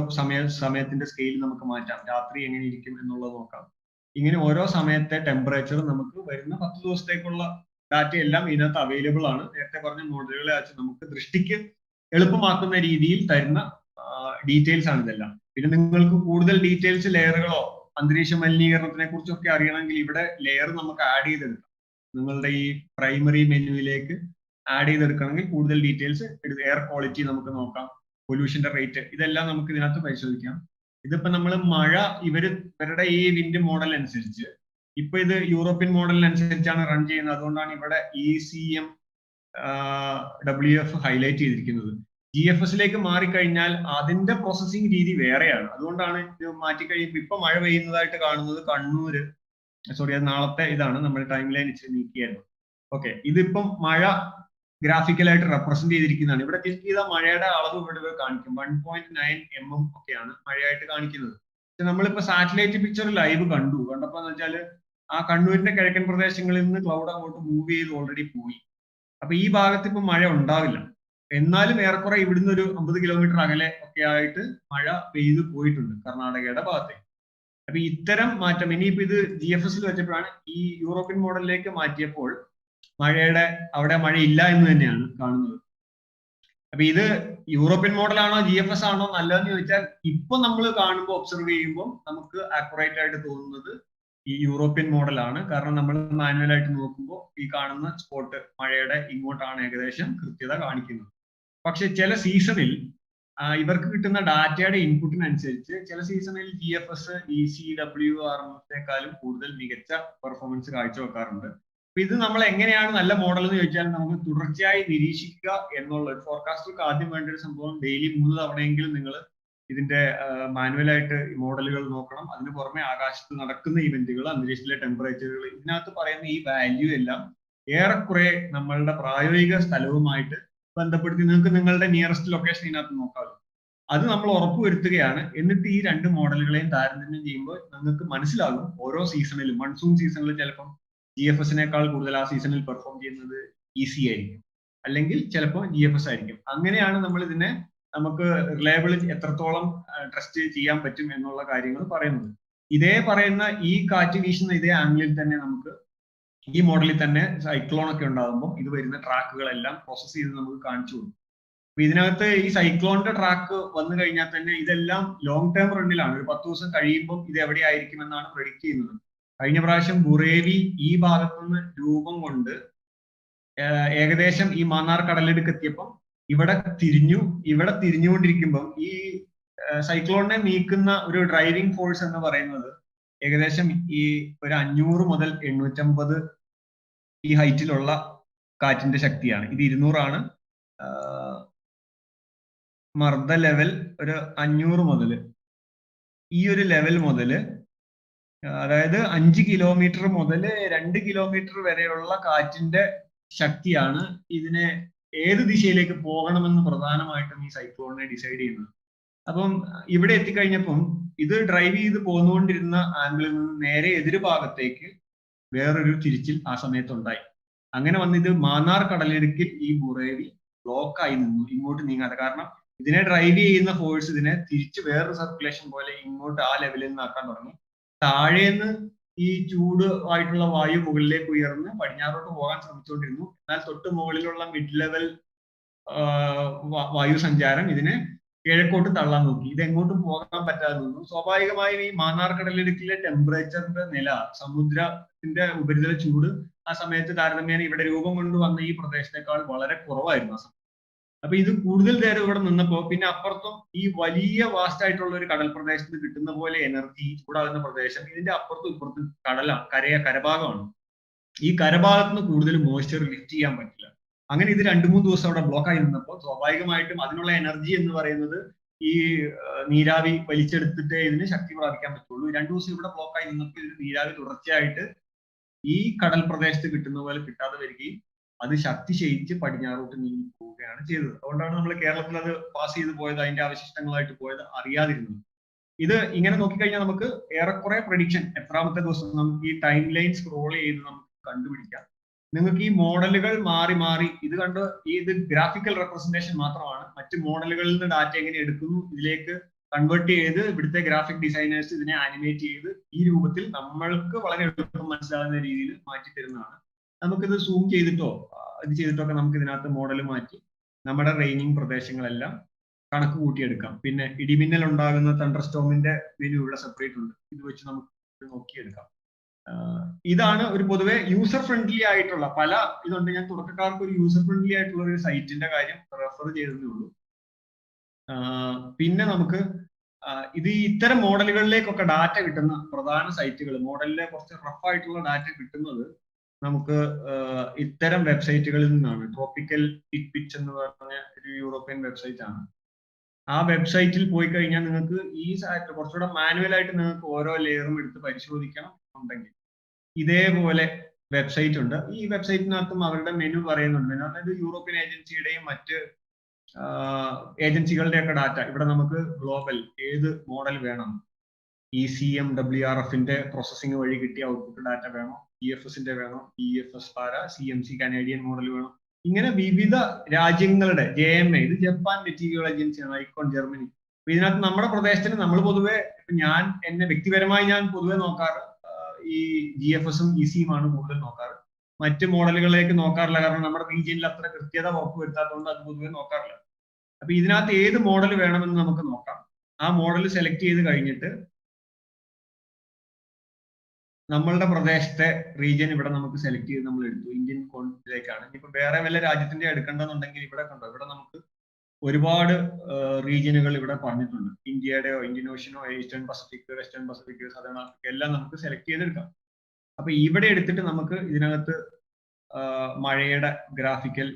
സമയത്തിന്റെ സ്കെയിൽ നമുക്ക് മാറ്റാം, രാത്രി എങ്ങനെ ഇരിക്കും എന്നുള്ളത് നോക്കാം. ഇങ്ങനെ ഓരോ സമയത്തെ ടെമ്പറേച്ചർ നമുക്ക് വരുന്ന 10 ദിവസത്തേക്കുള്ള ഡാറ്റ എല്ലാം ഇതിനകത്ത് അവൈലബിൾ ആണ്. നേരത്തെ പറഞ്ഞ മോഡലുകളെ വെച്ച് നമുക്ക് ദൃഷ്ടിക്ക് എളുപ്പമാക്കുന്ന രീതിയിൽ തരുന്ന ഡീറ്റെയിൽസ് ആണ് ഇതെല്ലാം. പിന്നെ നിങ്ങൾക്ക് കൂടുതൽ ഡീറ്റെയിൽസ്, ലെയറുകളോ അന്തരീക്ഷ മലിനീകരണത്തിനെ കുറിച്ചൊക്കെ അറിയണമെങ്കിൽ ഇവിടെ ലെയർ നമുക്ക് ആഡ് ചെയ്തെടുക്കാം. നിങ്ങളുടെ ഈ പ്രൈമറി മെനുവിലേക്ക് ആഡ് ചെയ്തെടുക്കണമെങ്കിൽ കൂടുതൽ ഡീറ്റെയിൽസ്, എയർ ക്വാളിറ്റി നമുക്ക് നോക്കാം, പൊല്യൂഷന്റെ റേറ്റ്, ഇതെല്ലാം നമുക്ക് ഇതിനകത്ത് പരിശോധിക്കാം. ഇതിപ്പോ നമ്മൾ മഴ ഇവരുടെ ഈ വിൻഡ് മോഡൽ അനുസരിച്ച് ഇപ്പൊ ഇത് യൂറോപ്യൻ മോഡലിനനുസരിച്ചാണ് റൺ ചെയ്യുന്നത്. അതുകൊണ്ടാണ് ഇവിടെ ECM WF ഹൈലൈറ്റ് ചെയ്തിരിക്കുന്നത്. GFSലേക്ക് മാറിക്കഴിഞ്ഞാൽ അതിന്റെ പ്രോസസ്സിംഗ് രീതി വേറെയാണ്. അതുകൊണ്ടാണ് ഇത് മാറ്റിക്കഴിയുമ്പോൾ ഇപ്പൊ മഴ പെയ്യുന്നതായിട്ട് കാണുന്നത് കണ്ണൂര്, സോറി അത് നാളത്തെ ഇതാണ്, നമ്മൾ ടൈം ലൈൻ ഇച്ചിരി നീക്കിയായിരുന്നു. ഓക്കെ, ഇതിപ്പം മഴ ഗ്രാഫിക്കലായിട്ട് റെപ്രസെന്റ് ചെയ്തിരിക്കുന്നതാണ്. ഇവിടെ ക്ലിക്ക് ചെയ്ത മഴയുടെ അളവ് ഇവിടെ കാണിക്കും. 1.9 mm ഒക്കെയാണ് മഴയായിട്ട് കാണിക്കുന്നത്. പക്ഷെ നമ്മളിപ്പോ സാറ്റലൈറ്റ് പിക്ചർ ലൈവ് കണ്ടപ്പോ എന്ന് വെച്ചാൽ ആ കണ്ണൂരിന്റെ കിഴക്കൻ പ്രദേശങ്ങളിൽ നിന്ന് ക്ലൗഡ് അങ്ങോട്ട് മൂവ് ചെയ്ത് ഓൾറെഡി പോയി. അപ്പൊ ഈ ഭാഗത്ത് ഇപ്പൊ മഴ ഉണ്ടാവില്ല. എന്നാലും ഏറെക്കുറെ ഇവിടുന്ന് ഒരു 50 കിലോമീറ്റർ അകലെ ഒക്കെ ആയിട്ട് മഴ പെയ്തു പോയിട്ടുണ്ട് കർണാടകയുടെ ഭാഗത്തേക്ക്. അപ്പൊ ഇത്തരം മാറ്റം ഇനിയിപ്പോ ഇത് GFSൽ വെച്ചപ്പോഴാണ് ഈ യൂറോപ്യൻ മോഡലിലേക്ക് മാറ്റിയപ്പോൾ അവിടെ മഴയില്ല എന്ന് തന്നെയാണ് കാണുന്നത്. അപ്പൊ ഇത് യൂറോപ്യൻ മോഡലാണോ GFS ആണോ നല്ലതെന്ന് ചോദിച്ചാൽ ഇപ്പൊ നമ്മൾ കാണുമ്പോൾ ഒബ്സർവ് ചെയ്യുമ്പോൾ നമുക്ക് ആക്യുറേറ്റ് ആയിട്ട് തോന്നുന്നത് ഈ യൂറോപ്യൻ മോഡലാണ്. കാരണം നമ്മൾ മാനുവൽ ആയിട്ട് നോക്കുമ്പോൾ ഈ കാണുന്ന സ്പോട്ട് മഴയുടെ ഇങ്ങോട്ടാണ് ഏകദേശം കൃത്യത കാണിക്കുന്നത്. പക്ഷെ ചില സീസണിൽ ഇവർക്ക് കിട്ടുന്ന ഡാറ്റയുടെ ഇൻപുട്ടിനനുസരിച്ച് ചില സീസണിൽ GFS ECWRMSനേക്കാളും കൂടുതൽ മികച്ച പെർഫോമൻസ് കാഴ്ചവെക്കാറുണ്ട്. അപ്പൊ ഇത് നമ്മൾ എങ്ങനെയാണ് നല്ല മോഡൽ എന്ന് ചോദിച്ചാൽ നമുക്ക് തുടർച്ചയായി നിരീക്ഷിക്കുക എന്നുള്ള ഒരു ഫോർകാസ്റ്റർക്ക് ആദ്യം വേണ്ട ഒരു സംഭവം ഡെയിലി 3 തവണയെങ്കിലും നിങ്ങൾ ഇതിന്റെ മാനുവലായിട്ട് മോഡലുകൾ നോക്കണം. അതിന് പുറമെ ആകാശത്ത് നടക്കുന്ന ഇവന്റുകൾ, അന്തരീക്ഷത്തിലെ ടെമ്പറേച്ചറുകൾ, ഇതിനകത്ത് പറയുന്ന ഈ വാല്യൂ എല്ലാം ഏറെക്കുറെ നമ്മളുടെ പ്രായോഗിക സ്ഥലവുമായിട്ട് ബന്ധപ്പെടുത്തി നിങ്ങൾക്ക് നിങ്ങളുടെ നിയറസ്റ്റ് ലൊക്കേഷൻ ഇതിനകത്ത് നോക്കാമല്ലോ. അത് നമ്മൾ ഉറപ്പുവരുത്തുകയാണ്. എന്നിട്ട് ഈ 2 മോഡലുകളെയും താരതമ്യം ചെയ്യുമ്പോൾ നിങ്ങൾക്ക് മനസ്സിലാകും ഓരോ സീസണിലും. മൺസൂൺ സീസണിൽ ചിലപ്പം GFSനേക്കാൾ കൂടുതൽ ആ സീസണിൽ പെർഫോം ചെയ്യുന്നത് EC ആയിരിക്കും, അല്ലെങ്കിൽ ചിലപ്പോൾ GFS ആയിരിക്കും. അങ്ങനെയാണ് നമ്മൾ ഇതിനെ നമുക്ക് റിലയബിൾ എത്രത്തോളം ട്രസ്റ്റ് ചെയ്യാൻ പറ്റും എന്നുള്ള കാര്യങ്ങൾ പറയുന്നത്. ഇതേ പറയുന്ന ഈ കാറ്റ് വീശുന്ന ഇതേ ആംഗിളിൽ തന്നെ നമുക്ക് ഈ മോഡലിൽ തന്നെ സൈക്ലോൺ ഒക്കെ ഉണ്ടാകുമ്പോൾ ഇത് വരുന്ന ട്രാക്കുകളെല്ലാം പ്രോസസ് ചെയ്ത് നമുക്ക് കാണിച്ചു കൊടുക്കും. അപ്പൊ ഇതിനകത്ത് ഈ സൈക്ലോണിന്റെ ട്രാക്ക് വന്നു കഴിഞ്ഞാൽ തന്നെ ഇതെല്ലാം ലോങ് ടേം റണ്ണിലാണ്. ഒരു 10 ദിവസം കഴിയുമ്പോൾ ഇത് എവിടെയായിരിക്കും എന്നാണ് പ്രെഡിക്റ്റ് ചെയ്യുന്നത്. കഴിഞ്ഞ പ്രാവശ്യം ബുറേവി ഈ ഭാഗത്തുനിന്ന് രൂപം കൊണ്ട് ഏകദേശം ഈ മാന്നാർ കടലിടുക്ക് എത്തിയപ്പം ഇവിടെ തിരിഞ്ഞുകൊണ്ടിരിക്കുമ്പം ഈ സൈക്ലോണിനെ നീക്കുന്ന ഒരു ഡ്രൈവിംഗ് ഫോഴ്സ് എന്ന് പറയുന്നത് ഏകദേശം ഈ ഒരു 500 മുതൽ 850 ഈ ഹൈറ്റിലുള്ള കാറ്റിന്റെ ശക്തിയാണ്. ഇത് 200 ആണ്. മർദ്ദ ലെവൽ ഒരു 500 മുതൽ ഈ ഒരു ലെവൽ മുതൽ, അതായത് 5 കിലോമീറ്റർ മുതൽ 2 കിലോമീറ്റർ വരെയുള്ള കാറ്റിന്റെ ശക്തിയാണ് ഇതിനെ ഏത് ദിശയിലേക്ക് പോകണമെന്ന് പ്രധാനമായിട്ടും ഈ സൈക്ലോണിനെ ഡിസൈഡ് ചെയ്യുന്നത്. അപ്പം ഇവിടെ എത്തിക്കഴിഞ്ഞപ്പം ഇത് ഡ്രൈവ് ചെയ്ത് പോന്നുകൊണ്ടിരുന്ന ആംഗിളിൽ നിന്ന് നേരെ എതിർഭാഗത്തേക്ക് വേറൊരു തിരിച്ചിൽ ആ സമയത്ത് ഉണ്ടായി. അങ്ങനെ വന്ന് ഇത് മാന്നാർ കടലിടുക്കിൽ ഈ ബുറേവി ബ്ലോക്കായി നിന്നു, ഇങ്ങോട്ട് നീങ്ങാതെ. കാരണം ഇതിനെ ഡ്രൈവ് ചെയ്യുന്ന ഫോഴ്സ് ഇതിനെ തിരിച്ച് വേറൊരു സർക്കുലേഷൻ പോലെ ഇങ്ങോട്ട് ആ ലെവലിൽ നിന്നാക്കാൻ തുടങ്ങി. താഴേന്ന് ഈ ചൂട് ആയിട്ടുള്ള വായു മുകളിലേക്ക് ഉയർന്ന് പടിഞ്ഞാറോട്ട് പോകാൻ ശ്രമിച്ചുകൊണ്ടിരുന്നു. എന്നാൽ തൊട്ട് മുകളിലുള്ള മിഡ് ലെവൽ വായു സഞ്ചാരം ഇതിനെ കിഴക്കോട്ട് തള്ളാൻ നോക്കി. ഇത് എങ്ങോട്ടും പോകാൻ പറ്റാതെ നിന്നു. സ്വാഭാവികമായും ഈ മാന്നാർ കടലിടുക്കിലെ ടെമ്പറേച്ചറിന്റെ നില, സമുദ്രത്തിന്റെ ഉപരിതല ചൂട് ആ സമയത്ത് താരതമ്യേന ഇവിടെ രൂപം കൊണ്ടുവന്ന ഈ പ്രദേശത്തേക്കാൾ വളരെ കുറവായിരുന്നു ആ സമയത്ത്. അപ്പൊ ഇത് കൂടുതൽ നേരം ഇവിടെ നിന്നപ്പോ പിന്നെ അപ്പുറത്തും ഈ വലിയ വാസ്റ്റ് ആയിട്ടുള്ള ഒരു കടൽ പ്രദേശത്ത് കിട്ടുന്ന പോലെ എനർജി ചൂടാകുന്ന പ്രദേശം, ഇതിന്റെ അപ്പുറത്തും ഇപ്പുറത്തും കരഭാഗമാണ്. ഈ കരഭാഗത്ത് നിന്ന് കൂടുതൽ മോയ്സ്ചർ ലിഫ്റ്റ് ചെയ്യാൻ പറ്റില്ല. അങ്ങനെ ഇത് 2-3 ദിവസം അവിടെ ബ്ലോക്ക് ആയി നിന്നപ്പോൾ സ്വാഭാവികമായിട്ടും അതിനുള്ള എനർജി എന്ന് പറയുന്നത് ഈ നീരാവി വലിച്ചെടുത്തിട്ട് ഇതിന് ശക്തി പ്രാപിക്കാൻ പറ്റുള്ളൂ. 2 ദിവസം ഇവിടെ ബ്ലോക്ക് ആയി നിന്നപ്പോൾ ഇതിന് നീരാവി തുടർച്ചയായിട്ട് ഈ കടൽ പ്രദേശത്ത് കിട്ടുന്ന പോലെ കിട്ടാതെ വരികയും അത് ശക്തി ക്ഷയിച്ച് പടിഞ്ഞാറോട്ട് നീങ്ങി പോവുകയാണ് ചെയ്തത്. അതുകൊണ്ടാണ് നമ്മൾ കേരളത്തിൽ അത് പാസ് ചെയ്ത് പോയത്, അതിന്റെ അവശിഷ്ടങ്ങളായിട്ട് പോയത് അറിയാതിരുന്നത്. ഇത് ഇങ്ങനെ നോക്കിക്കഴിഞ്ഞാൽ നമുക്ക് ഏറെക്കുറെ പ്രഡിക്ഷൻ എത്രാമത്തെ ദിവസം നമുക്ക് ഈ ടൈം ലൈൻ സ്ക്രോൾ ചെയ്ത് നമുക്ക് കണ്ടുപിടിക്കാം. നിങ്ങൾക്ക് ഈ മോഡലുകൾ മാറി മാറി ഇത് ഗ്രാഫിക്കൽ റെപ്രസെന്റേഷൻ മാത്രമാണ്. മറ്റ് മോഡലുകളിൽ നിന്ന് ഡാറ്റ എങ്ങനെ എടുക്കുന്നു, ഇതിലേക്ക് കൺവേർട്ട് ചെയ്ത് ഇവിടുത്തെ ഗ്രാഫിക് ഡിസൈനേഴ്സ് ഇതിനെ ആനിമേറ്റ് ചെയ്ത് ഈ രൂപത്തിൽ നമ്മൾക്ക് വളരെ എളുപ്പം മനസ്സിലാകുന്ന രീതിയിൽ മാറ്റി തരുന്നതാണ്. നമുക്കിത് സൂം ചെയ്തിട്ടോ ഇത് ചെയ്തിട്ടോ ഒക്കെ നമുക്ക് ഇതിനകത്ത് മോഡൽ മാറ്റി നമ്മുടെ റെയിനിങ് പ്രദേശങ്ങളെല്ലാം കണക്ക് കൂട്ടിയെടുക്കാം. പിന്നെ ഇടിമിന്നൽ ഉണ്ടാകുന്ന തണ്ടർ സ്റ്റോമിന്റെ മെനു ഇവിടെ സെപ്പറേറ്റ് ഉണ്ട്, ഇത് വെച്ച് നമുക്ക് നോക്കിയെടുക്കാം. ഇതാണ് ഒരു പൊതുവെ യൂസർ ഫ്രണ്ട്ലി ആയിട്ടുള്ള പല ഇതുണ്ട്. ഞാൻ തുടക്കക്കാർക്ക് ഒരു യൂസർ ഫ്രണ്ട്ലി ആയിട്ടുള്ള ഒരു സൈറ്റിന്റെ കാര്യം റെഫർ ചെയ്തതേ ഉള്ളൂ. പിന്നെ നമുക്ക് ഇത് ഇത്തരം മോഡലുകളിലേക്കൊക്കെ ഡാറ്റ കിട്ടുന്ന പ്രധാന സൈറ്റുകൾ, മോഡലിലെ കുറച്ച് റഫായിട്ടുള്ള ഡാറ്റ കിട്ടുന്നത് നമുക്ക് ഇത്തരം വെബ്സൈറ്റുകളിൽ നിന്നാണ്. ട്രോപ്പിക്കൽ പിച്ച് എന്ന് പറഞ്ഞ ഒരു യൂറോപ്യൻ വെബ്സൈറ്റ് ആണ്. ആ വെബ്സൈറ്റിൽ പോയി കഴിഞ്ഞാൽ നിങ്ങൾക്ക് ഈ സൈറ്റ് കുറച്ചുകൂടെ മാനുവൽ ആയിട്ട് നിങ്ങൾക്ക് ഓരോ ലെയറും എടുത്ത് പരിശോധിക്കണം എന്നുണ്ടെങ്കിൽ ഇതേപോലെ വെബ്സൈറ്റ് ഉണ്ട്. ഈ വെബ്സൈറ്റിനകത്തും അവരുടെ മെനു പറയുന്നുണ്ട്. അതായത് യൂറോപ്യൻ ഏജൻസിയുടെയും മറ്റ് ഏജൻസികളുടെ ഒക്കെ ഡാറ്റ ഇവിടെ നമുക്ക് ഗ്ലോബൽ ഏത് മോഡൽ വേണം, ECMWRFന്റെ പ്രോസസ്സിംഗ് വഴി കിട്ടിയ ഔട്ട്പുട്ട് ഡാറ്റ വേണോ, EFSന്റെ വേണോ, EFS പാര, CMC കനേഡിയൻ മോഡൽ വേണോ, ഇങ്ങനെ വിവിധ രാജ്യങ്ങളുടെ JMA, ഇത് ജപ്പാൻ മെറ്റീരിയൽ ഏജൻസിയാണ്, ഐക്കോൺ ജർമ്മനി. അപ്പൊ ഇതിനകത്ത് നമ്മുടെ പ്രദേശത്തിന് നമ്മൾ പൊതുവെ, ഞാൻ എന്നെ വ്യക്തിപരമായി ഞാൻ പൊതുവെ നോക്കാറ് ഈ GFSഉം ECയും ആണ് കൂടുതൽ നോക്കാറ്. മറ്റ് മോഡലുകളിലേക്ക് നോക്കാറില്ല, കാരണം നമ്മുടെ റീജിയനിൽ അത്ര കൃത്യത ഉറപ്പുവരുത്താത്തതുകൊണ്ട് അത് പൊതുവെ നോക്കാറില്ല. അപ്പൊ ഇതിനകത്ത് ഏത് മോഡൽ വേണമെന്ന് നമുക്ക് നോക്കാം. ആ മോഡൽ സെലക്ട് ചെയ്ത് കഴിഞ്ഞിട്ട് നമ്മളുടെ പ്രദേശത്തെ റീജിയൻ ഇവിടെ നമുക്ക് സെലക്ട് ചെയ്ത് നമ്മൾ എടുത്തു. ഇന്ത്യൻ കോണ്ടിലേക്കാണ്. ഇനിയിപ്പോ വേറെ വല്ല രാജ്യത്തിന്റെ എടുക്കേണ്ടെന്നുണ്ടെങ്കിൽ ഇവിടെ കണ്ടോ, ഇവിടെ നമുക്ക് ഒരുപാട് റീജിയനുകൾ ഇവിടെ പറഞ്ഞിട്ടുണ്ട്. ഇന്ത്യയുടെയോ ഇന്ത്യൻ ഓഷ്യനോ eastern Pacific, western Pacific, southern Africa എല്ലാം നമുക്ക് സെലക്ട് ചെയ്തെടുക്കാം. അപ്പൊ ഇവിടെ എടുത്തിട്ട് നമുക്ക് ഇതിനകത്ത് മഴയുടെ ഗ്രാഫിക്കൽ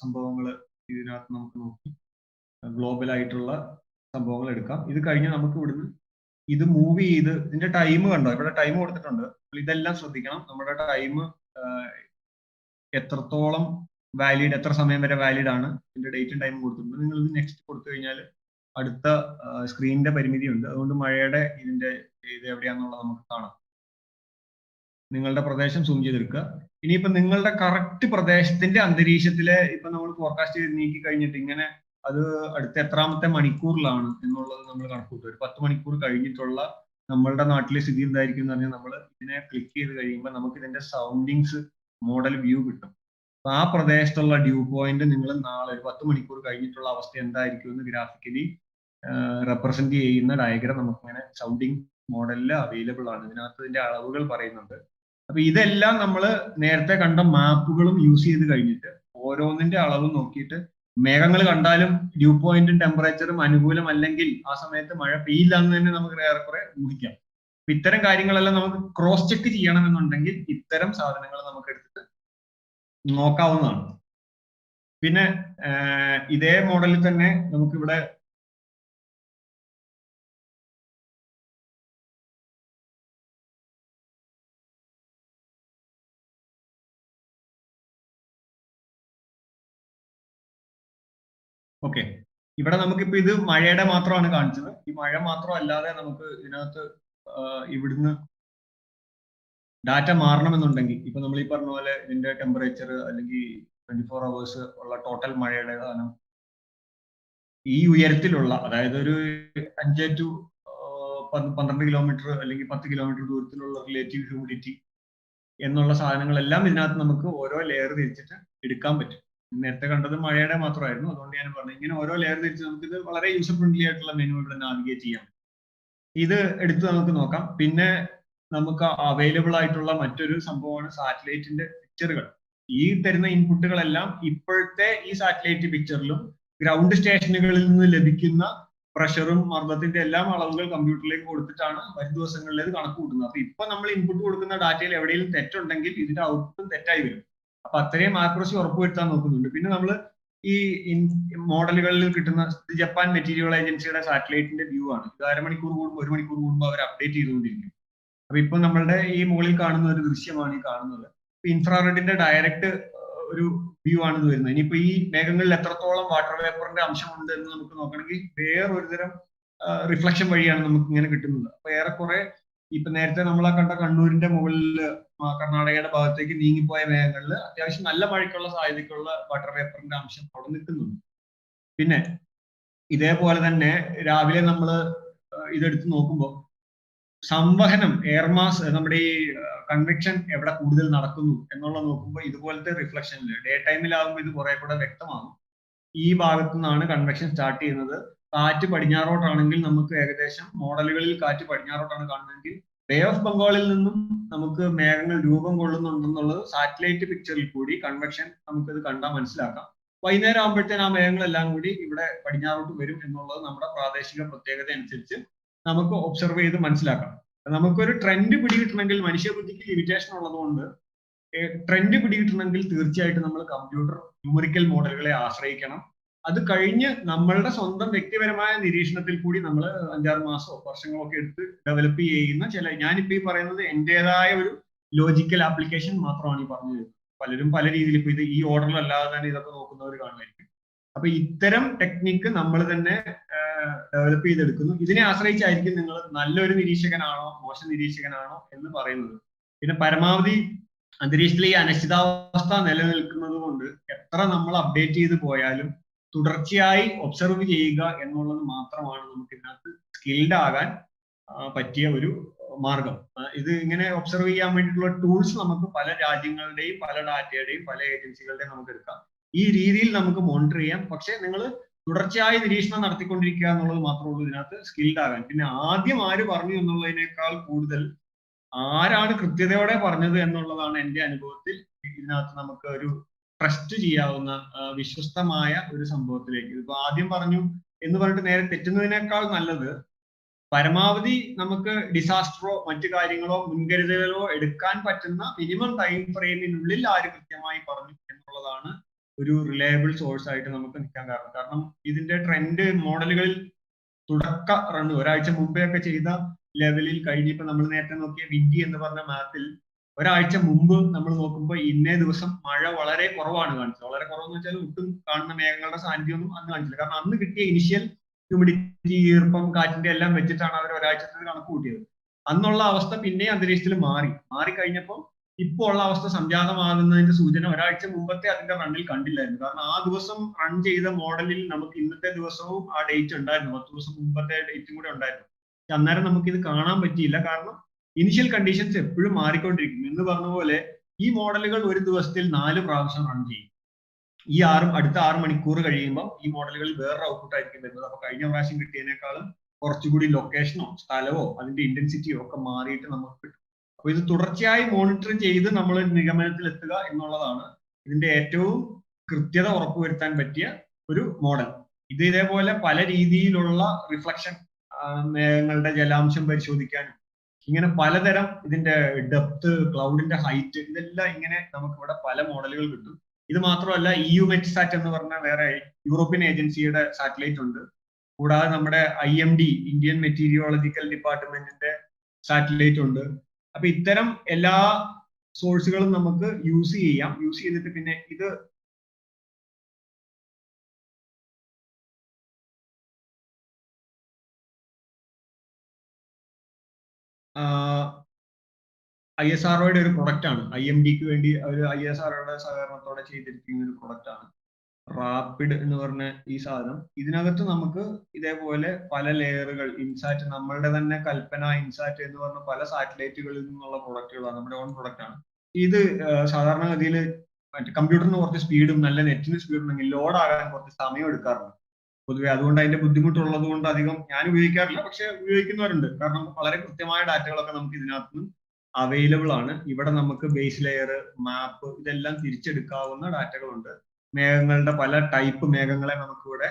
സംഭവങ്ങൾ ഇതിനകത്ത് നമുക്ക് നോക്കി ഗ്ലോബൽ ആയിട്ടുള്ള സംഭവങ്ങൾ എടുക്കാം. ഇത് കഴിഞ്ഞ് നമുക്ക് ഇവിടുന്ന് ഇത് മൂവ് ചെയ്ത് ഇതിന്റെ ടൈം കണ്ടോ, ഇവിടെ ടൈം കൊടുത്തിട്ടുണ്ട്. ഇതെല്ലാം ശ്രദ്ധിക്കണം. നമ്മുടെ ടൈം എത്രത്തോളം വാലിഡ്, എത്ര സമയം വരെ വാലിഡ് ആണ്, ഇതിന്റെ ഡേറ്റും ടൈമും കൊടുത്തിട്ടുണ്ട്. നിങ്ങൾ ഇത് നെക്സ്റ്റ് കൊടുത്തു കഴിഞ്ഞാൽ അടുത്ത സ്ക്രീനിന്റെ പരിമിതി ഉണ്ട്. അതുകൊണ്ട് മഴയുടെ ഇത് എവിടെയാണെന്നുള്ളത് നമുക്ക് കാണാം. നിങ്ങളുടെ പ്രദേശം സൂം ചെയ്തെടുക്കുക. ഇനിയിപ്പോ നിങ്ങളുടെ കറക്റ്റ് പ്രദേശത്തിന്റെ അന്തരീക്ഷത്തിലെ ഇപ്പൊ നമ്മൾ ഫോർകാസ്റ്റ് ചെയ്ത് നീക്കി കഴിഞ്ഞിട്ട് ഇങ്ങനെ അത് അടുത്ത എത്രാമത്തെ മണിക്കൂറിലാണ് എന്നുള്ളത് നമ്മൾ കണക്കൂട്ടും. ഒരു 10 മണിക്കൂർ കഴിഞ്ഞിട്ടുള്ള നമ്മളുടെ നാട്ടിലെ സ്ഥിതി എന്തായിരിക്കും എന്ന് പറഞ്ഞാൽ നമ്മൾ ഇതിനെ ക്ലിക്ക് ചെയ്ത് കഴിയുമ്പോൾ നമുക്ക് ഇതിന്റെ സൗണ്ടിങ്സ് മോഡൽ വ്യൂ കിട്ടും. അപ്പൊ ആ പ്രദേശത്തുള്ള ഡ്യൂ പോയിന്റ് നിങ്ങൾ നാളെ ഒരു 10 മണിക്കൂർ കഴിഞ്ഞിട്ടുള്ള അവസ്ഥ എന്തായിരിക്കും എന്ന് ഗ്രാഫിക്കലി റെപ്രസെന്റ് ചെയ്യുന്ന ഡയഗ്രാം നമുക്കിങ്ങനെ സൗണ്ടിങ് മോഡലിൽ അവൈലബിൾ ആണ്. ഇതിനകത്ത് ഇതിന്റെ അളവുകൾ പറയുന്നുണ്ട്. അപ്പൊ ഇതെല്ലാം നമ്മൾ നേരത്തെ കണ്ട മാപ്പുകളും യൂസ് ചെയ്ത് കഴിഞ്ഞിട്ട് ഓരോന്നിന്റെ അളവ് നോക്കിയിട്ട് മേഘങ്ങൾ കണ്ടാലും ഡ്യൂ പോയിന്റും ടെമ്പറേച്ചറും അനുകൂലമല്ലെങ്കിൽ ആ സമയത്ത് മഴ പെയ്യില്ല എന്ന് തന്നെ നമുക്ക് ഏറെക്കുറെ ഊഹിക്കാം. അപ്പൊ ഇത്തരം കാര്യങ്ങളെല്ലാം നമുക്ക് ക്രോസ് ചെക്ക് ചെയ്യണമെന്നുണ്ടെങ്കിൽ ഇത്തരം സാധനങ്ങൾ നമുക്ക് എടുത്തിട്ട് നോക്കാവുന്നതാണ്. പിന്നെ ഇതേ മോഡലിൽ തന്നെ നമുക്കിവിടെ ഓക്കെ, ഇവിടെ നമുക്കിപ്പോ ഇത് മഴയുടെ മാത്രമാണ് കാണിച്ചത്. ഈ മഴ മാത്രം അല്ലാതെ നമുക്ക് ഇതിനകത്ത് ഇവിടുന്ന് ഡാറ്റ മാറണമെന്നുണ്ടെങ്കിൽ ഇപ്പൊ നമ്മൾ ഈ പറഞ്ഞ പോലെ ഇതിന്റെ ടെമ്പറേച്ചർ അല്ലെങ്കിൽ 24 hours ഉള്ള ടോട്ടൽ മഴയുടെ സാധനം ഈ ഉയരത്തിലുള്ള, അതായത് ഒരു 5 to 12 കിലോമീറ്റർ അല്ലെങ്കിൽ 10 കിലോമീറ്റർ ദൂരത്തിലുള്ള റിലേറ്റീവ് ഹ്യൂമിഡിറ്റി എന്നുള്ള സാധനങ്ങളെല്ലാം ഇതിനകത്ത് നമുക്ക് ഓരോ ലെയർ തിരിച്ചിട്ട് എടുക്കാൻ പറ്റും. നേരത്തെ കണ്ടത് മഴയുടെ മാത്രമായിരുന്നു, അതുകൊണ്ട് ഞാൻ പറഞ്ഞു ഇങ്ങനെ ഓരോ ലെയർ തിരിച്ച് നമുക്ക് ഇത് വളരെ യൂസർ ഫ്രണ്ട്ലി ആയിട്ടുള്ള മെനു ഇവിടെ നാവിഗേറ്റ് ചെയ്യാം. ഇത് എടുത്ത് നമുക്ക് നോക്കാം. പിന്നെ നമുക്ക് അവൈലബിൾ ആയിട്ടുള്ള മറ്റൊരു സംഭവമാണ് സാറ്റലൈറ്റിന്റെ പിക്ചറുകൾ. ഈ തരുന്ന ഇൻപുട്ടുകളെല്ലാം ഇപ്പോഴത്തെ ഈ സാറ്റലൈറ്റ് പിക്ചറിലും ഗ്രൗണ്ട് സ്റ്റേഷനുകളിൽ നിന്ന് ലഭിക്കുന്ന പ്രഷറും മർദ്ദത്തിന്റെ എല്ലാം അളവുകൾ കമ്പ്യൂട്ടറിലേക്ക് കൊടുത്തിട്ടാണ് വരും ദിവസങ്ങളിലേക്ക് കണക്ക് കൂട്ടുന്നത്. അപ്പൊ ഇപ്പൊ നമ്മൾ ഇൻപുട്ട് കൊടുക്കുന്ന ഡാറ്റയിൽ എവിടെയെങ്കിലും തെറ്റുണ്ടെങ്കിൽ ഇതിന്റെ ഔട്ട്പുട്ട് തെറ്റായി വരും. അപ്പൊ അത്രയും ആക്യുറസി ഉറപ്പുവരുത്താൻ നോക്കുന്നുണ്ട്. പിന്നെ നമ്മൾ ഈ മോഡലുകളിൽ കിട്ടുന്ന ജപ്പാൻ മെറ്റീരിയൽ ഏജൻസിയുടെ സാറ്റലൈറ്റിന്റെ വ്യൂ ആണ്. ഇത് 1/2 മണിക്കൂർ കൂടുമ്പോൾ 1 മണിക്കൂർ കൂടുമ്പോൾ അവർ അപ്ഡേറ്റ് ചെയ്തുകൊണ്ടിരിക്കും. അപ്പൊ ഇപ്പൊ നമ്മളുടെ ഈ മുകളിൽ കാണുന്ന ഒരു ദൃശ്യമാണ് ഈ കാണുന്നത്. ഇൻഫ്രാറെഡിന്റെ ഡയറക്റ്റ് ഒരു വ്യൂ ആണ് ഇത് വരുന്നത്. ഇനിയിപ്പോ ഈ മേഘങ്ങളിൽ എത്രത്തോളം വാട്ടർ വേപ്പറിന്റെ അംശമുണ്ട് എന്ന് നമുക്ക് നോക്കണമെങ്കിൽ വേറൊരു തരം റിഫ്ലക്ഷൻ വഴിയാണ് നമുക്ക് ഇങ്ങനെ കിട്ടുന്നത്. അപ്പൊ ഏറെക്കുറെ ഇപ്പൊ നേരത്തെ നമ്മൾ കണ്ട കണ്ണൂരിന്റെ മുകളിൽ കർണാടകയുടെ ഭാഗത്തേക്ക് നീങ്ങിപ്പോയ മേഘങ്ങളിൽ അത്യാവശ്യം നല്ല മഴയ്ക്കുള്ള സാധ്യതയ്ക്കുള്ള വാട്ടർ വേപ്പറിന്റെ അംശം അവിടെ നിൽക്കുന്നുണ്ട്. പിന്നെ ഇതേപോലെ തന്നെ രാവിലെ നമ്മൾ ഇതെടുത്ത് നോക്കുമ്പോൾ സംവഹനം എയർമാസ് നമ്മുടെ ഈ കൺവെക്ഷൻ എവിടെ കൂടുതൽ നടക്കുന്നു എന്നുള്ളത് നോക്കുമ്പോൾ ഇതുപോലത്തെ റിഫ്ലക്ഷനിൽ ഡേ ടൈമിലാകുമ്പോൾ ഇത് കുറെ കൂടെ വ്യക്തമാകും. ഈ ഭാഗത്തു നിന്നാണ് കൺവെക്ഷൻ സ്റ്റാർട്ട് ചെയ്യുന്നത്. കാറ്റ് പടിഞ്ഞാറോട്ടാണെങ്കിൽ നമുക്ക് ഏകദേശം മോഡലുകളിൽ കാറ്റ് പടിഞ്ഞാറോട്ടാണ് കാണുന്നതെങ്കിൽ ബേ ഓഫ് ബംഗാളിൽ നിന്നും നമുക്ക് മേഘങ്ങൾ രൂപം കൊള്ളുന്നുണ്ടെന്നുള്ളത് സാറ്റലൈറ്റ് പിക്ചറിൽ കൂടി കൺവെക്ഷൻ നമുക്കിത് കണ്ടാൽ മനസ്സിലാക്കാം. വൈകുന്നേരം ആകുമ്പോഴത്തേന് ആ മേഘങ്ങളെല്ലാം കൂടി ഇവിടെ പടിഞ്ഞാറോട്ട് വരും എന്നുള്ളത് നമ്മുടെ പ്രാദേശിക പ്രത്യേകത അനുസരിച്ച് നമുക്ക് ഒബ്സർവ് ചെയ്ത് മനസ്സിലാക്കാം. നമുക്കൊരു ട്രെൻഡ് പിടികിട്ടണമെങ്കിൽ മനുഷ്യബുദ്ധിക്ക് ലിമിറ്റേഷൻ ഉള്ളതുകൊണ്ട് ട്രെൻഡ് പിടികിട്ടണമെങ്കിൽ തീർച്ചയായിട്ടും നമ്മൾ കമ്പ്യൂട്ടർ ന്യൂമറിക്കൽ മോഡലുകളെ ആശ്രയിക്കണം. അത് കഴിഞ്ഞ് നമ്മളുടെ സ്വന്തം വ്യക്തിപരമായ നിരീക്ഷണത്തിൽ കൂടി നമ്മൾ 5-6 മാസമോ വർഷങ്ങളോ ഒക്കെ എടുത്ത് ഡെവലപ്പ് ചെയ്യുന്ന ഞാനിപ്പോ ഈ പറയുന്നത് എന്റേതായ ഒരു ലോജിക്കൽ ആപ്ലിക്കേഷൻ മാത്രമാണ് ഈ പറഞ്ഞത്. പലരും പല രീതിയിൽ ഇപ്പൊ ഇത് ഈ ഓർഡറിലല്ലാതെ തന്നെ ഇതൊക്കെ നോക്കുന്നവർ കാണുമായിരിക്കും. അപ്പൊ ഇത്തരം ടെക്നിക്ക് നമ്മൾ തന്നെ ഡെവലപ്പ് ചെയ്തെടുക്കുന്നു. ഇതിനെ ആശ്രയിച്ചായിരിക്കും നിങ്ങൾ നല്ലൊരു നിരീക്ഷകനാണോ മോശം നിരീക്ഷകനാണോ എന്ന് പറയുന്നത്. പിന്നെ പരമാവധി അന്തരീക്ഷത്തിലെ ഈ അനിശ്ചിതാവസ്ഥ നിലനിൽക്കുന്നത് കൊണ്ട് എത്ര നമ്മൾ അപ്ഡേറ്റ് ചെയ്ത് പോയാലും തുടർച്ചയായി ഒബ്സർവ് ചെയ്യുക എന്നുള്ളത് മാത്രമാണ് നമുക്ക് ഇതിനകത്ത് സ്കിൽഡ് ആകാൻ പറ്റിയ ഒരു മാർഗം. ഇത് ഇങ്ങനെ ഒബ്സർവ് ചെയ്യാൻ വേണ്ടിയിട്ടുള്ള ടൂൾസ് നമുക്ക് പല രാജ്യങ്ങളുടെയും പല ഡാറ്റയുടെയും പല ഏജൻസികളുടെയും നമുക്ക് എടുക്കാം. ഈ രീതിയിൽ നമുക്ക് മോണിറ്റർ ചെയ്യാം. പക്ഷെ നിങ്ങൾ തുടർച്ചയായി നിരീക്ഷണം നടത്തിക്കൊണ്ടിരിക്കുക എന്നുള്ളത് മാത്രമേ ഉള്ളൂ ഇതിനകത്ത് സ്കിൽഡ് ആകാൻ. പിന്നെ ആദ്യം ആര് പറഞ്ഞു എന്നുള്ളതിനേക്കാൾ കൂടുതൽ ആരാണ് കൃത്യതയോടെ പറഞ്ഞത് എന്നുള്ളതാണ് എൻ്റെ അനുഭവത്തിൽ ഇതിനകത്ത് നമുക്ക് ഒരു ട്രസ്റ്റ് ചെയ്യാവുന്ന വിശ്വസ്തമായ ഒരു സംഭവത്തിലേക്ക്. ഇതിപ്പോ ആദ്യം പറഞ്ഞു എന്ന് പറഞ്ഞിട്ട് നേരെ തെറ്റുന്നതിനേക്കാൾ നല്ലത് പരമാവധി നമുക്ക് ഡിസാസ്റ്ററോ മറ്റു കാര്യങ്ങളോ മുൻകരുതലോ എടുക്കാൻ പറ്റുന്ന മിനിമം ടൈം ഫ്രെയിമിനുള്ളിൽ ആര് കൃത്യമായി പറഞ്ഞു എന്നുള്ളതാണ് ഒരു റിലയബിൾ സോഴ്സ് ആയിട്ട് നമുക്ക് നിൽക്കാൻ കാരണം. കാരണം ഇതിന്റെ ട്രെൻഡ് മോഡലുകളിൽ തുടക്ക റൺ ഒരാഴ്ച മുമ്പേ ഒക്കെ ചെയ്ത ലെവലിൽ കഴിഞ്ഞിപ്പോ നമ്മൾ നേരത്തെ നോക്കിയ വിൻഡി എന്ന് പറഞ്ഞ മാപ്പിൽ ഒരാഴ്ച മുമ്പ് നമ്മൾ നോക്കുമ്പോൾ ഇന്നേ ദിവസം മഴ വളരെ കുറവാണ് കാണിച്ചത്. വളരെ കുറവെന്ന് വെച്ചാൽ ഒട്ടും കാണുന്ന മേഘങ്ങളുടെ സാന്നിധ്യമൊന്നും അന്ന് കാണിച്ചില്ല. കാരണം അന്ന് കിട്ടിയ ഇനിഷ്യൽ ഹ്യൂമിഡിറ്റി, ഈർപ്പം, കാറ്റിന്റെ എല്ലാം വെച്ചിട്ടാണ് അവർ ഒരാഴ്ചത്തേക്ക് കണക്ക് കൂട്ടിയത്. അന്നുള്ള അവസ്ഥ പിന്നെ അന്തരീക്ഷത്തിൽ മാറിക്കഴിഞ്ഞപ്പോൾ ഇപ്പോൾ ഉള്ള അവസ്ഥ സംജാതമാകുന്നതിന്റെ സൂചന ഒരാഴ്ച മുമ്പത്തെ അതിന്റെ റണ്ണിൽ കണ്ടില്ലായിരുന്നു. കാരണം ആ ദിവസം റൺ ചെയ്ത മോഡലിൽ നമുക്ക് ഇന്നത്തെ ദിവസവും ആ ഡേറ്റ് ഉണ്ടായിരുന്നു, 10 ദിവസം മുമ്പത്തെ ഡേറ്റും കൂടെ ഉണ്ടായിരുന്നു. അന്നേരം നമുക്ക് ഇത് കാണാൻ പറ്റിയില്ല. കാരണം ഇനിഷ്യൽ കണ്ടീഷൻസ് എപ്പോഴും മാറിക്കൊണ്ടിരിക്കും. എന്ന് പറഞ്ഞ പോലെ ഈ മോഡലുകൾ ഒരു ദിവസത്തിൽ 4 പ്രാവശ്യം റൺ ചെയ്യും. ഈ അടുത്ത 6 മണിക്കൂർ കഴിയുമ്പോൾ ഈ മോഡലുകളിൽ വേറൊരു ഔട്ട്പുട്ട് ആയിരിക്കും വരുന്നത്. അപ്പൊ കഴിഞ്ഞ പ്രാവശ്യം കിട്ടിയതിനേക്കാളും കുറച്ചുകൂടി ലൊക്കേഷനോ സ്ഥലമോ അതിന്റെ ഇന്റൻസിറ്റിയോ ഒക്കെ മാറിയിട്ട് നമുക്ക് കിട്ടും. അപ്പൊ ഇത് തുടർച്ചയായി മോണിറ്റർ ചെയ്ത് നമ്മൾ നിഗമനത്തിൽ എത്തുക എന്നുള്ളതാണ് ഇതിന്റെ ഏറ്റവും കൃത്യത ഉറപ്പുവരുത്താൻ പറ്റിയ ഒരു മോഡൽ. ഇത് ഇതേപോലെ പല രീതിയിലുള്ള റിഫ്ലക്ഷൻ, മേഘങ്ങളുടെ ജലാംശം പരിശോധിക്കാനും ഇങ്ങനെ പലതരം ഇതിന്റെ ഡെപ്ത്, ക്ലൗഡിന്റെ ഹൈറ്റ്, ഇതെല്ലാം ഇങ്ങനെ നമുക്ക് ഇവിടെ പല മോഡലുകൾ കിട്ടും. ഇത് മാത്രമല്ല EUMETSAT എന്ന് പറഞ്ഞ വേറെ യൂറോപ്യൻ ഏജൻസിയുടെ സാറ്റലൈറ്റ് ഉണ്ട്. കൂടാതെ നമ്മുടെ IMD ഇന്ത്യൻ മെറ്റീരിയോളജിക്കൽ ഡിപ്പാർട്ട്മെന്റിന്റെ സാറ്റലൈറ്റ് ഉണ്ട്. അപ്പൊ ഇത്തരം എല്ലാ സോഴ്സുകളും നമുക്ക് യൂസ് ചെയ്യാം. യൂസ് ചെയ്തിട്ട് പിന്നെ ഇത് ISROയുടെ ഒരു പ്രൊഡക്റ്റ് ആണ്. IMDക്ക് വേണ്ടി ഒരു ISROയുടെ സഹകരണത്തോടെ ചെയ്തിരിക്കുന്ന ഒരു പ്രൊഡക്റ്റ് ആണ് റാപ്പിഡ് എന്ന് പറഞ്ഞ ഈ സാധനം. ഇതിനകത്ത് നമുക്ക് ഇതേപോലെ പല ലെയറുകൾ, ഇൻസാറ്റ്, നമ്മളുടെ തന്നെ കൽപ്പന ഇൻസാറ്റ് എന്ന് പറഞ്ഞ പല സാറ്റലൈറ്റുകളിൽ നിന്നുള്ള പ്രൊഡക്റ്റുകളാണ്, നമ്മുടെ ഓൺ പ്രൊഡക്റ്റ് ആണ്. ഇത് സാധാരണഗതിയിൽ കമ്പ്യൂട്ടറിന് കുറച്ച് സ്പീഡും നല്ല നെറ്റിന് സ്പീഡും ഉണ്ടെങ്കിൽ ലോഡ് ആകാൻ കുറച്ച് സമയം എടുക്കാറുണ്ട് പൊതുവെ. അതുകൊണ്ട് അതിന്റെ ബുദ്ധിമുട്ടുള്ളത് കൊണ്ട് അധികം ഞാൻ ഉപയോഗിക്കാറില്ല, പക്ഷെ ഉപയോഗിക്കുന്നവരുണ്ട്. കാരണം വളരെ കൃത്യമായ ഡാറ്റകളൊക്കെ നമുക്ക് ഇതിനകത്ത് അവൈലബിൾ ആണ്. ഇവിടെ നമുക്ക് ബേസ് ലെയർ, മാപ്പ്, ഇതെല്ലാം തിരിച്ചെടുക്കാവുന്ന ഡാറ്റകളുണ്ട്. മേഘങ്ങളുടെ പല ടൈപ്പ് മേഘങ്ങളെ നമുക്കിവിടെ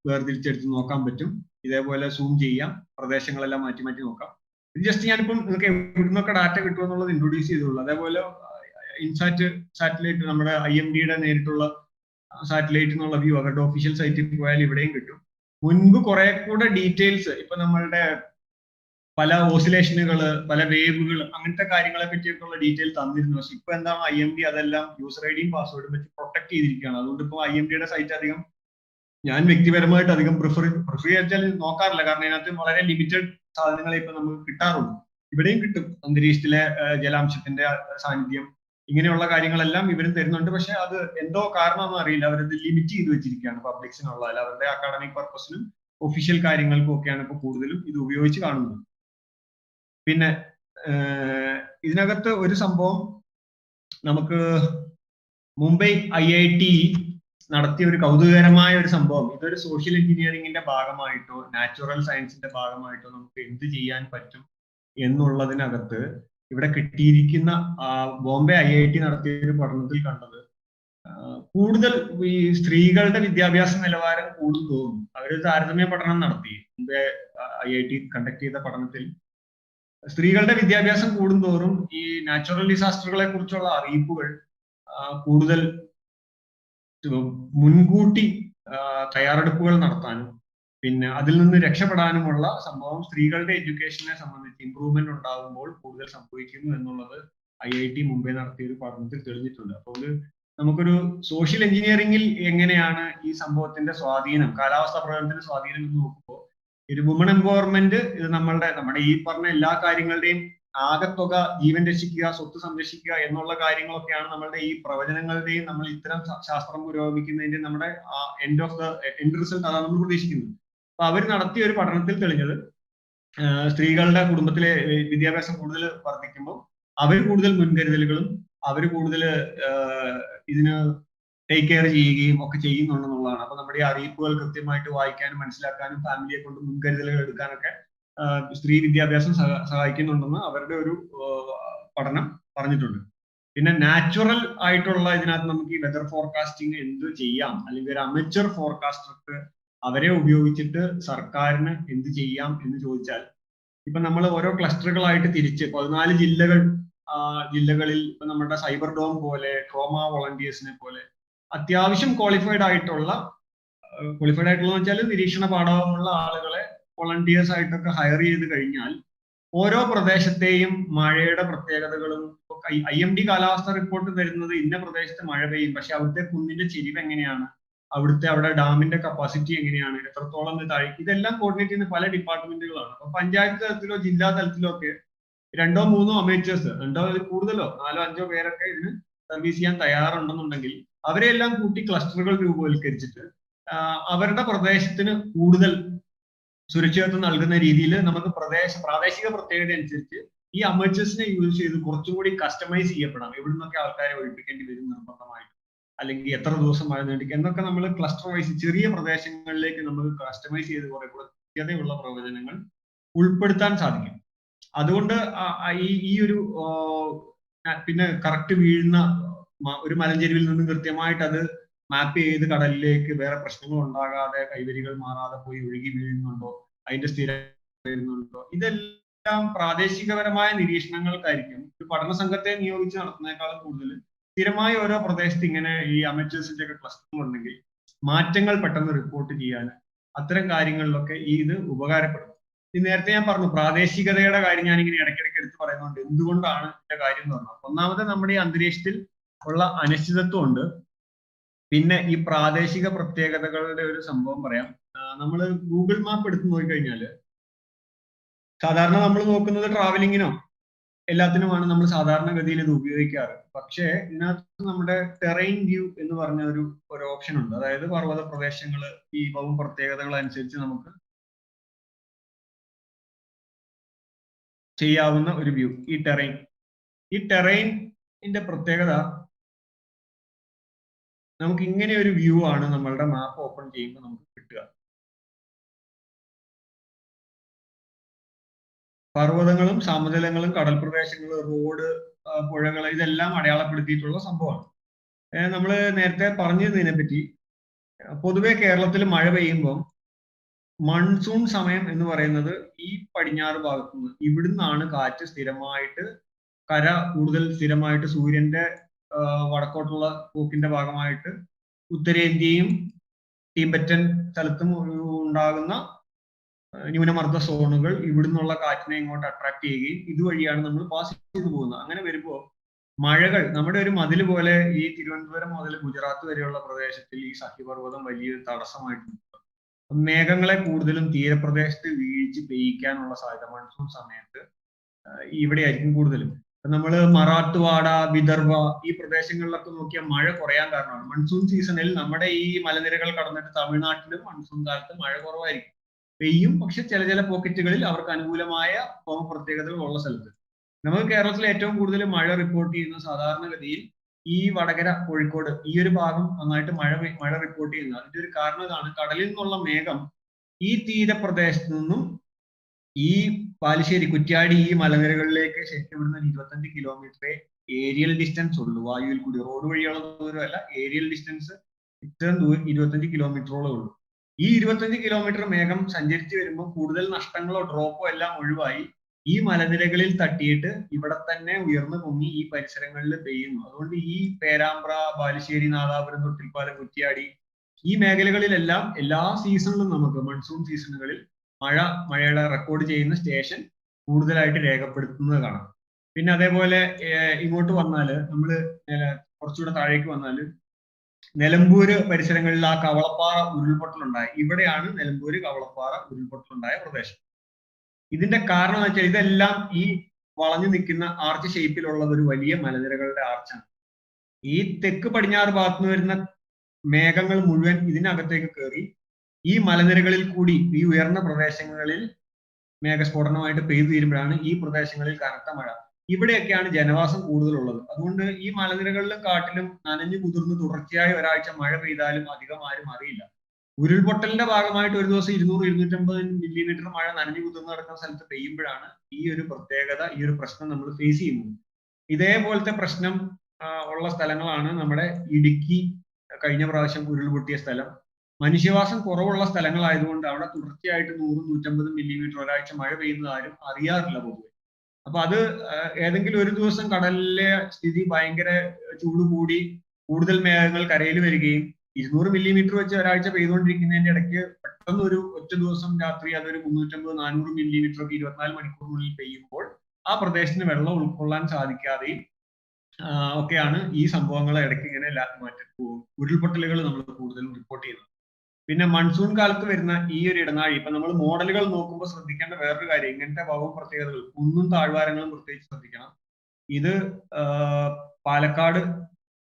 വേർതിരിച്ചെടുത്ത് നോക്കാൻ പറ്റും. ഇതേപോലെ സൂം ചെയ്യാം, പ്രദേശങ്ങളെല്ലാം മാറ്റി മാറ്റി നോക്കാം. ഇത് ജസ്റ്റ് ഞാനിപ്പം നിങ്ങൾക്ക് എവിടുന്നൊക്കെ ഡാറ്റ കിട്ടുമെന്നുള്ളത് ഇൻട്രൊഡ്യൂസ് ചെയ്തുള്ളൂ. അതേപോലെ ഇൻസാറ്റ് സാറ്റലൈറ്റ്, നമ്മുടെ IMDയുടെ നേരിട്ടുള്ള സാറ്റലൈറ്റ് എന്നുള്ള വ്യൂ അവരുടെ ഒഫീഷ്യൽ സൈറ്റിൽ പോയാൽ ഇവിടെയും കിട്ടും. മുൻപ് കുറെ കൂടെ ഡീറ്റെയിൽസ്, ഇപ്പൊ നമ്മളുടെ പല ഓസിലേഷനുകള്, പല വേവുകൾ, അങ്ങനത്തെ കാര്യങ്ങളെ പറ്റിയൊക്കെയുള്ള ഡീറ്റെയിൽ തന്നിരുന്നു. പക്ഷെ ഇപ്പൊ എന്താണ് IMD അതെല്ലാം യൂസർ ഐഡിയും പാസ്വേഡും വെച്ച് പ്രൊട്ടക്ട് ചെയ്തിരിക്കുകയാണ്. അതുകൊണ്ട് ഇപ്പൊ IMDയുടെ സൈറ്റ് അധികം ഞാൻ വ്യക്തിപരമായിട്ട് അധികം പ്രിഫർ ചെയ്യാൻ നോക്കാറില്ല. കാരണം ഇതിനകത്ത് വളരെ ലിമിറ്റഡ് സാധനങ്ങളെ ഇപ്പൊ നമുക്ക് കിട്ടാറുള്ളൂ. ഇവിടെയും കിട്ടും അന്തരീക്ഷത്തിലെ ജലാംശത്തിന്റെ സാന്നിധ്യം, ഇങ്ങനെയുള്ള കാര്യങ്ങളെല്ലാം ഇവരും തരുന്നുണ്ട്. പക്ഷെ അത് എന്തോ കാരണമൊന്നും അറിയില്ല, അവരത് ലിമിറ്റ് ചെയ്ത് വെച്ചിരിക്കുകയാണ് പബ്ലിക്സിനുള്ള. അല്ല, അവരുടെ അക്കാഡമിക് പർപ്പസിനും ഒഫീഷ്യൽ കാര്യങ്ങൾക്കും ഒക്കെയാണ് ഇപ്പൊ കൂടുതലും ഇത് ഉപയോഗിച്ച് കാണുന്നത്. പിന്നെ ഇതിനകത്ത് ഒരു സംഭവം, നമുക്ക് മുംബൈ IIT നടത്തിയ ഒരു കൗതുകകരമായ ഒരു സംഭവം, ഇതൊരു സോഷ്യൽ എഞ്ചിനീയറിംഗിന്റെ ഭാഗമായിട്ടോ നാച്ചുറൽ സയൻസിന്റെ ഭാഗമായിട്ടോ നമുക്ക് എന്ത് ചെയ്യാൻ പറ്റും എന്നുള്ളതിനകത്ത് ഇവിടെ കിട്ടിയിരിക്കുന്ന ബോംബെ IIT നടത്തിയ ഒരു പഠനത്തിൽ കണ്ടത് കൂടുതൽ ഈ സ്ത്രീകളുടെ വിദ്യാഭ്യാസ നിലവാരം കൂടുന്തോറും അവര് താരതമ്യ പഠനം നടത്തി. മുമ്പേ IIT കണ്ടക്ട് ചെയ്ത പഠനത്തിൽ സ്ത്രീകളുടെ വിദ്യാഭ്യാസം കൂടുന്തോറും ഈ നാച്ചുറൽ ഡിസാസ്റ്ററുകളെ കുറിച്ചുള്ള അറിയിപ്പുകൾ കൂടുതൽ മുൻകൂട്ടി തയ്യാറെടുപ്പുകൾ നടത്താനും പിന്നെ അതിൽ നിന്ന് രക്ഷപ്പെടാനുമുള്ള സംഭവം സ്ത്രീകളുടെ എഡ്യൂക്കേഷനെ സംബന്ധിച്ച് ഇംപ്രൂവ്മെന്റ് ഉണ്ടാകുമ്പോൾ കൂടുതൽ സംഭവിക്കുന്നു എന്നുള്ളത് IIT മുംബൈ നടത്തിയ ഒരു പഠനത്തിൽ തെളിഞ്ഞിട്ടുണ്ട്. അപ്പോൾ നമുക്കൊരു സോഷ്യൽ എഞ്ചിനീയറിംഗിൽ എങ്ങനെയാണ് ഈ സംഭവത്തിന്റെ സ്വാധീനം, കാലാവസ്ഥാ പ്രവചനത്തിന്റെ സ്വാധീനം എന്ന് നോക്കുമ്പോൾ ഒരു വുമൺ എംപവർമെന്റ് ഇത് നമ്മുടെ ഈ പറഞ്ഞ എല്ലാ കാര്യങ്ങളുടെയും ആകത്തുക ജീവൻ രക്ഷിക്കുക, സ്വത്ത് സംരക്ഷിക്കുക എന്നുള്ള കാര്യങ്ങളൊക്കെയാണ് നമ്മളുടെ ഈ പ്രവചനങ്ങളുടെയും നമ്മൾ ഇത്തരം ശാസ്ത്രം പുരോഗമിക്കുന്നതിന്റെ നമ്മുടെ എൻഡ് റിസൾട്ട് അതാണ് നമ്മൾ പ്രതീക്ഷിക്കുന്നത്. അപ്പൊ അവർ നടത്തിയ ഒരു പഠനത്തിൽ തെളിഞ്ഞത് സ്ത്രീകളുടെ കുടുംബത്തിലെ വിദ്യാഭ്യാസം കൂടുതൽ വർദ്ധിക്കുമ്പോൾ അവർ കൂടുതൽ മുൻകരുതലുകളും അവർ കൂടുതൽ ഇതിന് ടേക്ക് കെയർ ചെയ്യുകയും ഒക്കെ ചെയ്യുന്നുണ്ടെന്നുള്ളതാണ്. അപ്പൊ നമ്മുടെ ഈ അറിയിപ്പുകൾ കൃത്യമായിട്ട് വായിക്കാനും മനസ്സിലാക്കാനും ഫാമിലിയെ കൊണ്ട് മുൻകരുതലുകൾ എടുക്കാനൊക്കെ സ്ത്രീ വിദ്യാഭ്യാസം സഹായിക്കുന്നുണ്ടെന്ന് അവരുടെ ഒരു പഠനം പറഞ്ഞിട്ടുണ്ട്. പിന്നെ നാച്ചുറൽ ആയിട്ടുള്ള ഇതിനകത്ത് നമുക്ക് ഈ വെതർ ഫോർകാസ്റ്റിംഗ് എന്ത് ചെയ്യാം, അല്ലെങ്കിൽ ഒരു അമച്വർ ഫോർകാസ്റ്റർക്ക് അവരെ ഉപയോഗിച്ചിട്ട് സർക്കാരിന് എന്ത് ചെയ്യാം എന്ന് ചോദിച്ചാൽ, ഇപ്പൊ നമ്മൾ ഓരോ ക്ലസ്റ്ററുകളായിട്ട് തിരിച്ച് 14 ജില്ലകളിൽ ഇപ്പൊ നമ്മുടെ സൈബർ ഡോം പോലെ ട്രോമ വോളണ്ടിയേഴ്സിനെ പോലെ അത്യാവശ്യം ക്വാളിഫൈഡ് ആയിട്ടുള്ള വെച്ചാൽ നിരീക്ഷണ പാഠവുമുള്ള ആളുകളെ വോളണ്ടിയേഴ്സ് ആയിട്ടൊക്കെ ഹയർ ചെയ്ത് കഴിഞ്ഞാൽ ഓരോ പ്രദേശത്തെയും മഴയുടെ പ്രത്യേകതകളും IMD കാലാവസ്ഥ റിപ്പോർട്ട് തരുന്നത് ഇന്ന പ്രദേശത്ത് മഴ പെയ്യും, പക്ഷെ അവിടുത്തെ കുന്നിന്റെ ചെരിവ് എങ്ങനെയാണ്, അവിടെ ഡാമിന്റെ കപ്പാസിറ്റി എങ്ങനെയാണ്, എത്രത്തോളം താഴേക്ക്, ഇതെല്ലാം കോർഡിനേറ്റ് ചെയ്യുന്ന പല ഡിപ്പാർട്ട്മെന്റുകളാണ്. അപ്പൊ പഞ്ചായത്ത് തലത്തിലോ ജില്ലാ തലത്തിലോ ഒക്കെ 2 or 3 അമേച്ചേഴ്സ്, 2 or കൂടുതലോ 4 or 5 പേരൊക്കെ ഇതിന് സർവീസ് ചെയ്യാൻ തയ്യാറുണ്ടെന്നുണ്ടെങ്കിൽ അവരെല്ലാം കൂട്ടി ക്ലസ്റ്ററുകൾ രൂപവൽക്കരിച്ചിട്ട് അവരുടെ പ്രദേശത്തിന് കൂടുതൽ സുരക്ഷിതത്വം നൽകുന്ന രീതിയിൽ നമുക്ക് പ്രാദേശിക പ്രത്യേകത അനുസരിച്ച് ഈ അമേച്ചേഴ്സിനെ യൂസ് ചെയ്ത് കുറച്ചും കൂടി കസ്റ്റമൈസ് ചെയ്യപ്പെടാം. എവിടെ നിന്നൊക്കെ ആൾക്കാരെ ഒഴിപ്പിക്കേണ്ടി വരും നിർബന്ധമായിട്ട്, അല്ലെങ്കിൽ എത്ര ദിവസം മഴ നീട്ടിക്കുക എന്നൊക്കെ നമ്മൾ ക്ലസ്റ്റർ വൈസ് ചെറിയ പ്രദേശങ്ങളിലേക്ക് നമുക്ക് കസ്റ്റമൈസ് ചെയ്ത് കുറെ കൂടെ കൃത്യതയുള്ള പ്രവചനങ്ങൾ ഉൾപ്പെടുത്താൻ സാധിക്കും. അതുകൊണ്ട് ഈ ഒരു പിന്നെ കറക്റ്റ് വീഴുന്ന ഒരു മലഞ്ചെരുവിൽ നിന്നും കൃത്യമായിട്ട് അത് മാപ്പ് ചെയ്ത് കടലിലേക്ക് വേറെ പ്രശ്നങ്ങൾ ഉണ്ടാകാതെ കൈവരികൾ മാറാതെ പോയി ഒഴുകി വീഴുന്നുണ്ടോ, അതിന്റെ സ്ഥിരം വരുന്നുണ്ടോ, ഇതെല്ലാം പ്രാദേശികപരമായ നിരീക്ഷണങ്ങൾക്കായിരിക്കും ഒരു പഠന സംഘത്തെ നിയോഗിച്ച് നടത്തുന്നതിനേക്കാളും കൂടുതൽ സ്ഥിരമായി ഓരോ പ്രദേശത്ത് ഇങ്ങനെ ഈ അമേച്ചേഴ്സിന്റെ ഒക്കെ ക്ലസ്റ്റർ ഉണ്ടെങ്കിൽ മാറ്റങ്ങൾ പെട്ടെന്ന് റിപ്പോർട്ട് ചെയ്യാൻ അത്തരം കാര്യങ്ങളിലൊക്കെ ഇത് ഉപകാരപ്പെടും. നേരത്തെ ഞാൻ പറഞ്ഞു പ്രാദേശികതയുടെ കാര്യം ഞാനിങ്ങനെ ഇടയ്ക്കിടയ്ക്ക് എടുത്ത് പറയുന്നുണ്ട്. എന്തുകൊണ്ടാണ് ഇതിന്റെ കാര്യം എന്ന് പറഞ്ഞാൽ, ഒന്നാമത് നമ്മുടെ ഈ അന്തരീക്ഷത്തിൽ ഉള്ള അനിശ്ചിതത്വം ഉണ്ട്. പിന്നെ ഈ പ്രാദേശിക പ്രത്യേകതകളുടെ ഒരു സംഭവം പറയാം. നമ്മൾ ഗൂഗിൾ മാപ്പ് എടുത്ത് നോക്കിക്കഴിഞ്ഞാല് സാധാരണ നമ്മൾ നോക്കുന്നത് ട്രാവലിങ്ങിനോ എല്ലാത്തിനുമാണ് നമ്മൾ സാധാരണഗതിയിൽ ഇത് ഉപയോഗിക്കാറ്. പക്ഷേ ഇതിനകത്ത് നമ്മുടെ ടെറൈൻ വ്യൂ എന്ന് പറഞ്ഞ ഒരു ഓപ്ഷൻ ഉണ്ട്. അതായത് പർവ്വത പ്രദേശങ്ങള് ഈ ഭൗമ പ്രത്യേകതകൾ അനുസരിച്ച് നമുക്ക് ചെയ്യാവുന്ന ഒരു വ്യൂ ഈ ടെറൈനിന്റെ പ്രത്യേകത നമുക്ക് ഇങ്ങനെ ഒരു വ്യൂ ആണ് നമ്മളുടെ മാപ്പ് ഓപ്പൺ ചെയ്യുമ്പോൾ നമുക്ക് കിട്ടുക. പർവ്വതങ്ങളും സമതലങ്ങളും കടൽ പ്രദേശങ്ങളും റോഡ് പുഴകൾ ഇതെല്ലാം അടയാളപ്പെടുത്തിയിട്ടുള്ള സംഭവമാണ്. നമ്മൾ നേരത്തെ പറഞ്ഞതിനെ പറ്റി പൊതുവെ കേരളത്തിൽ മഴ പെയ്യുമ്പോൾ മൺസൂൺ സമയം എന്ന് പറയുന്നത് ഈ പടിഞ്ഞാറ് ഭാഗത്തു നിന്ന് ഇവിടുന്നാണ് കാറ്റ് സ്ഥിരമായിട്ട് കൂടുതൽ സ്ഥിരമായിട്ട് സൂര്യന്റെ വടക്കോട്ടുള്ള പോക്കിന്റെ ഭാഗമായിട്ട് ഉത്തരേന്ത്യയും ടിബറ്റൻ സ്ഥലത്തും ഉണ്ടാകുന്ന ന്യൂനമർദ്ദ സോണുകൾ ഇവിടുന്നുള്ള കാറ്റിനെ ഇങ്ങോട്ട് അട്രാക്ട് ചെയ്യുകയും ഇതുവഴിയാണ് നമ്മൾ പാസ് ചെയ്തു പോകുന്നത്. അങ്ങനെ വരുമ്പോൾ മഴകൾ നമ്മുടെ ഒരു മതിൽ പോലെ ഈ തിരുവനന്തപുരം മുതൽ ഗുജറാത്ത് വരെയുള്ള പ്രദേശത്തിൽ ഈ സഹ്യപർവ്വതം വലിയൊരു തടസ്സമായിട്ടുണ്ട്. മേഘങ്ങളെ കൂടുതലും തീരപ്രദേശത്ത് വീഴ്ച പെയ്യിക്കാനുള്ള സാധ്യത മൺസൂൺ സമയത്ത് ഇവിടെയായിരിക്കും കൂടുതലും. നമ്മൾ മറാഠ്വാഡ, വിദർഭ ഈ പ്രദേശങ്ങളിലൊക്കെ നോക്കിയാൽ മഴ കുറയാൻ കാരണമാണ് മൺസൂൺ സീസണിൽ നമ്മുടെ ഈ മലനിരകൾ കടന്നിട്ട് തമിഴ്നാട്ടിലും മൺസൂൺ കാലത്ത് മഴ കുറവായിരിക്കും, പെയ്യും. പക്ഷെ ചില പോക്കറ്റുകളിൽ അവർക്ക് അനുകൂലമായ പ്രത്യേകതകൾ ഉള്ള സ്ഥലത്ത്. നമുക്ക് കേരളത്തിൽ ഏറ്റവും കൂടുതൽ മഴ റിപ്പോർട്ട് ചെയ്യുന്ന സാധാരണഗതിയിൽ ഈ വടകര, കോഴിക്കോട് ഈ ഒരു ഭാഗം നന്നായിട്ട് മഴ റിപ്പോർട്ട് ചെയ്യുന്നത്. അതിന്റെ ഒരു കാരണം ഇതാണ്, കടലിൽ നിന്നുള്ള മേഘം ഈ തീരപ്രദേശത്ത് നിന്നും ഈ ബാലുശ്ശേരി, കുറ്റ്യാടി ഈ മലനിരകളിലേക്ക് ശരിക്കും ഇവിടുന്ന് 25 കിലോമീറ്റർ ഏരിയൽ ഡിസ്റ്റൻസ് ഉള്ളൂ. വായുവിൽ കൂടി, റോഡ് വഴിയുള്ള ദൂരമല്ല, ഏരിയൽ ഡിസ്റ്റൻസ് ഇത്രയും ദൂരം 25 കിലോമീറ്ററോളം ഉള്ളൂ. ഈ 25 കിലോമീറ്റർ മേഘം സഞ്ചരിച്ചു വരുമ്പോൾ കൂടുതൽ നഷ്ടങ്ങളോ ഡ്രോപ്പോ എല്ലാം ഒഴിവായി ഈ മലനിരകളിൽ തട്ടിയിട്ട് ഇവിടെ തന്നെ ഉയർന്നു പൊങ്ങി ഈ പരിസരങ്ങളിൽ പെയ്യുന്നു. അതുകൊണ്ട് ഈ പേരാമ്പ്ര, ബാലുശ്ശേരി, നാദാപുരം, തൊട്ടിൽപ്പാലം, കുറ്റ്യാടി ഈ മേഖലകളിലെല്ലാം എല്ലാ സീസണിലും നമുക്ക് മൺസൂൺ സീസണുകളിൽ മഴയുടെ റെക്കോർഡ് ചെയ്യുന്ന സ്റ്റേഷൻ കൂടുതലായിട്ട് രേഖപ്പെടുത്തുന്നത് കാണാം. പിന്നെ അതേപോലെ ഇങ്ങോട്ട് വന്നാല് നമ്മള് കുറച്ചുകൂടെ താഴേക്ക് വന്നാല് നിലമ്പൂര് പരിസരങ്ങളിൽ ആ കവളപ്പാറ ഉരുൾപൊട്ടലുണ്ടായ, ഇവിടെയാണ് നിലമ്പൂര് കവളപ്പാറ ഉരുൾപൊട്ടലുണ്ടായ പ്രദേശം. ഇതിന്റെ കാരണം എന്ന് വെച്ചാൽ ഇതെല്ലാം ഈ വളഞ്ഞു നിൽക്കുന്ന ആർച്ച് ഷേപ്പിലുള്ള ഒരു വലിയ മലനിരകളുടെ ആർച്ചാണ്. ഈ തെക്ക് പടിഞ്ഞാറ് ഭാഗത്ത് നിന്ന് വരുന്ന മേഘങ്ങൾ മുഴുവൻ ഇതിനകത്തേക്ക് കയറി ഈ മലനിരകളിൽ കൂടി ഈ ഉയർന്ന പ്രദേശങ്ങളിൽ മേഘസ്ഫോടനമായിട്ട് പെയ്തു തീരുമ്പോഴാണ് ഈ പ്രദേശങ്ങളിൽ കനത്ത മഴ. ഇവിടെയൊക്കെയാണ് ജനവാസം കൂടുതലുള്ളത്. അതുകൊണ്ട് ഈ മലനിരകളിലും കാട്ടിലും നനഞ്ഞു കുതിർന്ന് തുടർച്ചയായി ഒരാഴ്ച മഴ പെയ്താലും അധികം ആരും അറിയില്ല. ഉരുൾപൊട്ടലിന്റെ ഭാഗമായിട്ട് ഒരു ദിവസം 200-250 മില്ലിമീറ്റർ മഴ നനഞ്ഞു കുതിർന്ന് നടക്കുന്ന സ്ഥലത്ത് പെയ്യുമ്പോഴാണ് ഈ ഒരു പ്രത്യേകത, ഈ ഒരു പ്രശ്നം നമ്മൾ ഫേസ് ചെയ്യുന്നത്. ഇതേപോലത്തെ പ്രശ്നം ഉള്ള സ്ഥലങ്ങളാണ് നമ്മുടെ ഇടുക്കി, കഴിഞ്ഞ പ്രാവശ്യം ഉരുൾപൊട്ടിയ സ്ഥലം. മനുഷ്യവാസം കുറവുള്ള സ്ഥലങ്ങളായതുകൊണ്ട് അവിടെ തുടർച്ചയായിട്ട് 100-150 മില്ലിമീറ്റർ ഒരാഴ്ച മഴ പെയ്യുന്നത് ആരും അറിയാറില്ല പൊതുവെ. അപ്പൊ അത് ഏതെങ്കിലും ഒരു ദിവസം കടലിലെ സ്ഥിതി ഭയങ്കര ചൂട് കൂടി കൂടുതൽ മേഘങ്ങൾ കരയിൽ വരികയും 200 മില്ലിമീറ്റർ വെച്ച് ഒരാഴ്ച പെയ്തുകൊണ്ടിരിക്കുന്നതിന്റെ ഇടയ്ക്ക് പെട്ടെന്ന് ഒരു ഒറ്റ ദിവസം രാത്രി അതൊരു 350-400 മില്ലിമീറ്റർ ഒക്കെ 24 മണിക്കൂറിനുള്ളിൽ പെയ്യുമ്പോൾ ആ പ്രദേശത്തിന് വെള്ളം ഉൾക്കൊള്ളാൻ സാധിക്കാതെയും ഒക്കെയാണ് ഈ സംഭവങ്ങളെ ഇടയ്ക്ക് ഇങ്ങനെ ഉരുൾപൊട്ടലുകൾ നമ്മൾ കൂടുതലും റിപ്പോർട്ട് ചെയ്യുന്നത്. പിന്നെ മൺസൂൺ കാലത്ത് വരുന്ന ഈ ഒരു ഇടനാഴി, ഇപ്പൊ നമ്മൾ മോഡലുകൾ നോക്കുമ്പോൾ ശ്രദ്ധിക്കേണ്ട വേറൊരു കാര്യം, ഇങ്ങനത്തെ ഭൗമ പ്രത്യേകതകൾ കുന്നും താഴ്വാരങ്ങളും പ്രത്യേകിച്ച് ശ്രദ്ധിക്കണം. ഇത് പാലക്കാട്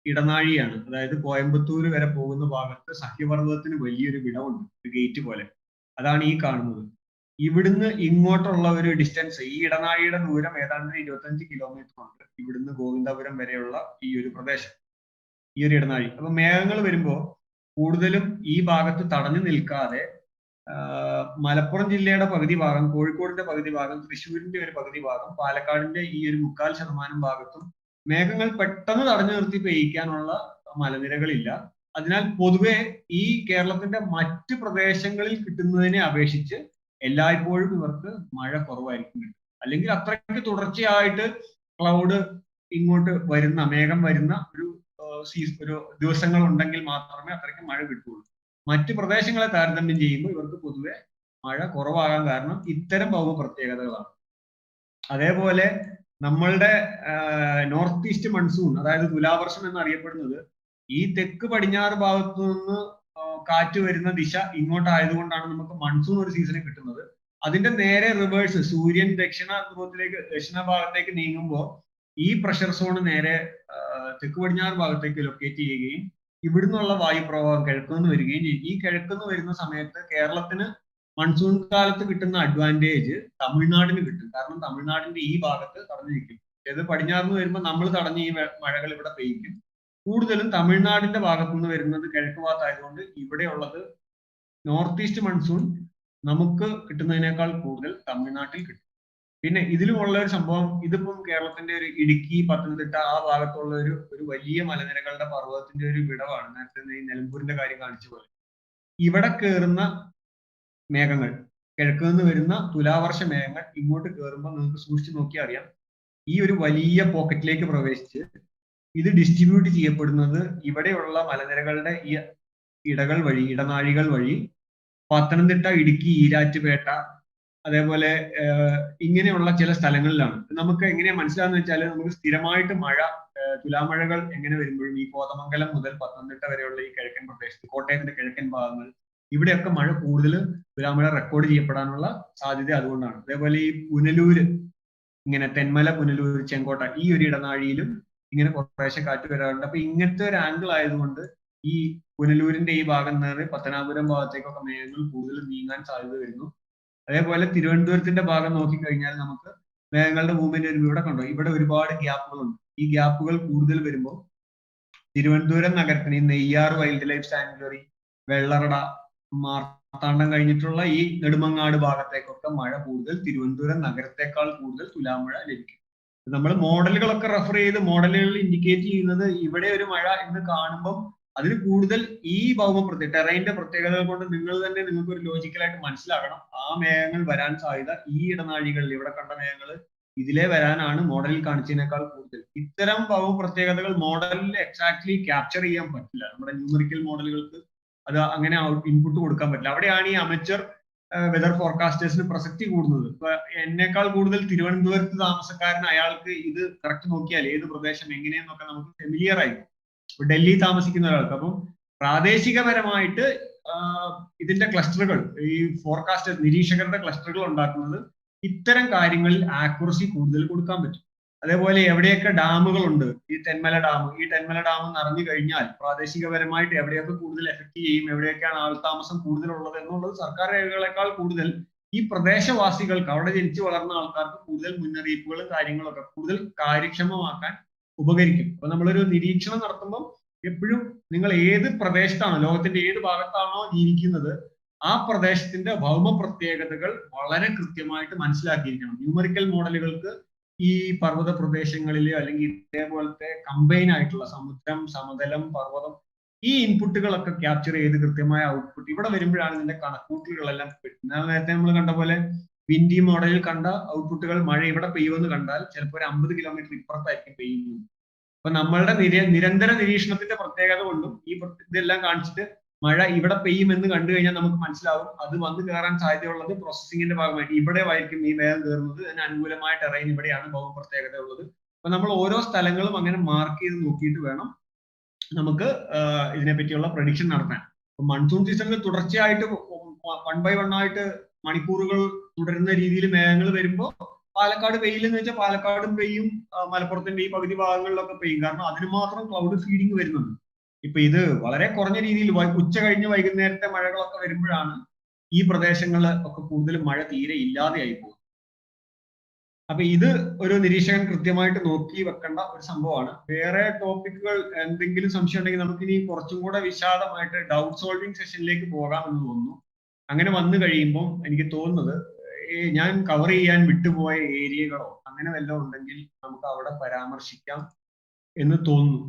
ഇടനാഴിയാണ്. അതായത് കോയമ്പത്തൂർ വരെ പോകുന്ന ഭാഗത്ത് സഹ്യപർവ്വതത്തിന് വലിയൊരു വിടവുണ്ട്, ഒരു ഗേറ്റ് പോലെ. അതാണ് ഈ കാണുന്നത്. ഇവിടുന്ന് ഇങ്ങോട്ടുള്ള ഒരു ഡിസ്റ്റൻസ്, ഈ ഇടനാഴിയുടെ ദൂരം ഏതാണ്ട് 25 കിലോമീറ്റർ ഉണ്ട് ഇവിടുന്ന് ഗോവിന്ദപുരം വരെയുള്ള ഈ ഒരു പ്രദേശം, ഈ ഒരു ഇടനാഴി. അപ്പൊ മേഘങ്ങൾ വരുമ്പോൾ കൂടുതലും ഈ ഭാഗത്ത് തടഞ്ഞു നിൽക്കാതെ മലപ്പുറം ജില്ലയുടെ പകുതി ഭാഗം, കോഴിക്കോടിന്റെ പകുതി ഭാഗം, തൃശ്ശൂരിന്റെ ഒരു പകുതി ഭാഗം, പാലക്കാടിന്റെ ഈ ഒരു 3/4% ഭാഗത്തും മേഘങ്ങൾ പെട്ടെന്ന് തടഞ്ഞു നിർത്തി പെയ്യിക്കാനുള്ള മലനിരകളില്ല. അതിനാൽ പൊതുവെ ഈ കേരളത്തിന്റെ മറ്റ് പ്രദേശങ്ങളിൽ കിട്ടുന്നതിനെ അപേക്ഷിച്ച് എല്ലായ്പ്പോഴും ഇവർക്ക് മഴ കുറവായിരിക്കും കിട്ടും. അല്ലെങ്കിൽ അത്രയ്ക്ക് തുടർച്ചയായിട്ട് ക്ലൗഡ് ഇങ്ങോട്ട് വരുന്ന, മേഘം വരുന്ന ഒരു ദിവസങ്ങൾ ഉണ്ടെങ്കിൽ മാത്രമേ അത്രയ്ക്ക് മഴ കിട്ടുള്ളൂ. മറ്റ് പ്രദേശങ്ങളെ താരതമ്യം ചെയ്യുമ്പോൾ ഇവർക്ക് പൊതുവെ മഴ കുറവാകാൻ കാരണം ഇത്തരം ഭൗമ പ്രത്യേകതകളാണ്. അതേപോലെ നമ്മളുടെ നോർത്ത് ഈസ്റ്റ് മൺസൂൺ, അതായത് തുലാവർഷം എന്നറിയപ്പെടുന്നത് ഈ തെക്ക് പടിഞ്ഞാറ് ഭാഗത്തു നിന്ന് കാറ്റ് വരുന്ന ദിശ ഇങ്ങോട്ടായതുകൊണ്ടാണ് നമുക്ക് മൺസൂൺ ഒരു സീസണിൽ കിട്ടുന്നത്. അതിന്റെ നേരെ റിവേഴ്സ്, സൂര്യൻ ദക്ഷിണ ഭാഗത്തേക്ക് നീങ്ങുമ്പോൾ ഈ പ്രഷർ സോൺ നേരെ തെക്ക് പടിഞ്ഞാറ് ഭാഗത്തേക്ക് ലൊക്കേറ്റ് ചെയ്യുകയും ഇവിടുന്നുള്ള വായുപ്രവാഹം കിഴക്കുനിന്ന് വരികയും ചെയ്യും. ഈ കിഴക്കുനിന്ന് വരുന്ന സമയത്ത് കേരളത്തിന് മൺസൂൺ കാലത്ത് കിട്ടുന്ന അഡ്വാൻറ്റേജ് തമിഴ്നാടിന് കിട്ടും. കാരണം തമിഴ്നാടിന്റെ ഈ ഭാഗത്ത് തടഞ്ഞു നിൽക്കും. ഏത് പടിഞ്ഞാറിന് വരുമ്പോൾ നമ്മൾ തടഞ്ഞ് ഈ മഴകൾ ഇവിടെ പെയ്യിക്കും. കൂടുതലും തമിഴ്നാടിന്റെ ഭാഗത്തുനിന്ന് വരുന്നത് കിഴക്ക് ഭാഗത്തായതുകൊണ്ട് ഇവിടെയുള്ളത് നോർത്ത് ഈസ്റ്റ് മൺസൂൺ നമുക്ക് കിട്ടുന്നതിനേക്കാൾ കൂടുതൽ തമിഴ്നാട്ടിൽ കിട്ടും. പിന്നെ ഇതിലുമുള്ള ഒരു സംഭവം, ഇതിപ്പം കേരളത്തിന്റെ ഒരു ഇടുക്കി, പത്തനംതിട്ട ആ ഭാഗത്തുള്ള ഒരു വലിയ മലനിരകളുടെ പർവ്വതത്തിന്റെ ഒരു വിടവാണ്. നേരത്തെ ഈ നിലമ്പൂരിന്റെ കാര്യം കാണിച്ച പോലെ ഇവിടെ കയറുന്ന മേഘങ്ങൾ, കിഴക്ക് നിന്ന് വരുന്ന തുലാവർഷ മേഘങ്ങൾ ഇങ്ങോട്ട് കയറുമ്പോൾ നിങ്ങൾക്ക് സൂക്ഷിച്ചു നോക്കിയാൽ അറിയാം, ഈ ഒരു വലിയ പോക്കറ്റിലേക്ക് പ്രവേശിച്ച് ഇത് ഡിസ്ട്രിബ്യൂട്ട് ചെയ്യപ്പെടുന്നത് ഇവിടെയുള്ള മലനിരകളുടെ ഈ ഇടകൾ വഴി, ഇടനാഴികൾ വഴി പത്തനംതിട്ട, ഇടുക്കി, ഈരാറ്റുപേട്ട, അതേപോലെ ഇങ്ങനെയുള്ള ചില സ്ഥലങ്ങളിലാണ്. നമുക്ക് എങ്ങനെയാ മനസ്സിലാന്ന് വെച്ചാൽ, നമുക്ക് സ്ഥിരമായിട്ട് മഴ, തുലാമഴകൾ എങ്ങനെ വരുമ്പോഴും ഈ കോതമംഗലം മുതൽ പത്തനംതിട്ട വരെയുള്ള ഈ കിഴക്കൻ പ്രദേശത്ത്, കോട്ടയത്തിന്റെ കിഴക്കൻ ഭാഗങ്ങൾ, ഇവിടെയൊക്കെ മഴ കൂടുതൽ തുലാമഴ റെക്കോർഡ് ചെയ്യപ്പെടാനുള്ള സാധ്യത അതുകൊണ്ടാണ്. അതേപോലെ ഈ പുനലൂര്, ഇങ്ങനെ തെന്മല, പുനലൂർ, ചെങ്കോട്ട ഈ ഒരു ഇടനാഴിയിലും ഇങ്ങനെ കുറേശ്ശെ കാറ്റ് വരാറുണ്ട്. അപ്പൊ ഇങ്ങനത്തെ ഒരു ആംഗിൾ ആയതുകൊണ്ട് ഈ പുനലൂരിന്റെ ഈ ഭാഗം നേരെ പത്തനാപുരം ഭാഗത്തേക്കൊക്കെ മേഘങ്ങൾ കൂടുതൽ നീങ്ങാൻ സാധ്യത വരുന്നു. അതേപോലെ തിരുവനന്തപുരത്തിന്റെ ഭാഗം നോക്കിക്കഴിഞ്ഞാൽ നമുക്ക് മേഘങ്ങളുടെ മൂവ്മെന്റ് വരുമ്പോൾ ഇവിടെ കണ്ടോ, ഇവിടെ ഒരുപാട് ഗ്യാപ്പുകളുണ്ട്. ഈ ഗ്യാപ്പുകൾ കൂടുതൽ വരുമ്പോൾ തിരുവനന്തപുരം നഗരത്തിന് ഈ Neyyar wild life sanctuary, Vellarada, Marthandam കഴിഞ്ഞിട്ടുള്ള ഈ നെടുമങ്ങാട് ഭാഗത്തേക്കൊക്കെ മഴ കൂടുതൽ, തിരുവനന്തപുരം നഗരത്തെക്കാൾ കൂടുതൽ തുലാമഴ ലഭിക്കും. നമ്മൾ മോഡലുകളൊക്കെ റെഫർ ചെയ്ത് മോഡലുകളിൽ ഇൻഡിക്കേറ്റ് ചെയ്യുന്നത് ഇവിടെ ഒരു മഴ എന്ന് കാണുമ്പോൾ അതിന് കൂടുതൽ ഈ ടെറൈന്റെ പ്രത്യേകതകൾ കൊണ്ട് നിങ്ങൾ തന്നെ നിങ്ങൾക്ക് ഒരു ലോജിക്കലായിട്ട് മനസ്സിലാക്കണം. ആ മേഘങ്ങൾ വരാൻ സാധ്യത ഈ ഇടനാഴികളിൽ ഇവിടെ കണ്ട മേഘങ്ങൾ ഇതിലെ വരാനാണ് മോഡലിൽ കാണിച്ചതിനേക്കാൾ കൂടുതൽ. ഇത്തരം ഭൗമ പ്രത്യേകതകൾ മോഡലിൽ എക്സാക്ട്ലി ക്യാപ്ചർ ചെയ്യാൻ പറ്റില്ല. നമ്മുടെ ന്യൂമറിക്കൽ മോഡലുകൾക്ക് അത് അങ്ങനെ ഇൻപുട്ട് കൊടുക്കാൻ പറ്റില്ല. അവിടെയാണ് ഈ അമച്ചർ വെതർ ഫോർകാസ്റ്റേഴ്സിന് പ്രസക്തി കൂടുന്നത്. ഇപ്പൊ എന്നേക്കാൾ കൂടുതൽ തിരുവനന്തപുരത്ത് താമസക്കാരൻ, അയാൾക്ക് ഇത് കറക്റ്റ് നോക്കിയാൽ ഏത് പ്രദേശം എങ്ങനെയെന്നൊക്കെ നമുക്ക് ഫെമിലിയർ ആയിരിക്കും. ഇപ്പൊ ഡൽഹി താമസിക്കുന്ന ഒരാൾക്ക്. അപ്പം പ്രാദേശികപരമായിട്ട് ഇതിന്റെ ക്ലസ്റ്ററുകൾ, ഈ ഫോർകാസ്റ്റേഴ്സ് നിരീക്ഷകരുടെ ക്ലസ്റ്ററുകൾ ഉണ്ടാക്കുന്നത് ഇത്തരം കാര്യങ്ങളിൽ ആക്യുറസി കൂടുതൽ കൊടുക്കാൻ പറ്റും. അതേപോലെ എവിടെയൊക്കെ ഡാമുകളുണ്ട്, ഈ തെന്മല ഡാം നിറഞ്ഞു കഴിഞ്ഞാൽ പ്രാദേശികപരമായിട്ട് എവിടെയൊക്കെ കൂടുതൽ എഫക്ട് ചെയ്യും, എവിടെയൊക്കെയാണ് ആൾതാമസം കൂടുതലുള്ളത് എന്നുള്ളത് സർക്കാർ രേഖകളെക്കാൾ കൂടുതൽ ഈ പ്രദേശവാസികൾക്ക്, അവിടെ ജനിച്ചു വളർന്ന ആൾക്കാർക്ക് കൂടുതൽ മുന്നറിയിപ്പുകളും കാര്യങ്ങളൊക്കെ കൂടുതൽ കാര്യക്ഷമമാക്കാൻ ഉപകരിക്കും. അപ്പൊ നമ്മളൊരു നിരീക്ഷണം നടത്തുമ്പോൾ എപ്പോഴും നിങ്ങൾ ഏത് പ്രദേശത്താണോ, ലോകത്തിന്റെ ഏത് ഭാഗത്താണോ ജീവിക്കുന്നത്, ആ പ്രദേശത്തിന്റെ ഭൗമ പ്രത്യേകതകൾ വളരെ കൃത്യമായിട്ട് മനസ്സിലാക്കിയിരിക്കണം. ന്യൂമറിക്കൽ മോഡലുകൾക്ക് ഈ പർവ്വത പ്രദേശങ്ങളില് അല്ലെങ്കിൽ ഇതേപോലത്തെ കമ്പൈൻ ആയിട്ടുള്ള സമുദ്രം, സമതലം, പർവ്വതം, ഈ ഇൻപുട്ടുകളൊക്കെ ക്യാപ്ചർ ചെയ്ത് കൃത്യമായ ഔട്ട്പുട്ട് ഇവിടെ വരുമ്പോഴാണ് ഇതിന്റെ കണക്കൂട്ടലുകളെല്ലാം കിട്ടുന്നത്. നേരത്തെ നമ്മൾ കണ്ട പോലെ വിൻഡി മോഡലിൽ കണ്ട ഔട്ട്പുട്ടുകൾ മഴ ഇവിടെ പെയ്യുമെന്ന് കണ്ടാൽ ചിലപ്പോൾ ഒരു 50 കിലോമീറ്റർ ഇപ്പുറത്തായിരിക്കും പെയ്യുന്നത്. അപ്പൊ നമ്മളുടെ നിരന്തര നിരീക്ഷണത്തിന്റെ പ്രത്യേകത കൊണ്ടും ഈ ഇതെല്ലാം കാണിച്ചിട്ട് മഴ ഇവിടെ പെയ്യുമെന്ന് കണ്ടു കഴിഞ്ഞാൽ നമുക്ക് മനസ്സിലാവും അത് വന്ന് കയറാൻ സാധ്യതയുള്ളത് പ്രോസസ്സിങ്ങിന്റെ ഭാഗമായിട്ട് ഇവിടെ ആയിരിക്കും ഈ മേഘം കയറുന്നത്, അതിന് അനുകൂലമായ ടെറൈൻ ഇവിടെയാണ് ഭൗമ പ്രത്യേകത ഉള്ളത്. അപ്പൊ നമ്മൾ ഓരോ സ്ഥലങ്ങളും അങ്ങനെ മാർക്ക് ചെയ്ത് നോക്കിയിട്ട് വേണം നമുക്ക് ഇതിനെ പറ്റിയുള്ള പ്രഡിക്ഷൻ നടത്താൻ. അപ്പൊ മൺസൂൺ സീസണിൽ തുടർച്ചയായിട്ട് 1 by 1 ആയിട്ട് മണിക്കൂറുകൾ തുടരുന്ന രീതിയിൽ മേഘങ്ങൾ വരുമ്പോൾ പാലക്കാട് പെയ്യില്ലെന്ന് വെച്ചാൽ പാലക്കാടും പെയ്യും, മലപ്പുറത്തിന്റെ ഈ പകുതി ഭാഗങ്ങളിലൊക്കെ പെയ്യും. കാരണം അതിന് മാത്രം ക്ലൗഡ് ഫീഡിങ് വരുന്നുണ്ട്. ഇപ്പൊ ഇത് വളരെ കുറഞ്ഞ രീതിയിൽ ഉച്ച കഴിഞ്ഞ് വൈകുന്നേരത്തെ മഴകളൊക്കെ വരുമ്പോഴാണ് ഈ പ്രദേശങ്ങളിൽ ഒക്കെ കൂടുതൽ മഴ തീരെ ഇല്ലാതെയായി പോകുന്നത്. അപ്പൊ ഇത് ഒരു നിരീക്ഷകൻ കൃത്യമായിട്ട് നോക്കി വെക്കേണ്ട ഒരു സംഭവമാണ്. വേറെ ടോപ്പിക്കുകൾ എന്തെങ്കിലും സംശയം ഉണ്ടെങ്കിൽ നമുക്കിനി കുറച്ചും കൂടെ വിശാലമായിട്ട് ഡൗട്ട് സോൾവിങ് സെഷനിലേക്ക് പോകാമെന്ന് തോന്നുന്നു. അങ്ങനെ വന്നു കഴിയുമ്പോൾ എനിക്ക് തോന്നുന്നത് ഞാൻ കവർ ചെയ്യാൻ വിട്ടുപോയ ഏരിയകളോ അങ്ങനെ വല്ലതും ഉണ്ടെങ്കിൽ നമുക്ക് അവിടെ പരാമർശിക്കാം എന്ന് തോന്നുന്നു.